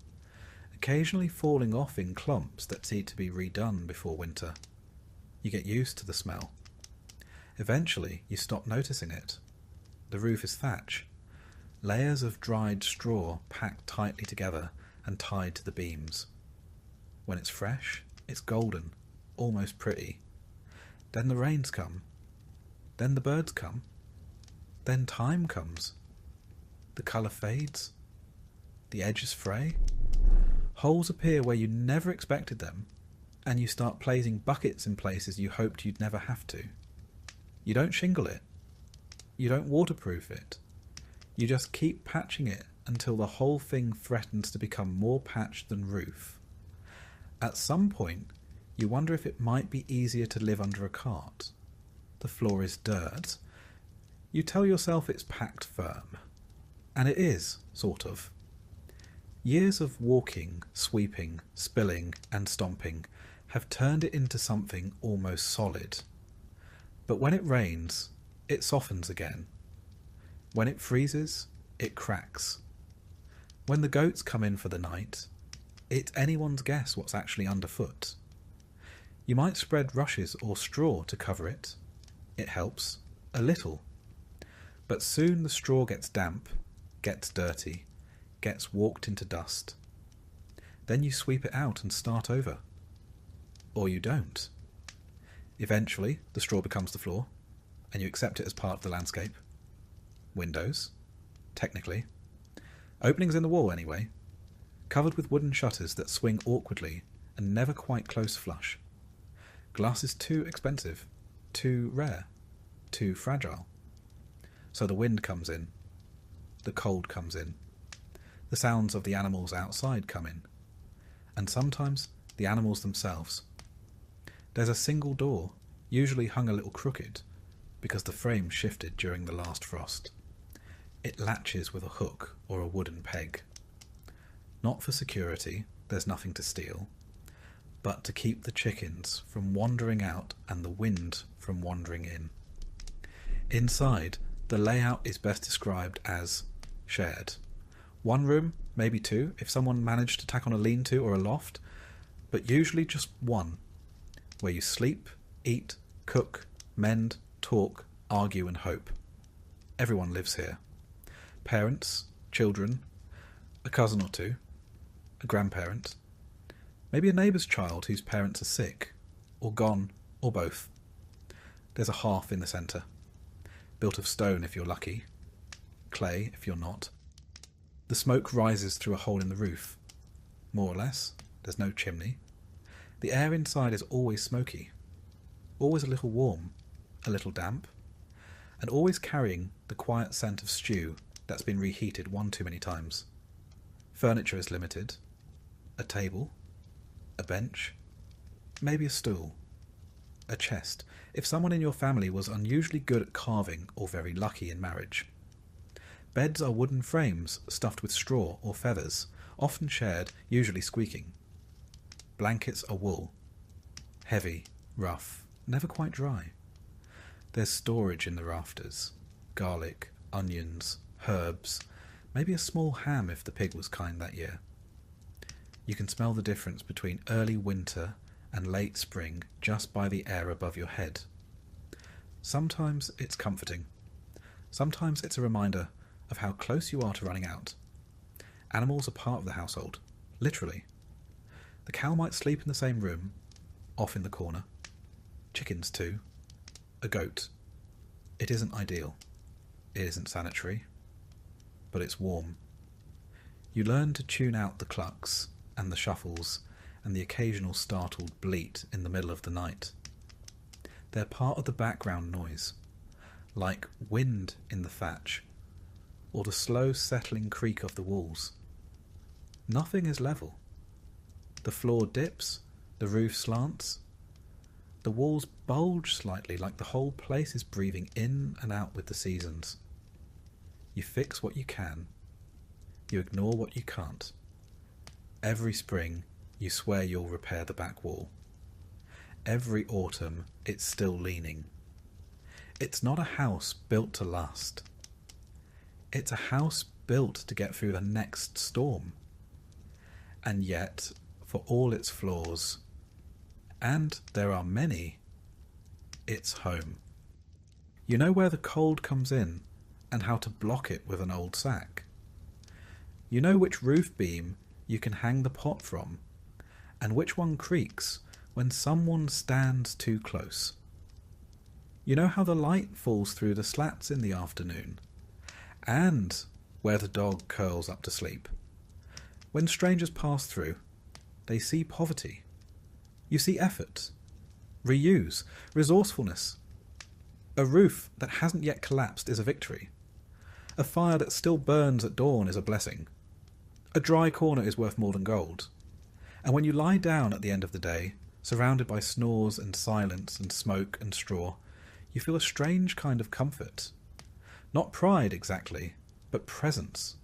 occasionally falling off in clumps that need to be redone before winter. You get used to the smell. Eventually, you stop noticing it. The roof is thatch, layers of dried straw packed tightly together and tied to the beams. When it's fresh, it's golden, almost pretty. Then the rains come. Then the birds come. Then time comes. The colour fades. The edges fray. Holes appear where you never expected them, and you start placing buckets in places you hoped you'd never have to. You don't shingle it. You don't waterproof it. You just keep patching it until the whole thing threatens to become more patched than roof. At some point, you wonder if it might be easier to live under a cart. The floor is dirt. You tell yourself it's packed firm. And it is, sort of. Years of walking, sweeping, spilling and stomping have turned it into something almost solid. But when it rains, it softens again. When it freezes, it cracks. When the goats come in for the night, it's anyone's guess what's actually underfoot. You might spread rushes or straw to cover it. It helps, a little. But soon the straw gets damp, gets dirty, gets walked into dust. Then you sweep it out and start over. Or you don't. Eventually, the straw becomes the floor, and you accept it as part of the landscape. Windows, technically. Openings in the wall, anyway. Covered with wooden shutters that swing awkwardly and never quite close flush. Glass is too expensive, too rare, too fragile. So the wind comes in. The cold comes in. The sounds of the animals outside come in. And sometimes the animals themselves. There's a single door, usually hung a little crooked, because the frame shifted during the last frost. It latches with a hook or a wooden peg. Not for security, there's nothing to steal, but to keep the chickens from wandering out and the wind from wandering in. Inside, the layout is best described as shared. One room, maybe two, if someone managed to tack on a lean-to or a loft, but usually just one, where you sleep, eat, cook, mend, talk, argue and hope. Everyone lives here. Parents, children, a cousin or two, a grandparent, maybe a neighbour's child whose parents are sick, or gone, or both. There's a hearth in the centre, built of stone if you're lucky, clay if you're not. The smoke rises through a hole in the roof. More or less, there's no chimney. The air inside is always smoky, always a little warm, a little damp, and always carrying the quiet scent of stew that's been reheated one too many times. Furniture is limited. A table, a bench, maybe a stool, a chest, if someone in your family was unusually good at carving or very lucky in marriage. Beds are wooden frames stuffed with straw or feathers, often shared, usually squeaking. Blankets are wool. Heavy, rough, never quite dry. There's storage in the rafters. Garlic, onions, herbs, maybe a small ham if the pig was kind that year. You can smell the difference between early winter and late spring just by the air above your head. Sometimes it's comforting. Sometimes it's a reminder of how close you are to running out. Animals are part of the household, literally. The cow might sleep in the same room, off in the corner. Chickens too. A goat. It isn't ideal. It isn't sanitary. But it's warm. You learn to tune out the clucks and the shuffles and the occasional startled bleat in the middle of the night. They're part of the background noise, like wind in the thatch or the slow settling creak of the walls. Nothing is level. The floor dips, the roof slants. The walls bulge slightly like the whole place is breathing in and out with the seasons. You fix what you can. You ignore what you can't. Every spring, you swear you'll repair the back wall. Every autumn, it's still leaning. It's not a house built to last. It's a house built to get through the next storm. And yet, for all its flaws, and there are many, it's home. You know where the cold comes in and how to block it with an old sack. You know which roof beam you can hang the pot from, and which one creaks when someone stands too close. You know how the light falls through the slats in the afternoon, and where the dog curls up to sleep. When strangers pass through, they see poverty. You see effort, reuse, resourcefulness. A roof that hasn't yet collapsed is a victory. A fire that still burns at dawn is a blessing. A dry corner is worth more than gold. And when you lie down at the end of the day, surrounded by snores and silence and smoke and straw, you feel a strange kind of comfort. Not pride exactly, but presence.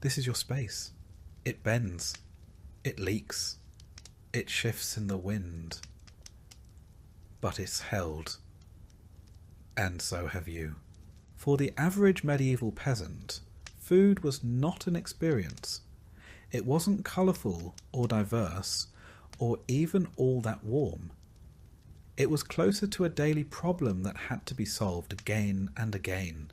This is your space. It bends. It leaks. It shifts in the wind. But it's held. And so have you. For the average medieval peasant, food was not an experience. It wasn't colourful or diverse, or even all that warm. It was closer to a daily problem that had to be solved again and again,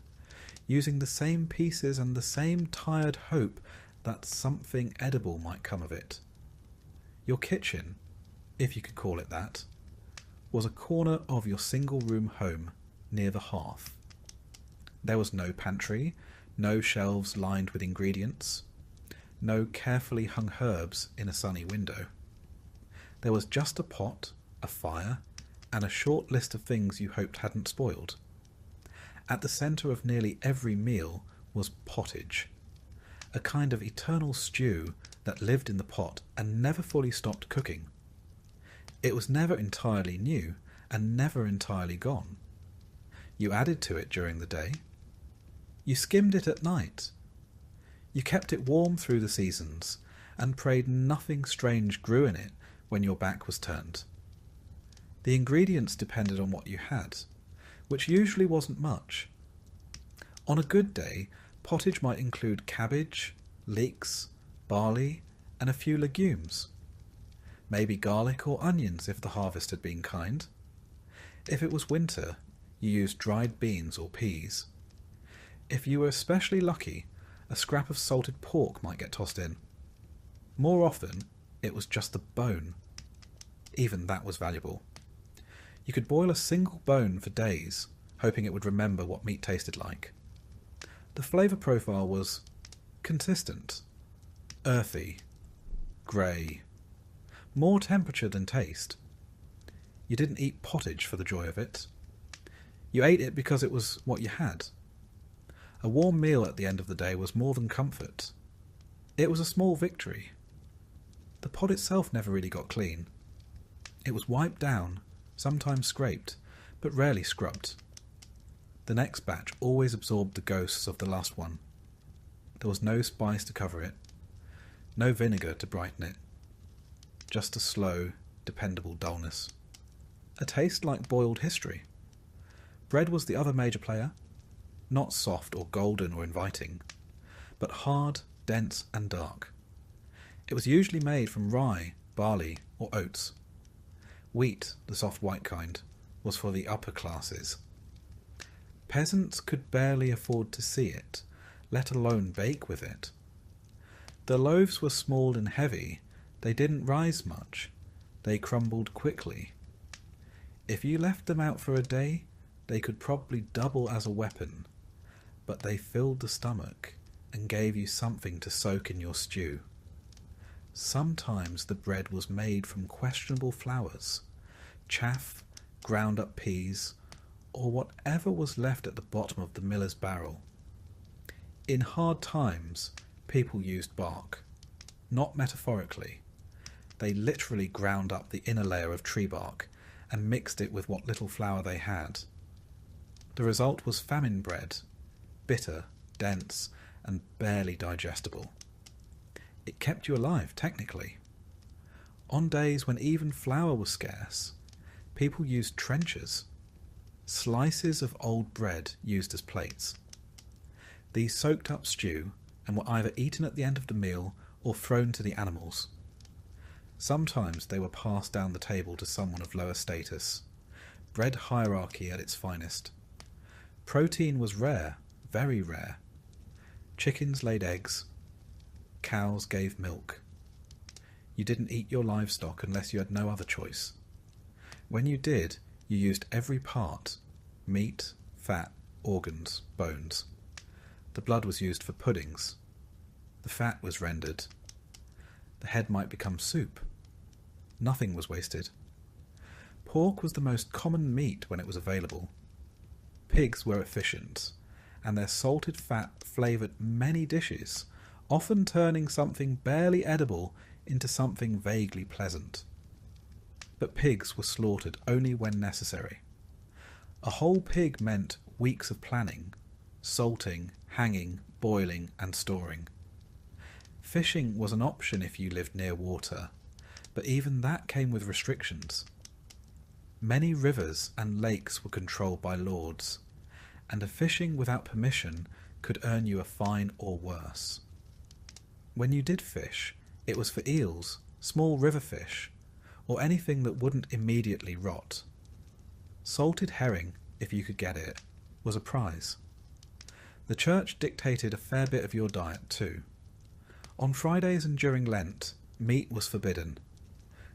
using the same pieces and the same tired hope that something edible might come of it. Your kitchen, if you could call it that, was a corner of your single-room home near the hearth. There was no pantry, no shelves lined with ingredients, no carefully hung herbs in a sunny window. There was just a pot, a fire, and a short list of things you hoped hadn't spoiled. At the centre of nearly every meal was pottage, a kind of eternal stew that lived in the pot and never fully stopped cooking. It was never entirely new and never entirely gone. You added to it during the day. You skimmed it at night. You kept it warm through the seasons and prayed nothing strange grew in it when your back was turned. The ingredients depended on what you had, which usually wasn't much. On a good day, pottage might include cabbage, leeks, barley, and a few legumes. Maybe garlic or onions if the harvest had been kind. If it was winter, you used dried beans or peas. If you were especially lucky, a scrap of salted pork might get tossed in. More often, it was just the bone. Even that was valuable. You could boil a single bone for days, hoping it would remember what meat tasted like. The flavour profile was consistent, earthy, grey, more temperature than taste. You didn't eat pottage for the joy of it. You ate it because it was what you had. A warm meal at the end of the day was more than comfort. It was a small victory. The pot itself never really got clean. It was wiped down, sometimes scraped, but rarely scrubbed. The next batch always absorbed the ghosts of the last one. There was no spice to cover it, no vinegar to brighten it. Just a slow, dependable dullness. A taste like boiled history. Bread was the other major player, not soft or golden or inviting, but hard, dense and dark. It was usually made from rye, barley or oats. Wheat, the soft white kind, was for the upper classes. Peasants could barely afford to see it, let alone bake with it. The loaves were small and heavy. They didn't rise much. They crumbled quickly. If you left them out for a day, they could probably double as a weapon, but they filled the stomach and gave you something to soak in your stew. Sometimes the bread was made from questionable flours, chaff, ground up peas, or whatever was left at the bottom of the miller's barrel. In hard times, people used bark, not metaphorically. They literally ground up the inner layer of tree bark and mixed it with what little flour they had. The result was famine bread, bitter, dense, and barely digestible. It kept you alive, technically. On days when even flour was scarce, people used trenchers, slices of old bread used as plates. These soaked up stew and were either eaten at the end of the meal or thrown to the animals. Sometimes they were passed down the table to someone of lower status. Bread hierarchy at its finest. Protein was rare, very rare. Chickens laid eggs. Cows gave milk. You didn't eat your livestock unless you had no other choice. When you did, you used every part: meat, fat, organs, bones. The blood was used for puddings. The fat was rendered. The head might become soup. Nothing was wasted. Pork was the most common meat when it was available. Pigs were efficient, and their salted fat flavoured many dishes, often turning something barely edible into something vaguely pleasant. But pigs were slaughtered only when necessary. A whole pig meant weeks of planning, salting, hanging, boiling and storing. Fishing was an option if you lived near water, but even that came with restrictions. Many rivers and lakes were controlled by lords, and a fishing without permission could earn you a fine or worse. When you did fish, it was for eels, small river fish, or anything that wouldn't immediately rot. Salted herring, if you could get it, was a prize. The church dictated a fair bit of your diet too. On Fridays and during Lent, meat was forbidden,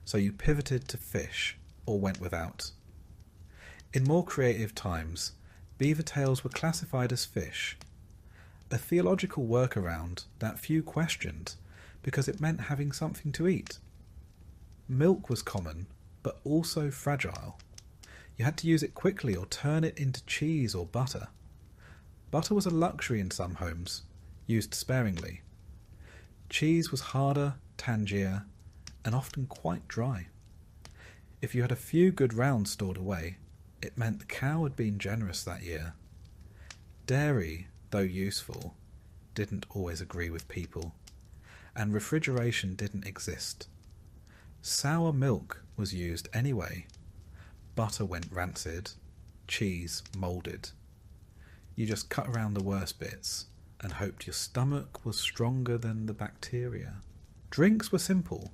so you pivoted to fish or went without. In more creative times, beaver tails were classified as fish, a theological workaround that few questioned because it meant having something to eat. Milk was common, but also fragile. You had to use it quickly or turn it into cheese or butter. Butter was a luxury in some homes, used sparingly. Cheese was harder, tangier, and often quite dry. If you had a few good rounds stored away, it meant the cow had been generous that year. Dairy, though useful, didn't always agree with people, and refrigeration didn't exist. Sour milk was used anyway. Butter went rancid, cheese moulded. You just cut around the worst bits and hoped your stomach was stronger than the bacteria. Drinks were simple.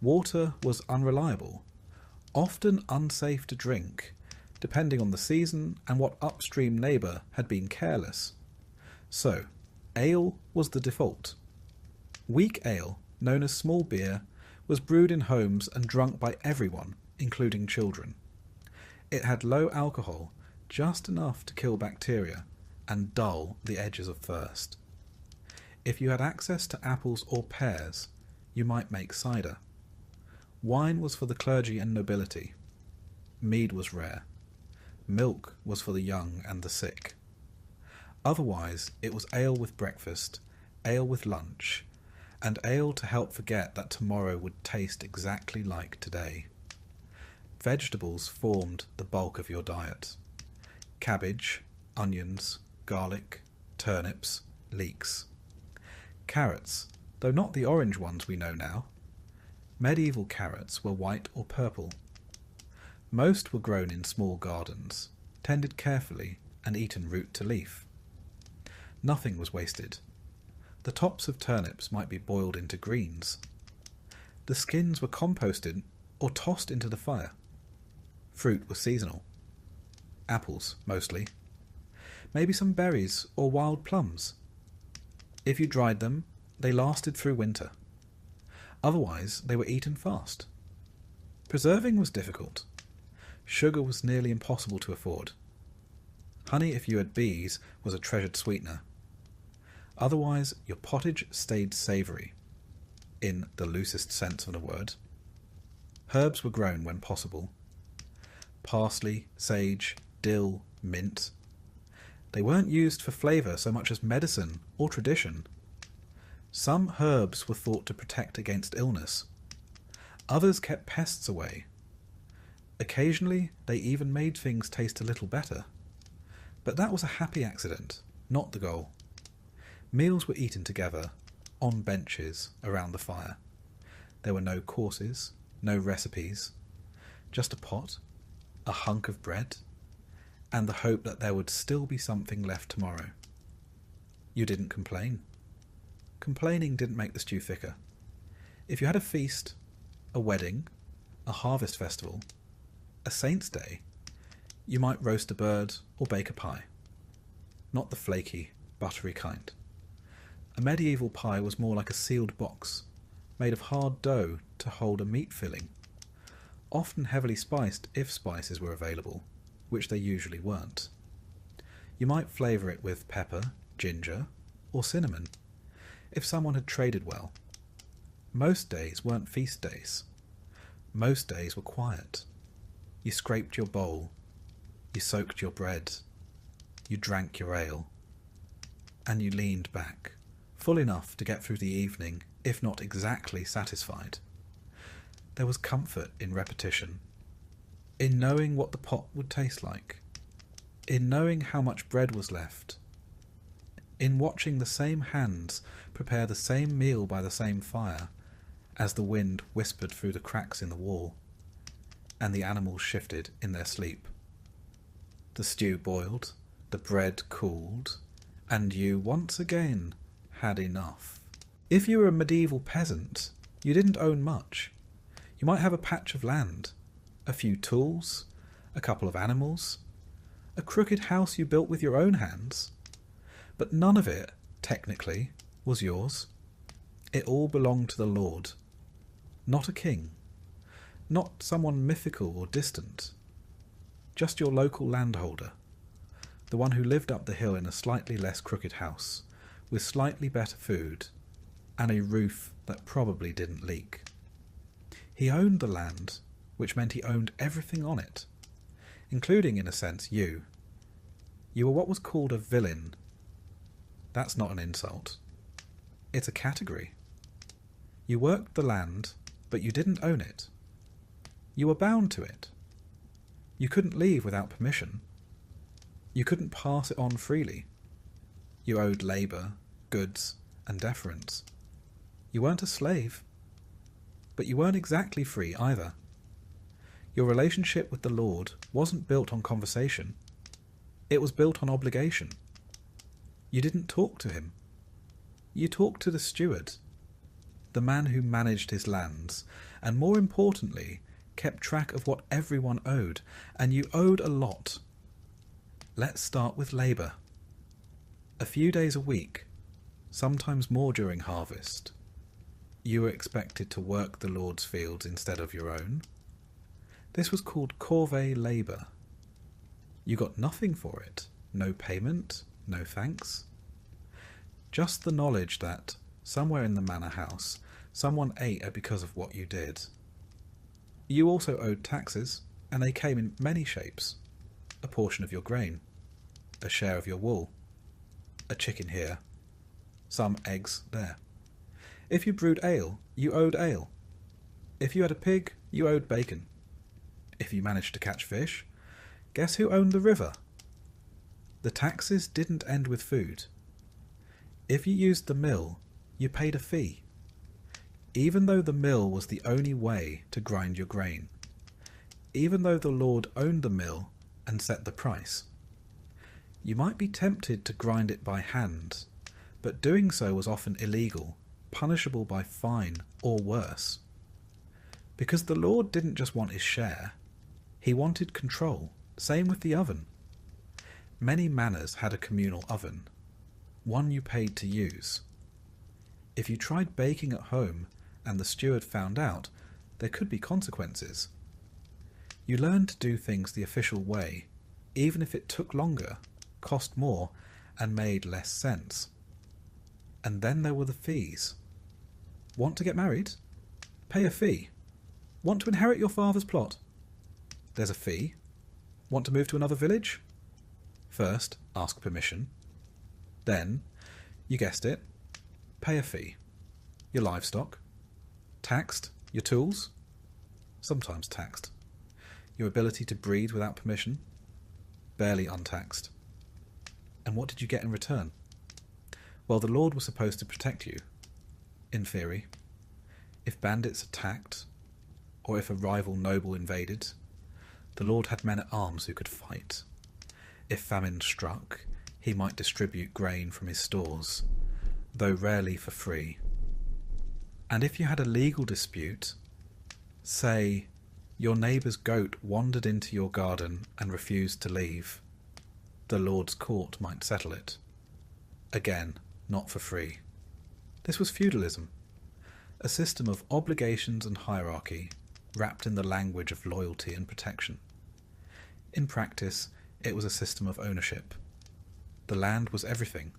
Water was unreliable, often unsafe to drink, depending on the season and what upstream neighbour had been careless. So, ale was the default. Weak ale, known as small beer, was brewed in homes and drunk by everyone, including children. It had low alcohol, just enough to kill bacteria and dull the edges of thirst. If you had access to apples or pears, you might make cider. Wine was for the clergy and nobility. Mead was rare. Milk was for the young and the sick. Otherwise, it was ale with breakfast, ale with lunch, and ale to help forget that tomorrow would taste exactly like today. Vegetables formed the bulk of your diet. Cabbage, onions, garlic, turnips, leeks. Carrots, though not the orange ones we know now. Medieval carrots were white or purple. Most were grown in small gardens, tended carefully, and eaten root to leaf. Nothing was wasted. The tops of turnips might be boiled into greens. The skins were composted or tossed into the fire. Fruit was seasonal. Apples, mostly. Maybe some berries or wild plums. If you dried them, they lasted through winter. Otherwise, they were eaten fast. Preserving was difficult. Sugar was nearly impossible to afford. Honey, if you had bees, was a treasured sweetener. Otherwise, your pottage stayed savoury, in the loosest sense of the word. Herbs were grown when possible. Parsley, sage, dill, mint. They weren't used for flavour so much as medicine or tradition. Some herbs were thought to protect against illness. Others kept pests away. Occasionally, they even made things taste a little better. But that was a happy accident, not the goal. Meals were eaten together, on benches, around the fire. There were no courses, no recipes, just a pot, a hunk of bread, and the hope that there would still be something left tomorrow. You didn't complain. Complaining didn't make the stew thicker. If you had a feast, a wedding, a harvest festival, a saint's day, you might roast a bird or bake a pie. Not the flaky, buttery kind. A medieval pie was more like a sealed box, made of hard dough to hold a meat filling, often heavily spiced if spices were available, which they usually weren't. You might flavour it with pepper, ginger, or cinnamon, if someone had traded well. Most days weren't feast days. Most days were quiet. You scraped your bowl, you soaked your bread, you drank your ale, and you leaned back, full enough to get through the evening, if not exactly satisfied. There was comfort in repetition, in knowing what the pot would taste like, in knowing how much bread was left, in watching the same hands prepare the same meal by the same fire, as the wind whispered through the cracks in the wall, and the animals shifted in their sleep. The stew boiled, the bread cooled, and you once again had enough. If you were a medieval peasant, you didn't own much. You might have a patch of land, a few tools, a couple of animals, a crooked house you built with your own hands, but none of it, technically, was yours. It all belonged to the Lord, not a king, not someone mythical or distant, just your local landholder, the one who lived up the hill in a slightly less crooked house, with slightly better food, and a roof that probably didn't leak. He owned the land, which meant he owned everything on it, including, in a sense, you. You were what was called a villain. That's not an insult. It's a category. You worked the land, but you didn't own it. You were bound to it. You couldn't leave without permission. You couldn't pass it on freely. You owed labour, goods, and deference. You weren't a slave, but you weren't exactly free either. Your relationship with the Lord wasn't built on conversation. It was built on obligation. You didn't talk to him. You talked to the steward, the man who managed his lands, and more importantly, kept track of what everyone owed, and you owed a lot. Let's start with labour. A few days a week, sometimes more during harvest, you were expected to work the Lord's fields instead of your own. This was called corvée labour. You got nothing for it, no payment, no thanks. Just the knowledge that, somewhere in the manor house, someone ate because of what you did. You also owed taxes, and they came in many shapes. A portion of your grain, a share of your wool, a chicken here, some eggs there. If you brewed ale, you owed ale. If you had a pig, you owed bacon. If you managed to catch fish, guess who owned the river? The taxes didn't end with food. If you used the mill, you paid a fee, even though the mill was the only way to grind your grain, even though the Lord owned the mill and set the price. You might be tempted to grind it by hand, but doing so was often illegal, punishable by fine or worse. Because the Lord didn't just want his share, he wanted control. Same with the oven. Many manors had a communal oven, one you paid to use. If you tried baking at home and the steward found out, there could be consequences. You learned to do things the official way, even if it took longer, cost more, and made less sense. And then there were the fees. Want to get married? Pay a fee. Want to inherit your father's plot? There's a fee. Want to move to another village? First, ask permission. Then, you guessed it, pay a fee. Your livestock. Taxed. Your tools. Sometimes taxed. Your ability to breed without permission. Barely untaxed. And what did you get in return? Well, the Lord was supposed to protect you, in theory. If bandits attacked, or if a rival noble invaded, the Lord had men at arms who could fight. If famine struck, he might distribute grain from his stores, though rarely for free. And if you had a legal dispute, say, your neighbour's goat wandered into your garden and refused to leave, the Lord's court might settle it. Again, not for free. This was feudalism, a system of obligations and hierarchy wrapped in the language of loyalty and protection. In practice, it was a system of ownership. The land was everything.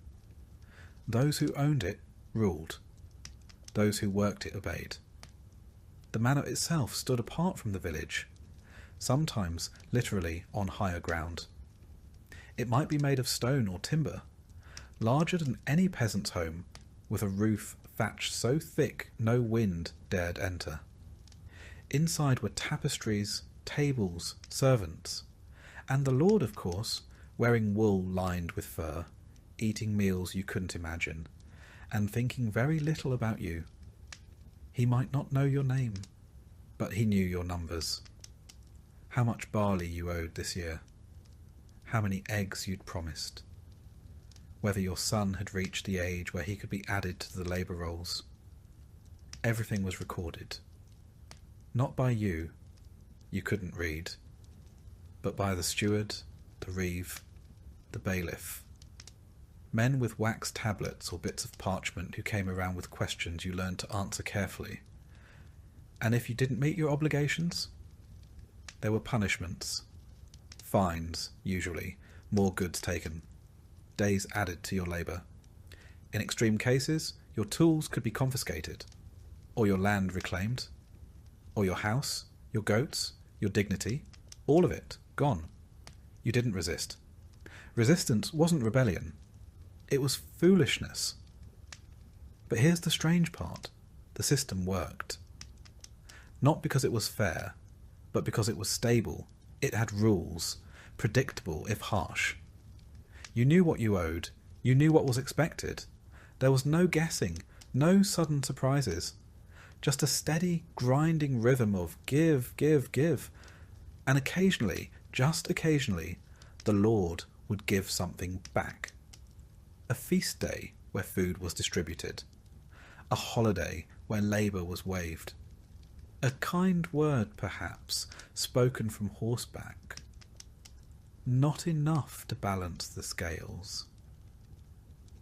Those who owned it ruled. Those who worked it obeyed. The manor itself stood apart from the village, sometimes literally on higher ground. It might be made of stone or timber, larger than any peasant's home, with a roof thatched so thick no wind dared enter. Inside were tapestries, tables, servants, and the Lord, of course, wearing wool lined with fur, eating meals you couldn't imagine, and thinking very little about you. He might not know your name, but he knew your numbers. How much barley you owed this year. How many eggs you'd promised. Whether your son had reached the age where he could be added to the labour rolls. Everything was recorded. Not by you couldn't read, but by the steward, the reeve, the bailiff. Men with wax tablets or bits of parchment who came around with questions you learned to answer carefully. And if you didn't meet your obligations, there were punishments. Fines, usually, more goods taken, days added to your labour. In extreme cases, your tools could be confiscated, or your land reclaimed, or your house, your goats, your dignity, all of it, gone. You didn't resist. Resistance wasn't rebellion. It was foolishness. But here's the strange part. The system worked. Not because it was fair, but because it was stable. It had rules, predictable if harsh. You knew what you owed. You knew what was expected. There was no guessing, no sudden surprises. Just a steady, grinding rhythm of give, give, give. And occasionally, just occasionally, the Lord would give something back. A feast day where food was distributed. A holiday where labour was waived. A kind word, perhaps, spoken from horseback. Not enough to balance the scales,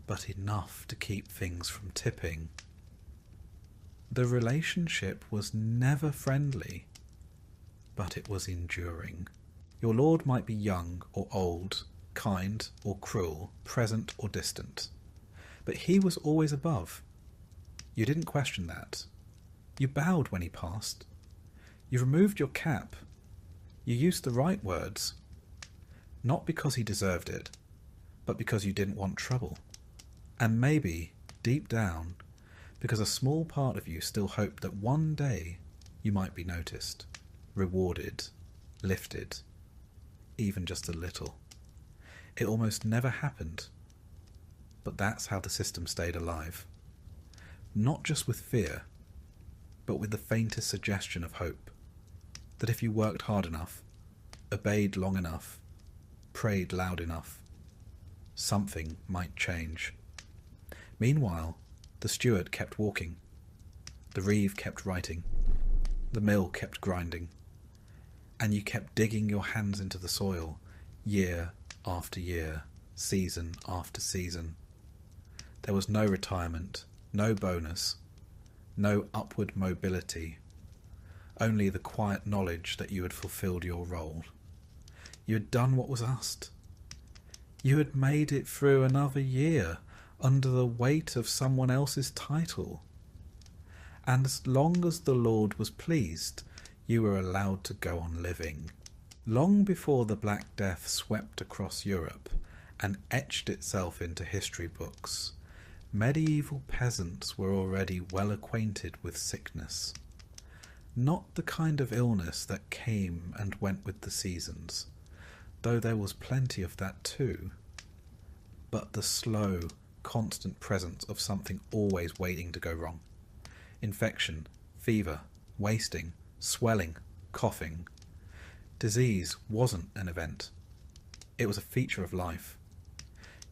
but enough to keep things from tipping. The relationship was never friendly, but it was enduring. Your lord might be young or old, kind or cruel, present or distant, but he was always above. You didn't question that. You bowed when he passed. You removed your cap. You used the right words, not because he deserved it, but because you didn't want trouble. And maybe, deep down, because a small part of you still hoped that one day you might be noticed, rewarded, lifted, even just a little. It almost never happened, but that's how the system stayed alive. Not just with fear, but with the faintest suggestion of hope, that if you worked hard enough, obeyed long enough, prayed loud enough, something might change. Meanwhile, the steward kept walking, the reeve kept writing, the mill kept grinding, and you kept digging your hands into the soil, year after year, season after season. There was no retirement, no bonus, no upward mobility, only the quiet knowledge that you had fulfilled your role. You had done what was asked. You had made it through another year under the weight of someone else's title. And as long as the Lord was pleased, you were allowed to go on living. Long before the Black Death swept across Europe and etched itself into history books, medieval peasants were already well acquainted with sickness. Not the kind of illness that came and went with the seasons, though there was plenty of that too, but the slow, constant presence of something always waiting to go wrong. Infection, fever, wasting, swelling, coughing. Disease wasn't an event. It was a feature of life.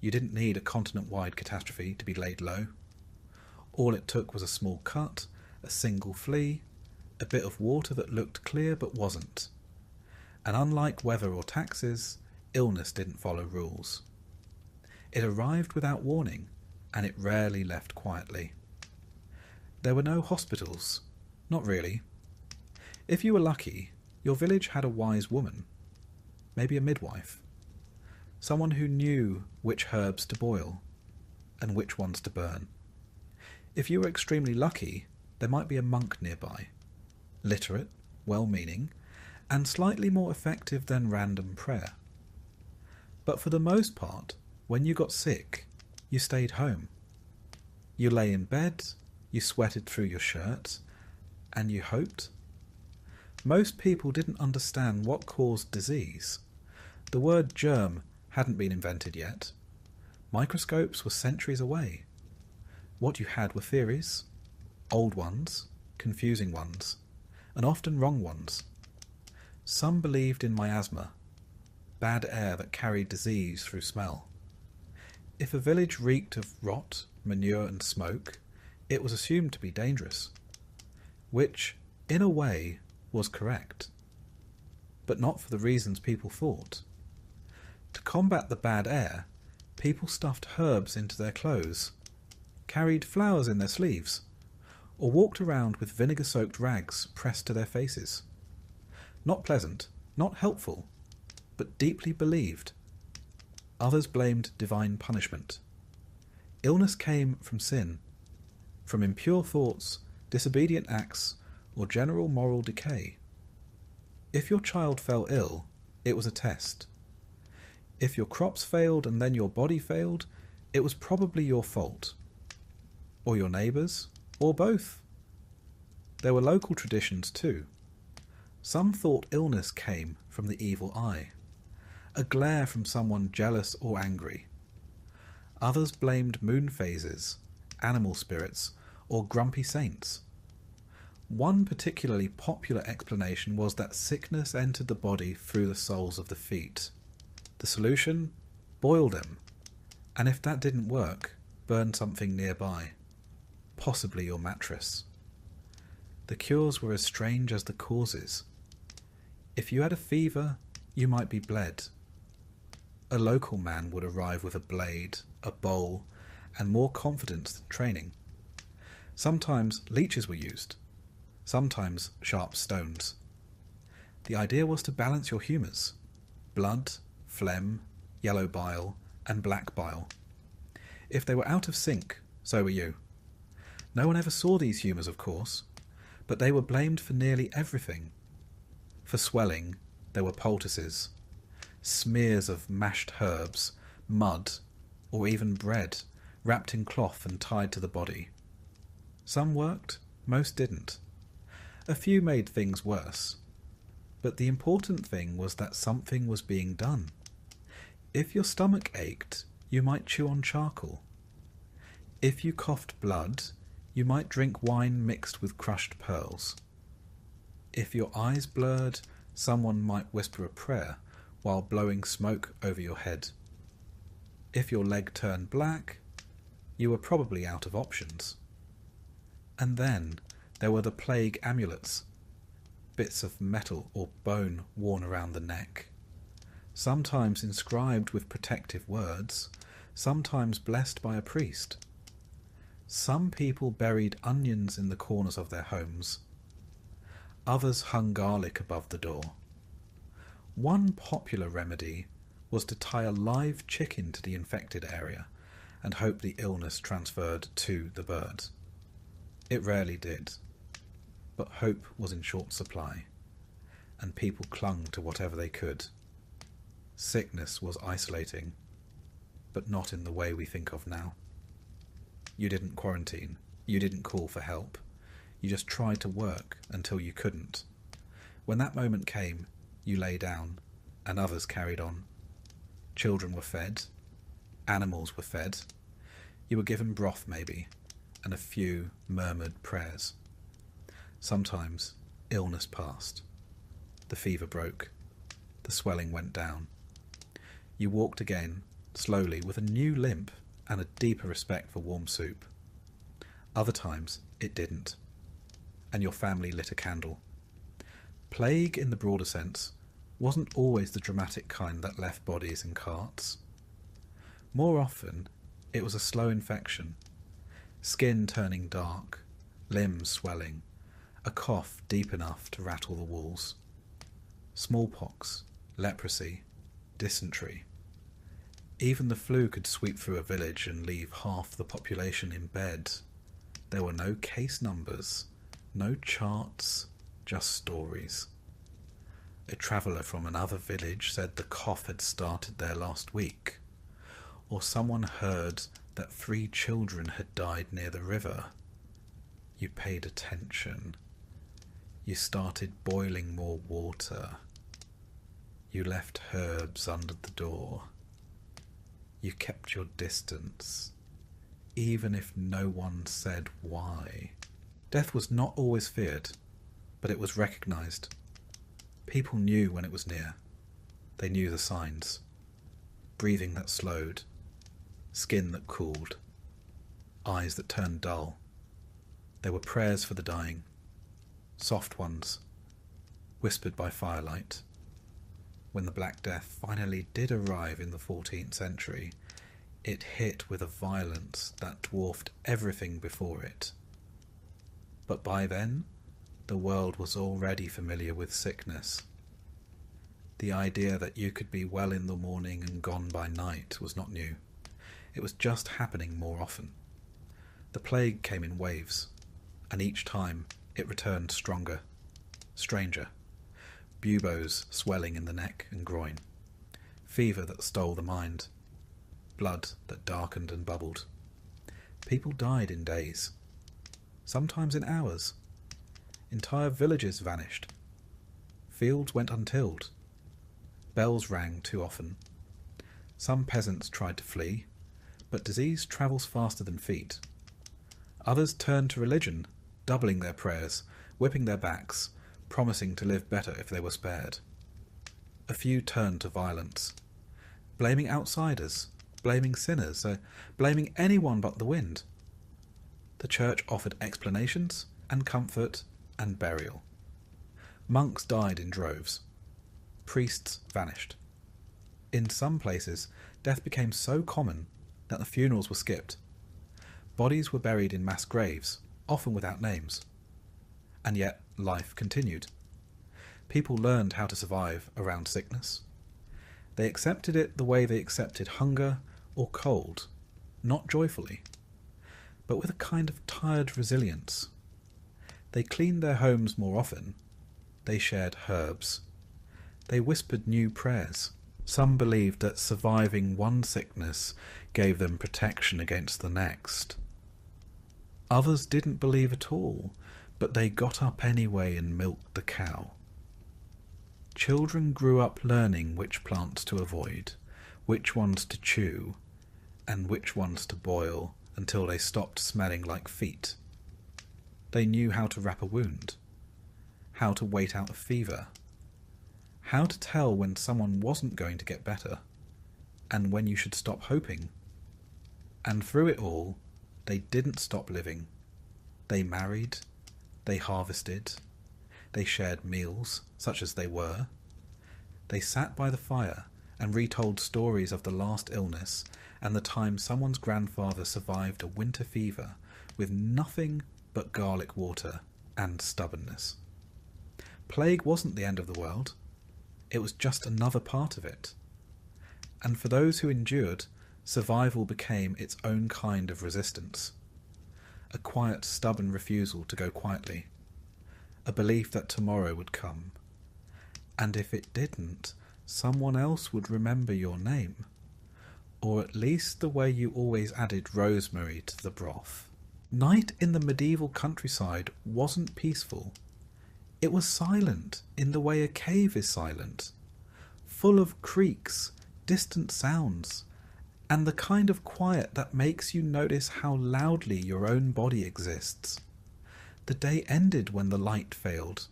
You didn't need a continent-wide catastrophe to be laid low. All it took was a small cut, a single flea, a bit of water that looked clear but wasn't. And unlike weather or taxes, illness didn't follow rules. It arrived without warning, and it rarely left quietly. There were no hospitals. Not really. If you were lucky, your village had a wise woman, maybe a midwife, someone who knew which herbs to boil and which ones to burn. If you were extremely lucky, there might be a monk nearby, literate, well-meaning, and slightly more effective than random prayer. But for the most part, when you got sick, you stayed home. You lay in bed, you sweated through your shirt, and you hoped. Most people didn't understand what caused disease. The word germ hadn't been invented yet, Microscopes were centuries away. What you had were theories, old ones, confusing ones, and often wrong ones. Some believed in miasma, bad air that carried disease through smell. If a village reeked of rot, manure and smoke, it was assumed to be dangerous, which, in a way, was correct, but not for the reasons people thought. To combat the bad air, people stuffed herbs into their clothes, carried flowers in their sleeves, or walked around with vinegar-soaked rags pressed to their faces. Not pleasant, not helpful, but deeply believed. Others blamed divine punishment. Illness came from sin, from impure thoughts, disobedient acts, or general moral decay. If your child fell ill, it was a test. If your crops failed and then your body failed, it was probably your fault. Or your neighbours, or both. There were local traditions too. Some thought illness came from the evil eye, a glare from someone jealous or angry. Others blamed moon phases, animal spirits, or grumpy saints. One particularly popular explanation was that sickness entered the body through the soles of the feet. The solution? Boil them. And if that didn't work, burn something nearby. Possibly your mattress. The cures were as strange as the causes. If you had a fever, you might be bled. A local man would arrive with a blade, a bowl, and more confidence than training. Sometimes leeches were used, sometimes sharp stones. The idea was to balance your humours: blood, phlegm, yellow bile, and black bile. If they were out of sync, so were you. No one ever saw these humours, of course, but they were blamed for nearly everything. For swelling, there were poultices, smears of mashed herbs, mud, or even bread, wrapped in cloth and tied to the body. Some worked, most didn't. A few made things worse. But the important thing was that something was being done. If your stomach ached, you might chew on charcoal. If you coughed blood, you might drink wine mixed with crushed pearls. If your eyes blurred, someone might whisper a prayer while blowing smoke over your head. If your leg turned black, you were probably out of options. And then there were the plague amulets, bits of metal or bone worn around the neck, sometimes inscribed with protective words, sometimes blessed by a priest. Some people buried onions in the corners of their homes. Others hung garlic above the door. One popular remedy was to tie a live chicken to the infected area and hope the illness transferred to the bird. It rarely did, but hope was in short supply, and people clung to whatever they could. Sickness was isolating, but not in the way we think of now. You didn't quarantine, you didn't call for help, you just tried to work until you couldn't. When that moment came, you lay down, and others carried on. Children were fed, animals were fed, you were given broth maybe, and a few murmured prayers. Sometimes illness passed. The fever broke. The swelling went down. You walked again, slowly, with a new limp and a deeper respect for warm soup. Other times it didn't, and your family lit a candle. Plague, in the broader sense, wasn't always the dramatic kind that left bodies in carts. More often, it was a slow infection, skin turning dark, limbs swelling, a cough deep enough to rattle the walls. Smallpox, leprosy, dysentery. Even the flu could sweep through a village and leave half the population in bed. There were no case numbers, no charts, just stories. A traveller from another village said the cough had started there last week, or someone heard that 3 children had died near the river. You paid attention. You started boiling more water. You left herbs under the door. You kept your distance, even if no one said why. Death was not always feared, but it was recognised. People knew when it was near. They knew the signs. Breathing that slowed, skin that cooled, eyes that turned dull. There were prayers for the dying, soft ones, whispered by firelight. When the Black Death finally did arrive in the 14th century, it hit with a violence that dwarfed everything before it. But by then, the world was already familiar with sickness. The idea that you could be well in the morning and gone by night was not new. It was just happening more often. The plague came in waves, and each time it returned stronger, stranger. Buboes swelling in the neck and groin, fever that stole the mind, blood that darkened and bubbled. People died in days, sometimes in hours. Entire villages vanished. Fields went untilled. Bells rang too often. Some peasants tried to flee, but disease travels faster than feet. Others turned to religion, doubling their prayers, whipping their backs, promising to live better if they were spared. A few turned to violence, blaming outsiders, blaming sinners, blaming anyone but the wind. The church offered explanations and comfort and burial. Monks died in droves. Priests vanished. In some places, death became so common that the funerals were skipped. Bodies were buried in mass graves, often without names. And yet, life continued. People learned how to survive around sickness. They accepted it the way they accepted hunger or cold, not joyfully, but with a kind of tired resilience. They cleaned their homes more often. They shared herbs. They whispered new prayers. Some believed that surviving one sickness gave them protection against the next. Others didn't believe at all, but they got up anyway and milked the cow. Children grew up learning which plants to avoid, which ones to chew, and which ones to boil until they stopped smelling like feet. They knew how to wrap a wound, how to wait out a fever, how to tell when someone wasn't going to get better, and when you should stop hoping. And through it all, they didn't stop living. They married, they harvested, they shared meals, such as they were. They sat by the fire and retold stories of the last illness and the time someone's grandfather survived a winter fever with nothing but garlic water and stubbornness. Plague wasn't the end of the world. It was just another part of it. And for those who endured, survival became its own kind of resistance. A quiet, stubborn refusal to go quietly. A belief that tomorrow would come. And if it didn't, someone else would remember your name. Or at least the way you always added rosemary to the broth. Night in the medieval countryside wasn't peaceful. It was silent in the way a cave is silent. Full of creaks, distant sounds, and the kind of quiet that makes you notice how loudly your own body exists. The day ended when the light failed,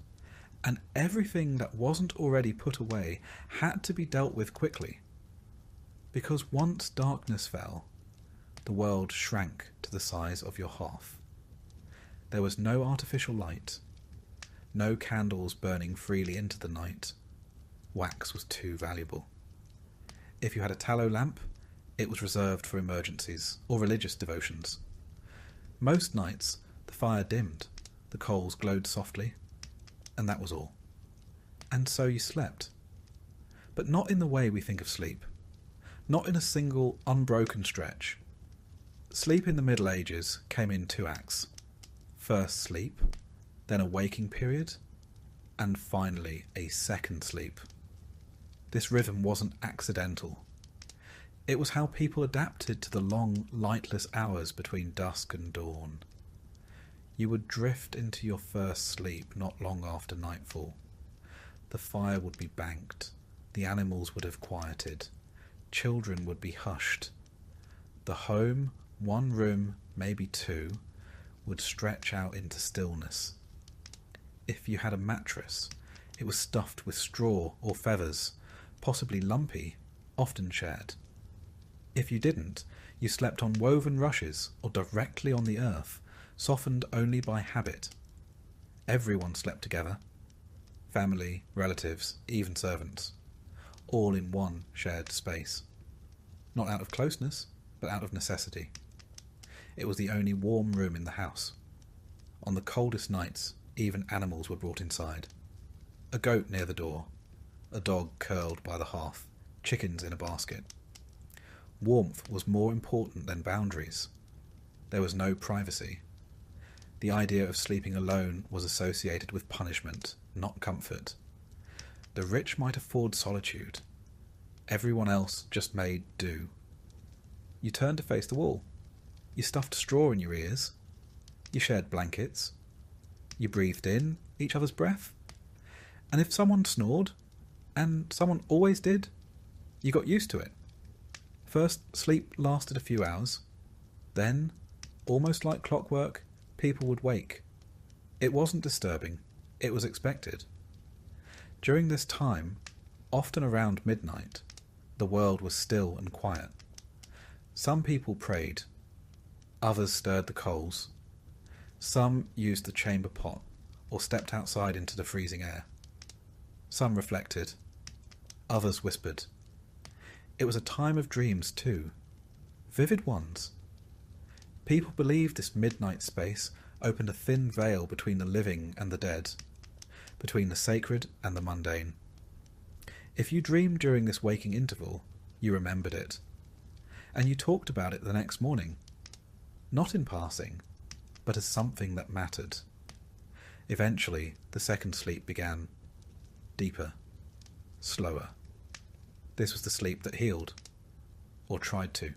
and everything that wasn't already put away had to be dealt with quickly. Because once darkness fell, the world shrank to the size of your hearth. There was no artificial light, no candles burning freely into the night. Wax was too valuable. If you had a tallow lamp, it was reserved for emergencies or religious devotions. Most nights, the fire dimmed, the coals glowed softly, and that was all. And so you slept. But not in the way we think of sleep. Not in a single, unbroken stretch. Sleep in the Middle Ages came in 2 acts. First sleep, then a waking period, and finally a second sleep. This rhythm wasn't accidental. It was how people adapted to the long, lightless hours between dusk and dawn. You would drift into your first sleep not long after nightfall. The fire would be banked, the animals would have quieted, children would be hushed, The home, one room, maybe two, would stretch out into stillness. If you had a mattress, it was stuffed with straw or feathers, possibly lumpy, often shared. If you didn't, you slept on woven rushes or directly on the earth, softened only by habit. Everyone slept together. Family, relatives, even servants. All in one shared space. Not out of closeness, but out of necessity. It was the only warm room in the house. On the coldest nights, even animals were brought inside. A goat near the door, a dog curled by the hearth, chickens in a basket. Warmth was more important than boundaries. There was no privacy. The idea of sleeping alone was associated with punishment, not comfort. The rich might afford solitude. Everyone else just made do. You turned to face the wall. You stuffed straw in your ears. You shared blankets. You breathed in each other's breath. And if someone snored, and someone always did, you got used to it. First, sleep lasted a few hours. Then, almost like clockwork, people would wake. It wasn't disturbing. It was expected. During this time, often around midnight, the world was still and quiet. Some people prayed. Others stirred the coals. Some used the chamber pot or stepped outside into the freezing air. Some reflected. Others whispered. It was a time of dreams too. Vivid ones. People believed this midnight space opened a thin veil between the living and the dead, between the sacred and the mundane. If you dreamed during this waking interval, you remembered it. And you talked about it the next morning. Not in passing, but as something that mattered. Eventually, the second sleep began. Deeper. Slower. This was the sleep that healed. Or tried to.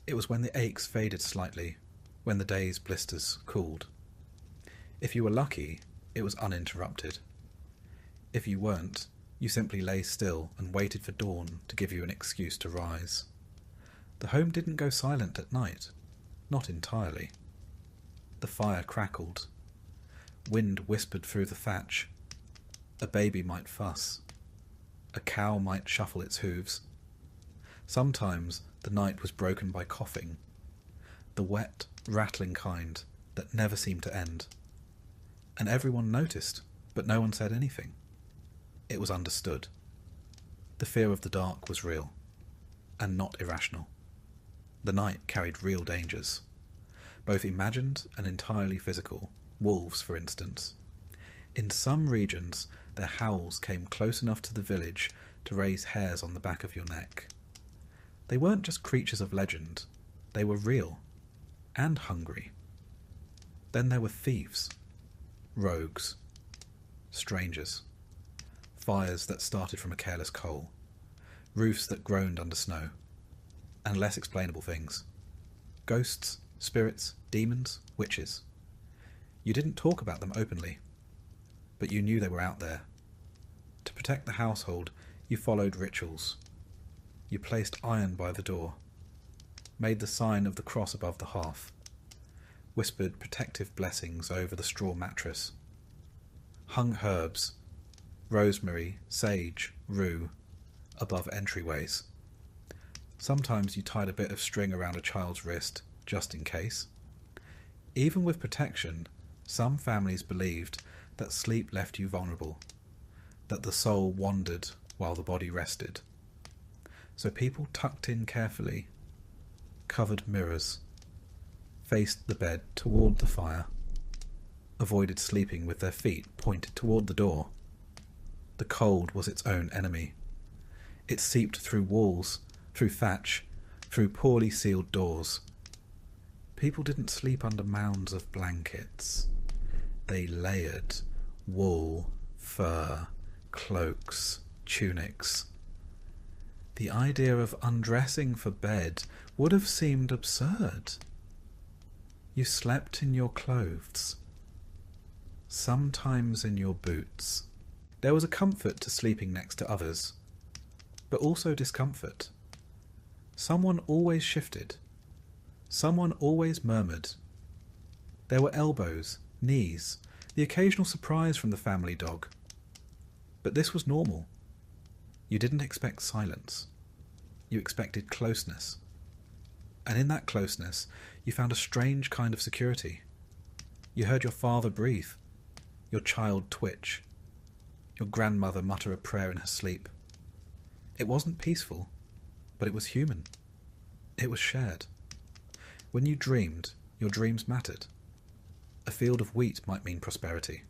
It was when the aches faded slightly, when the day's blisters cooled. If you were lucky, it was uninterrupted. If you weren't, you simply lay still and waited for dawn to give you an excuse to rise. The home didn't go silent at night. Not entirely. The fire crackled. Wind whispered through the thatch. A baby might fuss. A cow might shuffle its hooves. Sometimes the night was broken by coughing. The wet, rattling kind that never seemed to end. And everyone noticed, but no one said anything. It was understood. The fear of the dark was real, and not irrational. The night carried real dangers, both imagined and entirely physical. Wolves, for instance. In some regions, their howls came close enough to the village to raise hairs on the back of your neck. They weren't just creatures of legend. They were real, and hungry. Then there were thieves, rogues, strangers, fires that started from a careless coal, roofs that groaned under snow, and less explainable things. Ghosts, spirits, demons, witches. You didn't talk about them openly, but you knew they were out there. To protect the household, you followed rituals. You placed iron by the door, made the sign of the cross above the hearth, whispered protective blessings over the straw mattress, hung herbs, rosemary, sage, rue, above entryways. Sometimes you tied a bit of string around a child's wrist, just in case. Even with protection, some families believed that sleep left you vulnerable, that the soul wandered while the body rested. So people tucked in carefully, covered mirrors, faced the bed toward the fire, avoided sleeping with their feet pointed toward the door. The cold was its own enemy. It seeped through walls, through thatch, through poorly sealed doors. People didn't sleep under mounds of blankets. They layered wool, fur, cloaks, tunics. The idea of undressing for bed would have seemed absurd. You slept in your clothes, sometimes in your boots. There was a comfort to sleeping next to others, but also discomfort. Someone always shifted. Someone always murmured. There were elbows, knees, the occasional surprise from the family dog. But this was normal. You didn't expect silence. You expected closeness. And in that closeness, you found a strange kind of security. You heard your father breathe, your child twitch, your grandmother mutter a prayer in her sleep. It wasn't peaceful, but it was human. It was shared. When you dreamed, your dreams mattered. A field of wheat might mean prosperity.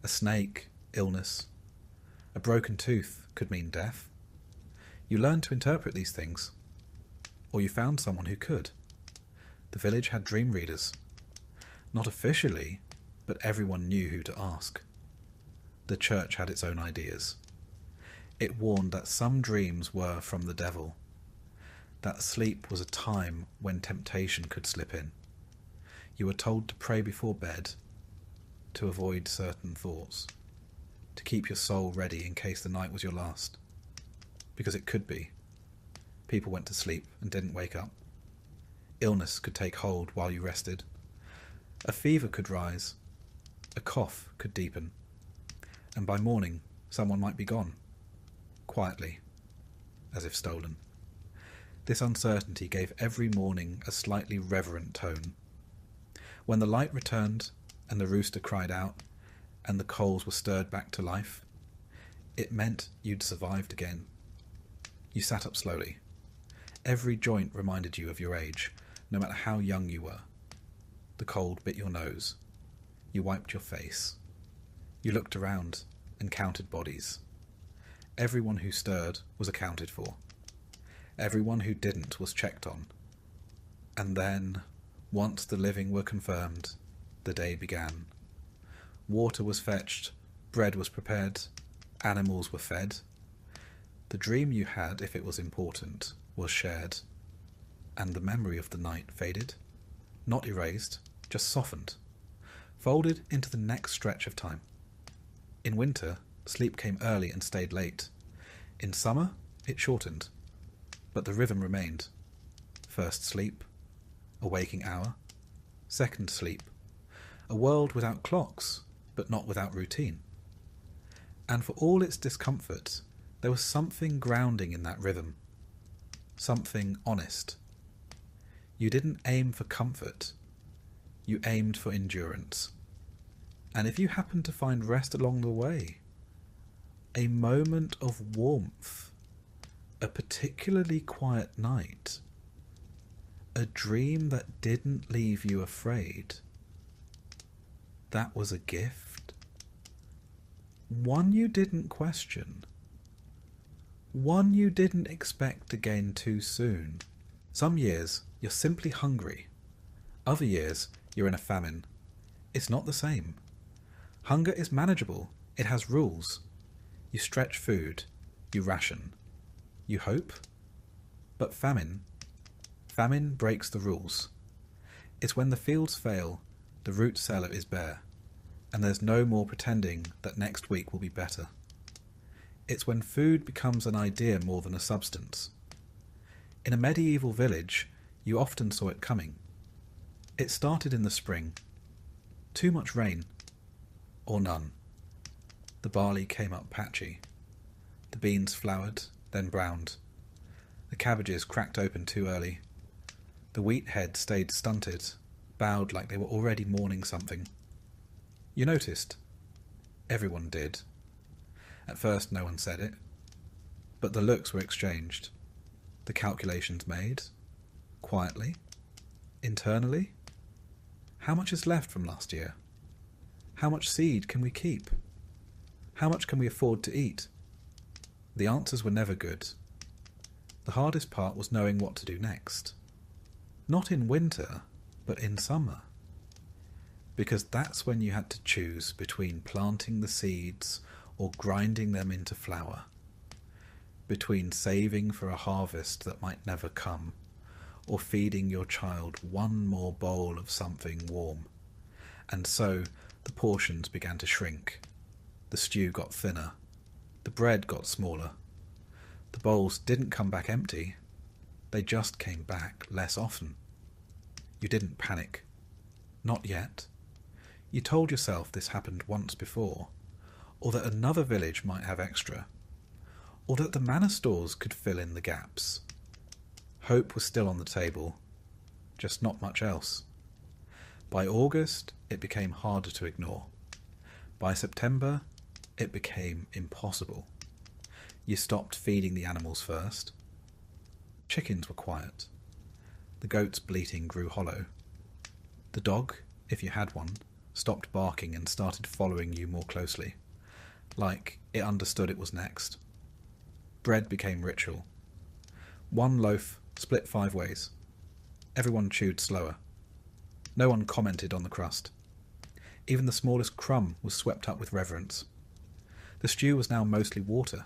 A snake, illness. A broken tooth could mean death. You learned to interpret these things. Or you found someone who could. The village had dream readers. Not officially, but everyone knew who to ask. The church had its own ideas. It warned that some dreams were from the devil. That sleep was a time when temptation could slip in. You were told to pray before bed, to avoid certain thoughts, to keep your soul ready in case the night was your last. Because it could be. People went to sleep and didn't wake up. Illness could take hold while you rested. A fever could rise. A cough could deepen. And by morning, someone might be gone. Quietly, as if stolen. This uncertainty gave every morning a slightly reverent tone. When the light returned, and the rooster cried out, and the coals were stirred back to life, it meant you'd survived again. You sat up slowly. Every joint reminded you of your age, no matter how young you were. The cold bit your nose. You wiped your face. You looked around and counted bodies. Everyone who stirred was accounted for. Everyone who didn't was checked on. And then, once the living were confirmed, the day began. Water was fetched, bread was prepared, animals were fed. The dream you had, if it was important, was shared, and the memory of the night faded, not erased, just softened, folded into the next stretch of time. In winter, sleep came early and stayed late. In summer, it shortened, but the rhythm remained. First sleep, a waking hour. Second sleep, a world without clocks, but not without routine. And for all its discomfort, there was something grounding in that rhythm. Something honest. You didn't aim for comfort. You aimed for endurance. And if you happened to find rest along the way, a moment of warmth, a particularly quiet night, a dream that didn't leave you afraid, that was a gift. One you didn't question. One you didn't expect again too soon. Some years, you're simply hungry. Other years, you're in a famine. It's not the same. Hunger is manageable. It has rules. You stretch food. You ration. You hope. But famine breaks the rules. It's when the fields fail, the root cellar is bare, and there's no more pretending that next week will be better. It's when food becomes an idea more than a substance. In a medieval village, you often saw it coming. It started in the spring. Too much rain, or none. The barley came up patchy. The beans flowered, then browned. The cabbages cracked open too early. The wheat heads stayed stunted, bowed like they were already mourning something. You noticed. Everyone did. At first no one said it, but the looks were exchanged, the calculations made, quietly, internally. How much is left from last year? How much seed can we keep? How much can we afford to eat? The answers were never good. The hardest part was knowing what to do next. Not in winter, but in summer. Because that's when you had to choose between planting the seeds or grinding them into flour, between saving for a harvest that might never come, or feeding your child one more bowl of something warm. And so the portions began to shrink. The stew got thinner. The bread got smaller. The bowls didn't come back empty. They just came back less often. You didn't panic. Not yet. You told yourself this happened once before, or that another village might have extra, or that the manor stores could fill in the gaps. Hope was still on the table, just not much else. By August, it became harder to ignore. By September, it became impossible. You stopped feeding the animals first. Chickens were quiet. The goat's bleating grew hollow. The dog, if you had one, stopped barking and started following you more closely, like it understood it was next. Bread became ritual. One loaf split 5 ways. Everyone chewed slower. No one commented on the crust. Even the smallest crumb was swept up with reverence. The stew was now mostly water.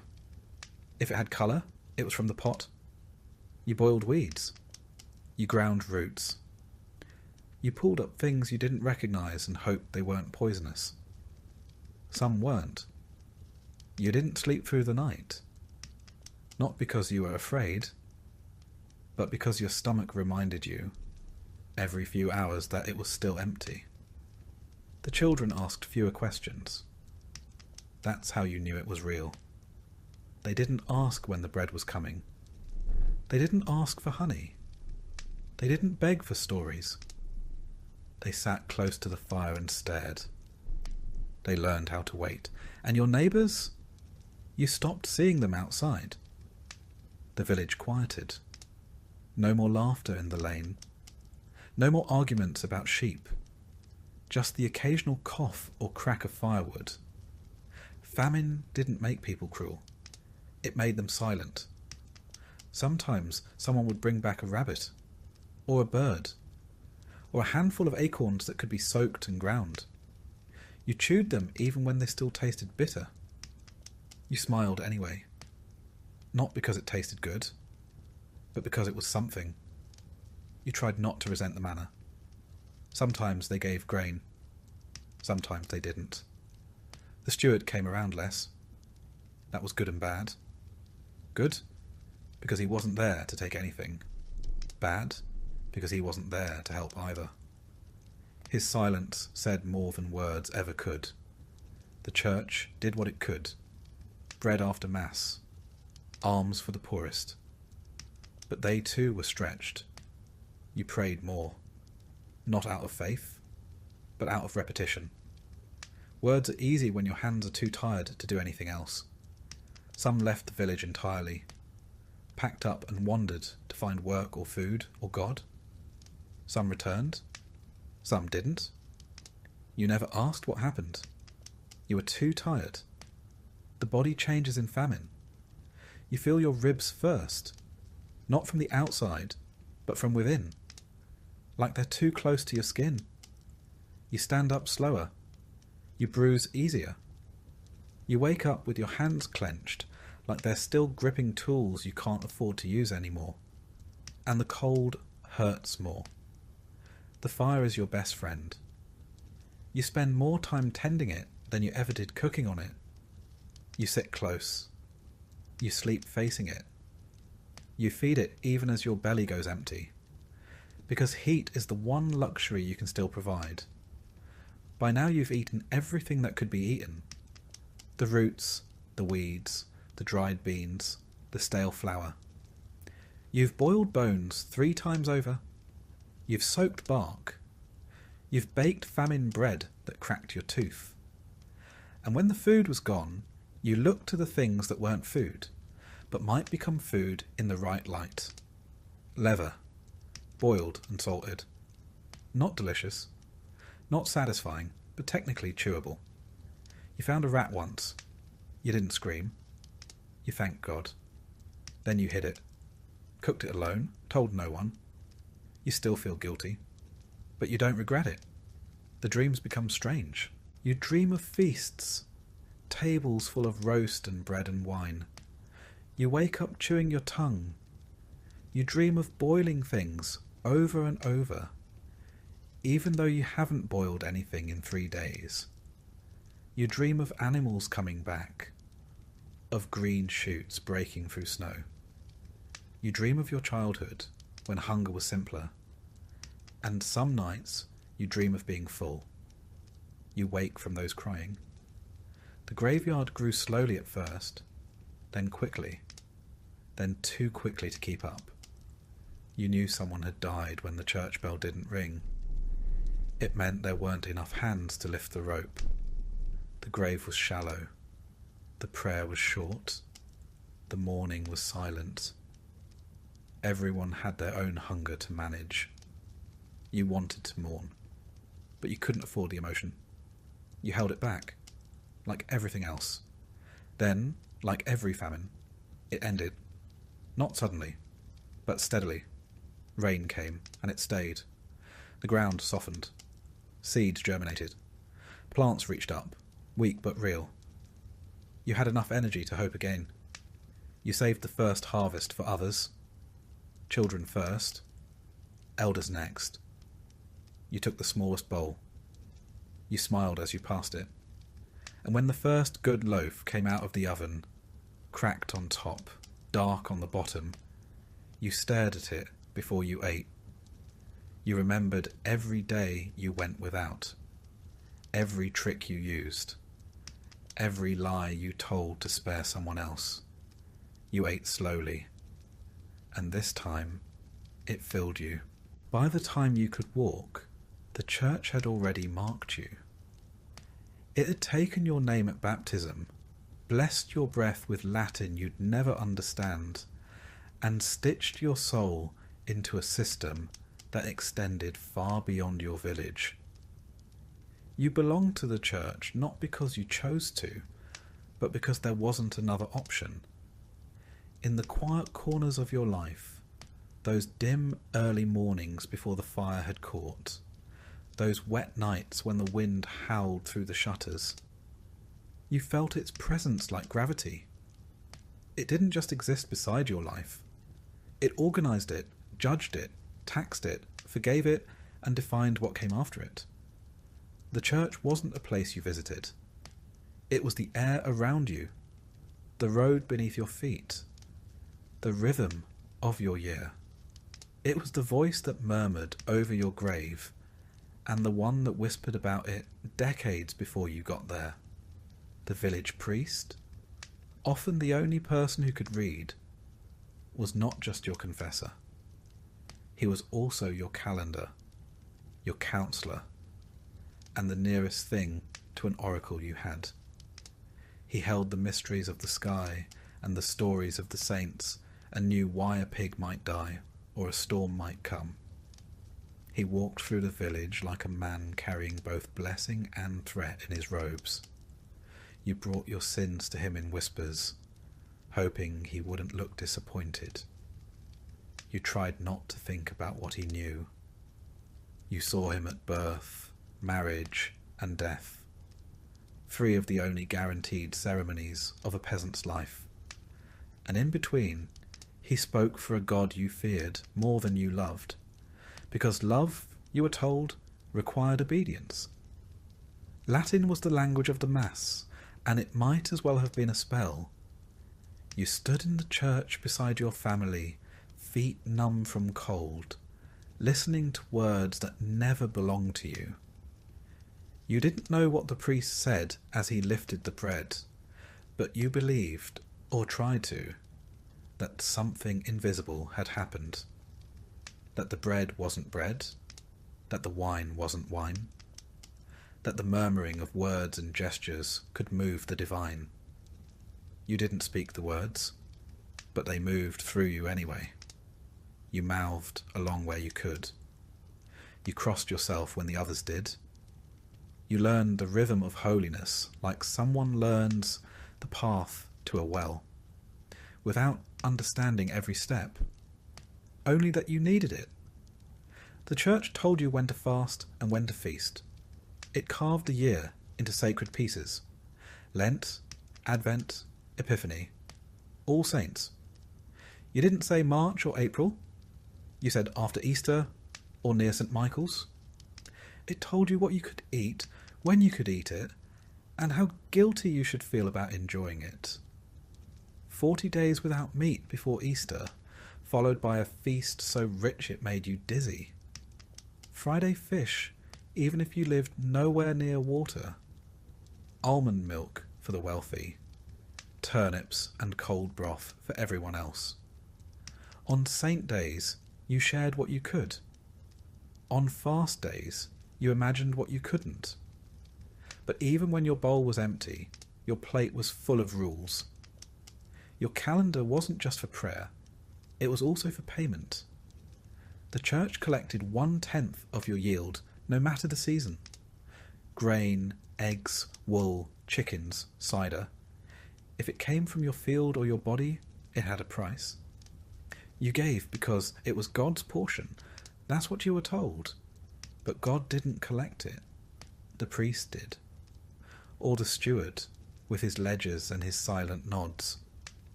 If it had colour, it was from the pot. You boiled weeds. You ground roots. You pulled up things you didn't recognise and hoped they weren't poisonous. Some weren't. You didn't sleep through the night. Not because you were afraid, but because your stomach reminded you, every few hours, that it was still empty. The children asked fewer questions. That's how you knew it was real. They didn't ask when the bread was coming. They didn't ask for honey. They didn't beg for stories. They sat close to the fire and stared. They learned how to wait. And your neighbours? You stopped seeing them outside. The village quieted. No more laughter in the lane. No more arguments about sheep. Just the occasional cough or crack of firewood. Famine didn't make people cruel. It made them silent. Sometimes someone would bring back a rabbit, or a bird, or a handful of acorns that could be soaked and ground. You chewed them even when they still tasted bitter. You smiled anyway. Not because it tasted good, but because it was something. You tried not to resent the manor. Sometimes they gave grain. Sometimes they didn't. The steward came around less. That was good and bad. Good, because he wasn't there to take anything. Bad, because he wasn't there to help either. His silence said more than words ever could. The church did what it could. Bread after mass. Alms for the poorest. But they too were stretched. You prayed more. Not out of faith, but out of repetition. Words are easy when your hands are too tired to do anything else. Some left the village entirely, packed up and wandered to find work or food or God. Some returned. Some didn't. You never asked what happened. You were too tired. The body changes in famine. You feel your ribs first, not from the outside, but from within, like they're too close to your skin. You stand up slower. You bruise easier. You wake up with your hands clenched, like they're still gripping tools you can't afford to use anymore. And the cold hurts more. The fire is your best friend. You spend more time tending it than you ever did cooking on it. You sit close. You sleep facing it. You feed it even as your belly goes empty. Because heat is the one luxury you can still provide. By now you've eaten everything that could be eaten. The roots, the weeds, the dried beans, the stale flour. You've boiled bones 3 times over. You've soaked bark. You've baked famine bread that cracked your tooth. And when the food was gone, you looked to the things that weren't food, but might become food in the right light. Leather, boiled and salted. Not delicious. Not satisfying, but technically chewable. You found a rat once. You didn't scream. You thanked God. Then you hid it. Cooked it alone, told no one. You still feel guilty. But you don't regret it. The dreams become strange. You dream of feasts. Tables full of roast and bread and wine. You wake up chewing your tongue. You dream of boiling things over and over, even though you haven't boiled anything in 3 days. You dream of animals coming back, of green shoots breaking through snow. You dream of your childhood, when hunger was simpler, And some nights you dream of being full. You wake from those crying. The graveyard grew slowly at first, then quickly, then too quickly to keep up. You knew someone had died when the church bell didn't ring. It meant there weren't enough hands to lift the rope. The grave was shallow. The prayer was short. The mourning was silent. Everyone had their own hunger to manage. You wanted to mourn, but you couldn't afford the emotion. You held it back, like everything else. Then, like every famine, it ended. Not suddenly, but steadily. Rain came, and it stayed. The ground softened. Seeds germinated. Plants reached up, weak but real. You had enough energy to hope again. You saved the first harvest for others. Children first. Elders next. You took the smallest bowl. You smiled as you passed it. And when the first good loaf came out of the oven, cracked on top, dark on the bottom, you stared at it before you ate. You remembered every day you went without, every trick you used, every lie you told to spare someone else. You ate slowly, and this time it filled you. By the time you could walk, the church had already marked you. It had taken your name at baptism, blessed your breath with Latin you'd never understand, and stitched your soul into a system that extended far beyond your village. You belonged to the church not because you chose to, but because there wasn't another option. In the quiet corners of your life, those dim early mornings before the fire had caught, those wet nights when the wind howled through the shutters, you felt its presence like gravity. It didn't just exist beside your life. It organised it, judged it, taxed it, forgave it, and defined what came after it. The church wasn't a place you visited. It was the air around you, the road beneath your feet, the rhythm of your year. It was the voice that murmured over your grave, and the one that whispered about it decades before you got there. The village priest, often the only person who could read, was not just your confessor. He was also your calendar, your counsellor, and the nearest thing to an oracle you had. He held the mysteries of the sky and the stories of the saints, and knew why a pig might die or a storm might come. He walked through the village like a man carrying both blessing and threat in his robes. You brought your sins to him in whispers, hoping he wouldn't look disappointed. You tried not to think about what he knew. You saw him at birth, marriage, and death, three of the only guaranteed ceremonies of a peasant's life. And in between, he spoke for a God you feared more than you loved, because love, you were told, required obedience. Latin was the language of the Mass, and it might as well have been a spell. You stood in the church beside your family, feet numb from cold, listening to words that never belonged to you. You didn't know what the priest said as he lifted the bread, but you believed, or tried to, that something invisible had happened. That the bread wasn't bread, that the wine wasn't wine, that the murmuring of words and gestures could move the divine. You didn't speak the words, but they moved through you anyway. You mouthed along where you could. You crossed yourself when the others did. You learned the rhythm of holiness like someone learns the path to a well, without understanding every step, only that you needed it. The church told you when to fast and when to feast. It carved the year into sacred pieces. Lent, Advent, Epiphany, All Saints. You didn't say March or April. You said after Easter or near St. Michael's. It told you what you could eat, when you could eat it, and how guilty you should feel about enjoying it. 40 days without meat before Easter, followed by a feast so rich it made you dizzy. Friday fish, even if you lived nowhere near water. Almond milk for the wealthy. Turnips and cold broth for everyone else. On saint days, you shared what you could. On fast days, you imagined what you couldn't. But even when your bowl was empty, your plate was full of rules. Your calendar wasn't just for prayer, it was also for payment. The church collected 1/10 of your yield, no matter the season. Grain, eggs, wool, chickens, cider. If it came from your field or your body, it had a price. You gave because it was God's portion. That's what you were told. But God didn't collect it. The priest did. Or the steward, with his ledgers and his silent nods.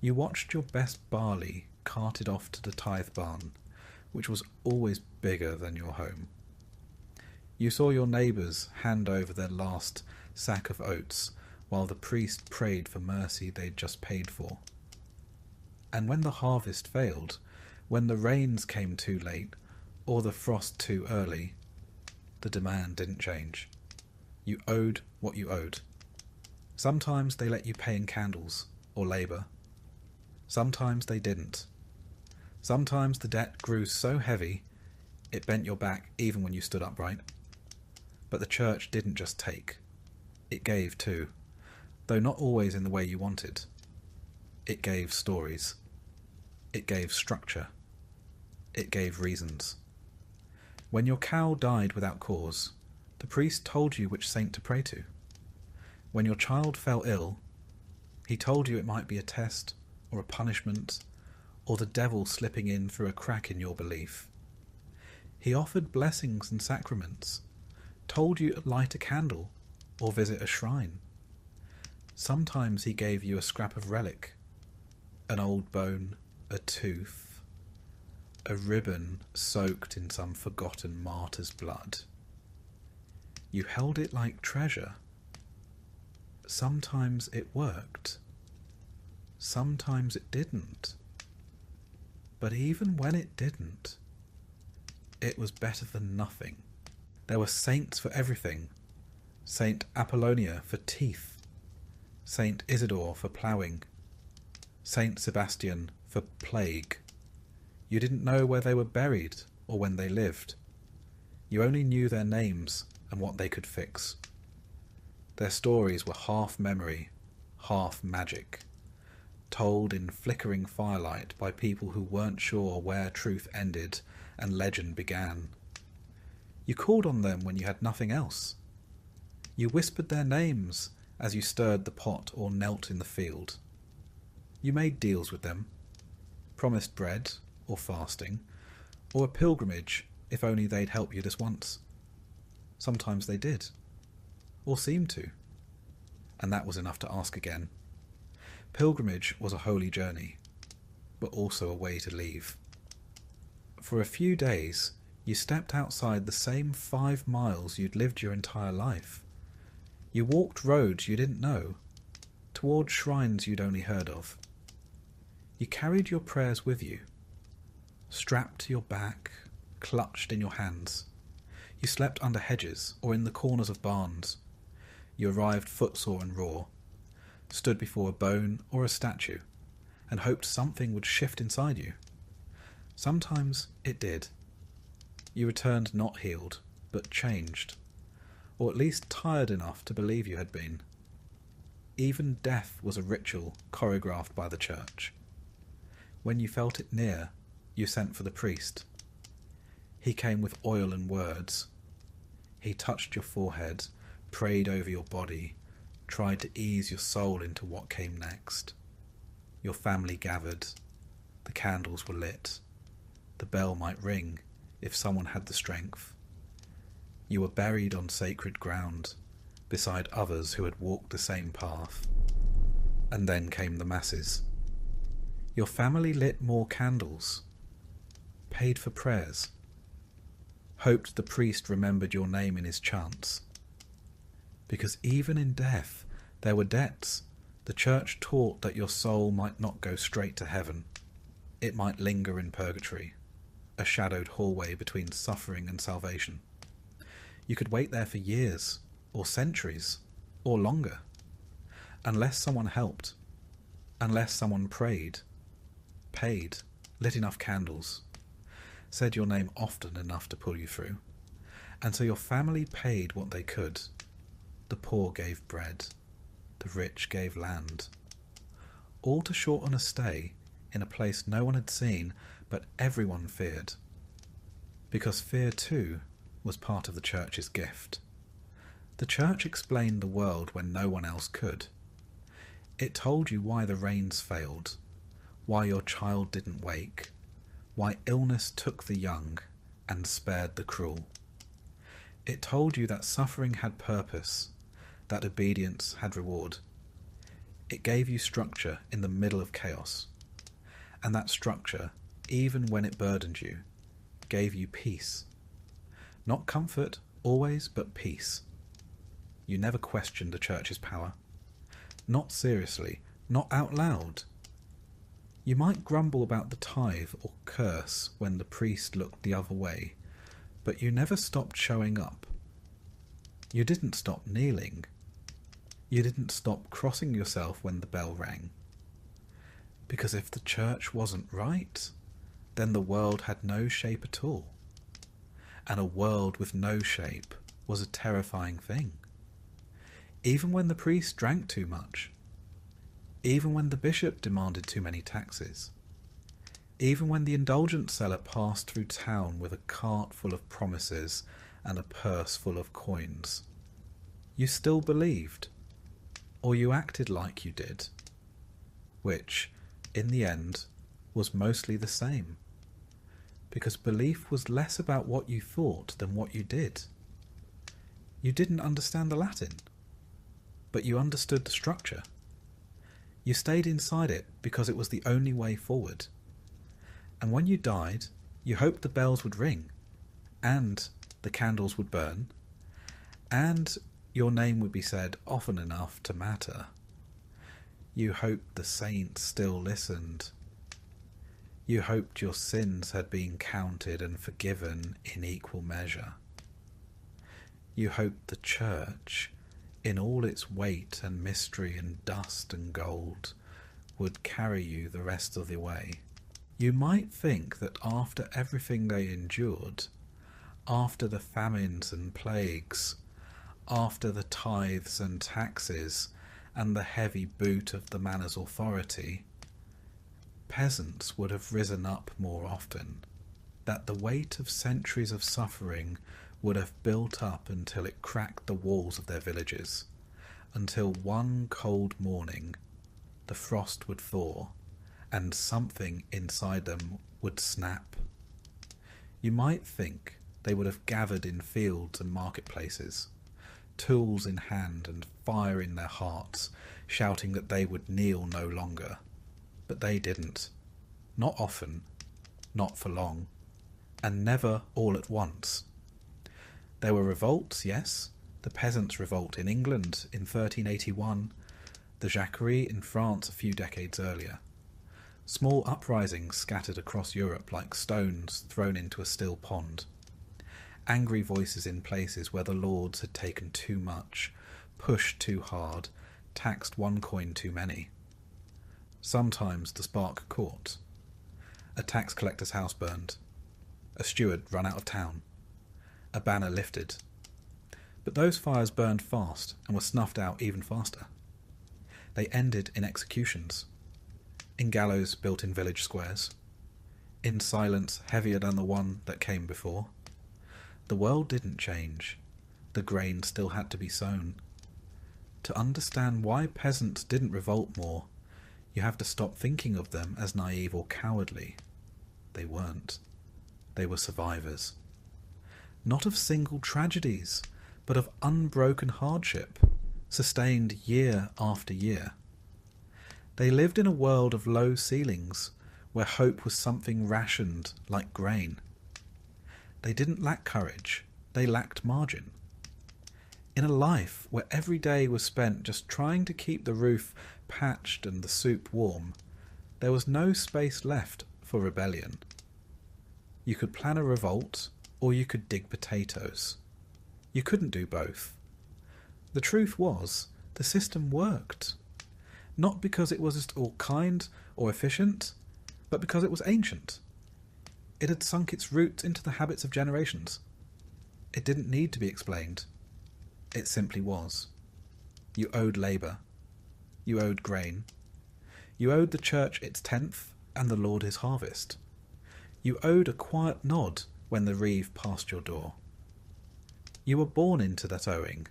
You watched your best barley carted off to the tithe barn, which was always bigger than your home. You saw your neighbours hand over their last sack of oats while the priest prayed for mercy they'd just paid for. And when the harvest failed, when the rains came too late or the frost too early, the demand didn't change. You owed what you owed. Sometimes they let you pay in candles or labour. Sometimes they didn't. Sometimes the debt grew so heavy it bent your back even when you stood upright. But the church didn't just take. It gave too, though not always in the way you wanted. It gave stories. It gave structure. It gave reasons. When your cow died without cause, the priest told you which saint to pray to. When your child fell ill, he told you it might be a test or a punishment or the devil slipping in through a crack in your belief. He offered blessings and sacraments, told you to light a candle or visit a shrine. Sometimes he gave you a scrap of relic, an old bone, a tooth, a ribbon soaked in some forgotten martyr's blood. You held it like treasure. Sometimes it worked. Sometimes it didn't. But even when it didn't, it was better than nothing. There were saints for everything. Saint Apollonia for teeth. Saint Isidore for ploughing. Saint Sebastian for plague. You didn't know where they were buried or when they lived. You only knew their names and what they could fix. Their stories were half memory, half magic, told in flickering firelight by people who weren't sure where truth ended and legend began. You called on them when you had nothing else. You whispered their names as you stirred the pot or knelt in the field. You made deals with them, promised bread or fasting, or a pilgrimage if only they'd help you this once. Sometimes they did, or seemed to, and that was enough to ask again. Pilgrimage was a holy journey, but also a way to leave. For a few days, you stepped outside the same 5 miles you'd lived your entire life. You walked roads you didn't know, toward shrines you'd only heard of. You carried your prayers with you, strapped to your back, clutched in your hands. You slept under hedges or in the corners of barns. You arrived footsore and raw, stood before a bone or a statue, and hoped something would shift inside you. Sometimes it did. You returned not healed, but changed, or at least tired enough to believe you had been. Even death was a ritual choreographed by the church. When you felt it near, you sent for the priest. He came with oil and words. He touched your forehead, prayed over your body, tried to ease your soul into what came next. Your family gathered. The candles were lit. The bell might ring if someone had the strength. You were buried on sacred ground, beside others who had walked the same path. And then came the masses. Your family lit more candles, paid for prayers, hoped the priest remembered your name in his chants. Because even in death, there were debts. The church taught that your soul might not go straight to heaven. It might linger in purgatory. a shadowed hallway between suffering and salvation. You could wait there for years, or centuries, or longer, unless someone helped, unless someone prayed, paid, lit enough candles, said your name often enough to pull you through. And so your family paid what they could. The poor gave bread, the rich gave land, all to shorten a stay in a place no one had seen, but everyone feared. Because fear too was part of the church's gift. The church explained the world when no one else could. It told you why the rains failed, why your child didn't wake, why illness took the young and spared the cruel. It told you that suffering had purpose, that obedience had reward. It gave you structure in the middle of chaos, and that structure, even when it burdened you, gave you peace. Not comfort, always, but peace. You never questioned the church's power. Not seriously, not out loud. You might grumble about the tithe or curse when the priest looked the other way, but you never stopped showing up. You didn't stop kneeling. You didn't stop crossing yourself when the bell rang. Because if the church wasn't right, then the world had no shape at all. And a world with no shape was a terrifying thing. Even when the priest drank too much. Even when the bishop demanded too many taxes. Even when the indulgent seller passed through town with a cart full of promises and a purse full of coins. You still believed. Or you acted like you did. Which, in the end, was mostly the same. Because belief was less about what you thought than what you did. You didn't understand the Latin, but you understood the structure. You stayed inside it because it was the only way forward. And when you died, you hoped the bells would ring, and the candles would burn, and your name would be said often enough to matter. You hoped the saints still listened. You hoped your sins had been counted and forgiven in equal measure. You hoped the church, in all its weight and mystery and dust and gold, would carry you the rest of the way. You might think that after everything they endured, after the famines and plagues, after the tithes and taxes, and the heavy boot of the manor's authority, peasants would have risen up more often, that the weight of centuries of suffering would have built up until it cracked the walls of their villages, until one cold morning the frost would thaw, and something inside them would snap. You might think they would have gathered in fields and marketplaces, tools in hand and fire in their hearts, shouting that they would kneel no longer. But they didn't. Not often, not for long, and never all at once. There were revolts, yes, the peasants' revolt in England in 1381, the Jacquerie in France a few decades earlier. Small uprisings scattered across Europe like stones thrown into a still pond. Angry voices in places where the lords had taken too much, pushed too hard, taxed one coin too many. Sometimes the spark caught. A tax collector's house burned. A steward run out of town. A banner lifted. But those fires burned fast and were snuffed out even faster. They ended in executions, in gallows built in village squares, in silence heavier than the one that came before. The world didn't change. The grain still had to be sown. To understand why peasants didn't revolt more, you have to stop thinking of them as naive or cowardly. They weren't. They were survivors. Not of single tragedies, but of unbroken hardship, sustained year after year. They lived in a world of low ceilings, where hope was something rationed like grain. They didn't lack courage, they lacked margin. In a life where every day was spent just trying to keep the roof patched and the soup warm, there was no space left for rebellion. You could plan a revolt, or you could dig potatoes. You couldn't do both. The truth was, the system worked. Not because it was at all kind or efficient, but because it was ancient. It had sunk its roots into the habits of generations. It didn't need to be explained. It simply was. You owed labour. You owed grain. You owed the church its tenth and the Lord his harvest. You owed a quiet nod when the reeve passed your door. You were born into that owing,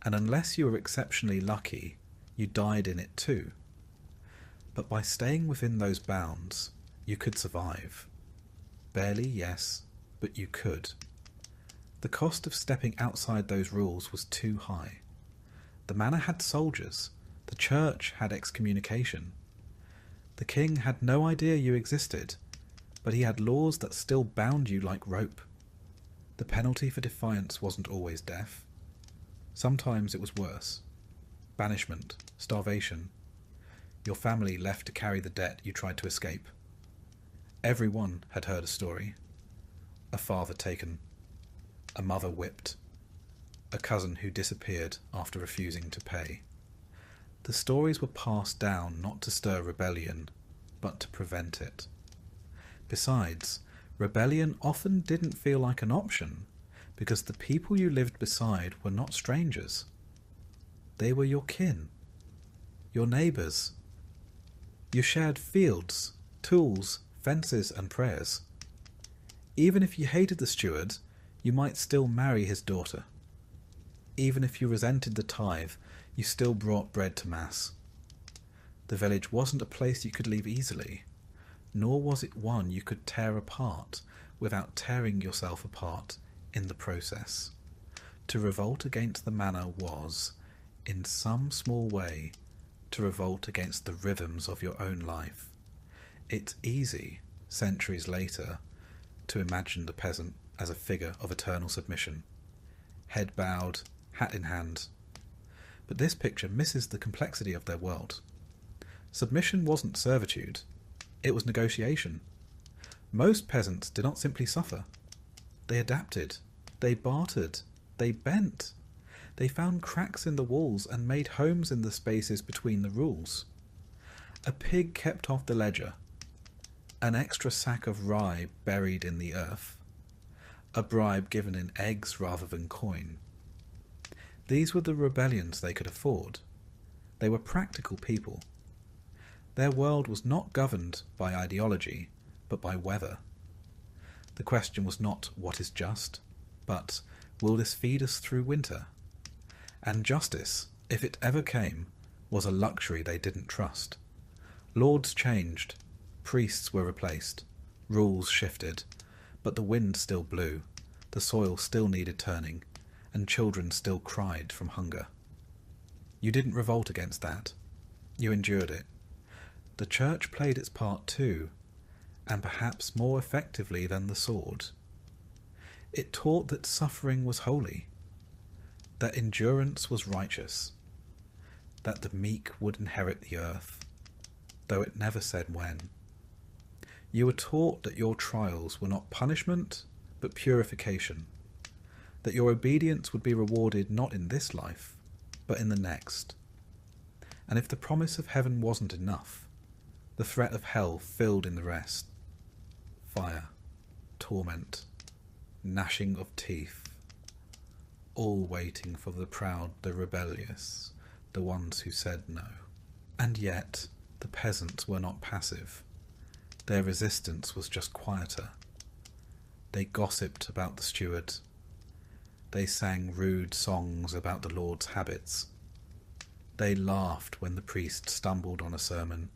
and unless you were exceptionally lucky, you died in it too. But by staying within those bounds, you could survive. Barely, yes, but you could. The cost of stepping outside those rules was too high. The manor had soldiers, the church had excommunication. The king had no idea you existed, but he had laws that still bound you like rope. The penalty for defiance wasn't always death. Sometimes it was worse. Banishment, starvation. Your family left to carry the debt you tried to escape. Everyone had heard a story. A father taken. A mother whipped. A cousin who disappeared after refusing to pay. The stories were passed down not to stir rebellion, but to prevent it. Besides, rebellion often didn't feel like an option, because the people you lived beside were not strangers. They were your kin, your neighbours. You shared fields, tools, fences and prayers. Even if you hated the steward, you might still marry his daughter. Even if you resented the tithe, you still brought bread to Mass. The village wasn't a place you could leave easily, nor was it one you could tear apart without tearing yourself apart in the process. To revolt against the manor was, in some small way, to revolt against the rhythms of your own life. It's easy, centuries later, to imagine the peasant as a figure of eternal submission, head bowed, hat in hand. But this picture misses the complexity of their world. Submission wasn't servitude, it was negotiation. Most peasants did not simply suffer. They adapted, they bartered, they bent. They found cracks in the walls and made homes in the spaces between the rules. A pig kept off the ledger, an extra sack of rye buried in the earth, a bribe given in eggs rather than coin. These were the rebellions they could afford. They were practical people. Their world was not governed by ideology, but by weather. The question was not what is just, but will this feed us through winter? And justice, if it ever came, was a luxury they didn't trust. Lords changed, priests were replaced, rules shifted, but the wind still blew, the soil still needed turning, and children still cried from hunger. You didn't revolt against that. You endured it. The church played its part too, and perhaps more effectively than the sword. It taught that suffering was holy, that endurance was righteous, that the meek would inherit the earth, though it never said when. You were taught that your trials were not punishment, but purification, that your obedience would be rewarded not in this life, but in the next. And if the promise of heaven wasn't enough, the threat of hell filled in the rest. Fire, torment, gnashing of teeth, all waiting for the proud, the rebellious, the ones who said no. And yet, the peasants were not passive. Their resistance was just quieter. They gossiped about the steward. They sang rude songs about the Lord's habits. They laughed when the priest stumbled on a sermon.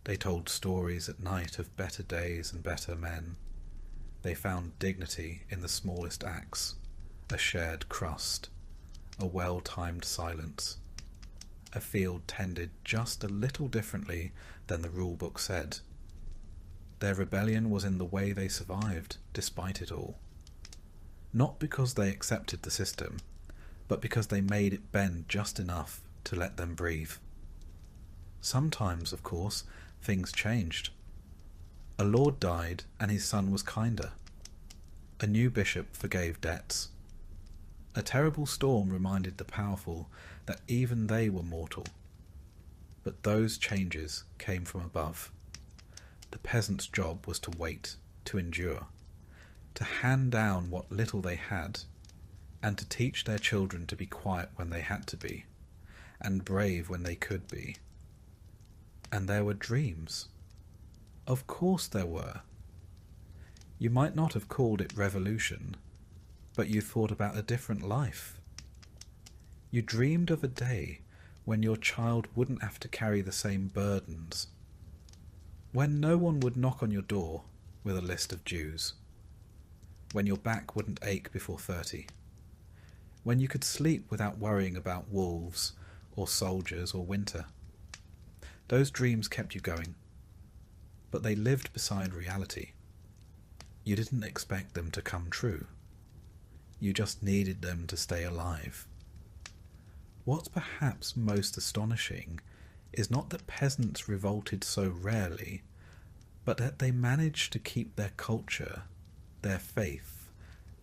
They told stories at night of better days and better men. They found dignity in the smallest acts, a shared crust, a well-timed silence, a field tended just a little differently than the rule book said. Their rebellion was in the way they survived, despite it all. Not because they accepted the system, but because they made it bend just enough to let them breathe. Sometimes, of course, things changed. A lord died, and his son was kinder. A new bishop forgave debts. A terrible storm reminded the powerful that even they were mortal. But those changes came from above. The peasant's job was to wait, to endure, to hand down what little they had, and to teach their children to be quiet when they had to be, and brave when they could be. And there were dreams. Of course there were. You might not have called it revolution, but you thought about a different life. You dreamed of a day when your child wouldn't have to carry the same burdens, when no one would knock on your door with a list of dues, when your back wouldn't ache before 30, when you could sleep without worrying about wolves or soldiers or winter. Those dreams kept you going, but they lived beside reality. You didn't expect them to come true. You just needed them to stay alive. What's perhaps most astonishing is not that peasants revolted so rarely, but that they managed to keep their culture, their faith,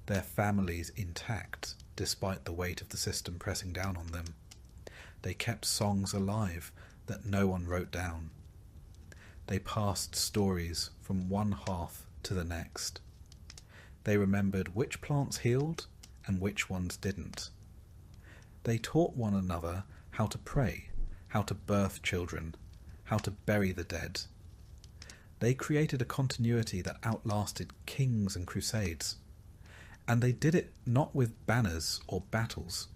their families intact despite the weight of the system pressing down on them. They kept songs alive that no one wrote down. They passed stories from one hearth to the next. They remembered which plants healed and which ones didn't. They taught one another how to pray, how to birth children, how to bury the dead. They created a continuity that outlasted kings and crusades. And they did it not with banners or battles,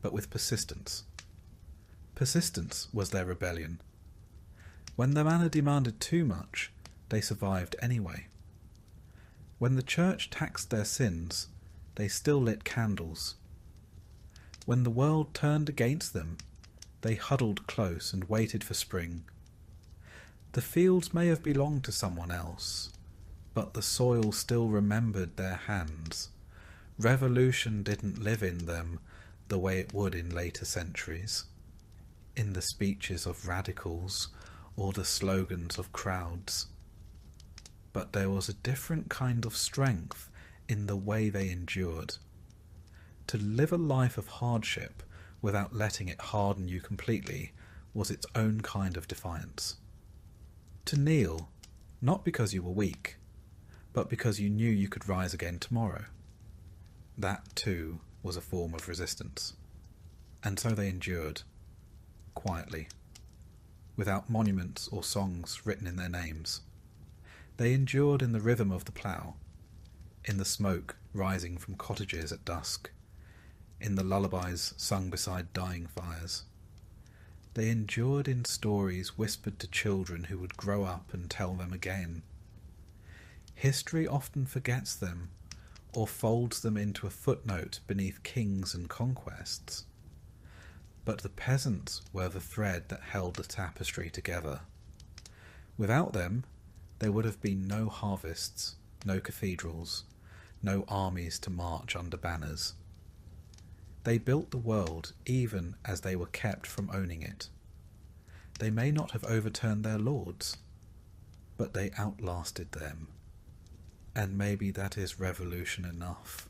but with persistence. Persistence was their rebellion. When the manor demanded too much, they survived anyway. When the church taxed their sins, they still lit candles. When the world turned against them, they huddled close and waited for spring. The fields may have belonged to someone else, but the soil still remembered their hands. Revolution didn't live in them the way it would in later centuries, in the speeches of radicals or the slogans of crowds. But there was a different kind of strength in the way they endured. To live a life of hardship without letting it harden you completely was its own kind of defiance. To kneel, not because you were weak, but because you knew you could rise again tomorrow. That, too, was a form of resistance. And so they endured, quietly, without monuments or songs written in their names. They endured in the rhythm of the plough, in the smoke rising from cottages at dusk, in the lullabies sung beside dying fires. They endured in stories whispered to children who would grow up and tell them again. History often forgets them, or folds them into a footnote beneath kings and conquests. But the peasants were the thread that held the tapestry together. Without them, there would have been no harvests, no cathedrals, no armies to march under banners. They built the world even as they were kept from owning it. They may not have overturned their lords, but they outlasted them. And maybe that is revolution enough.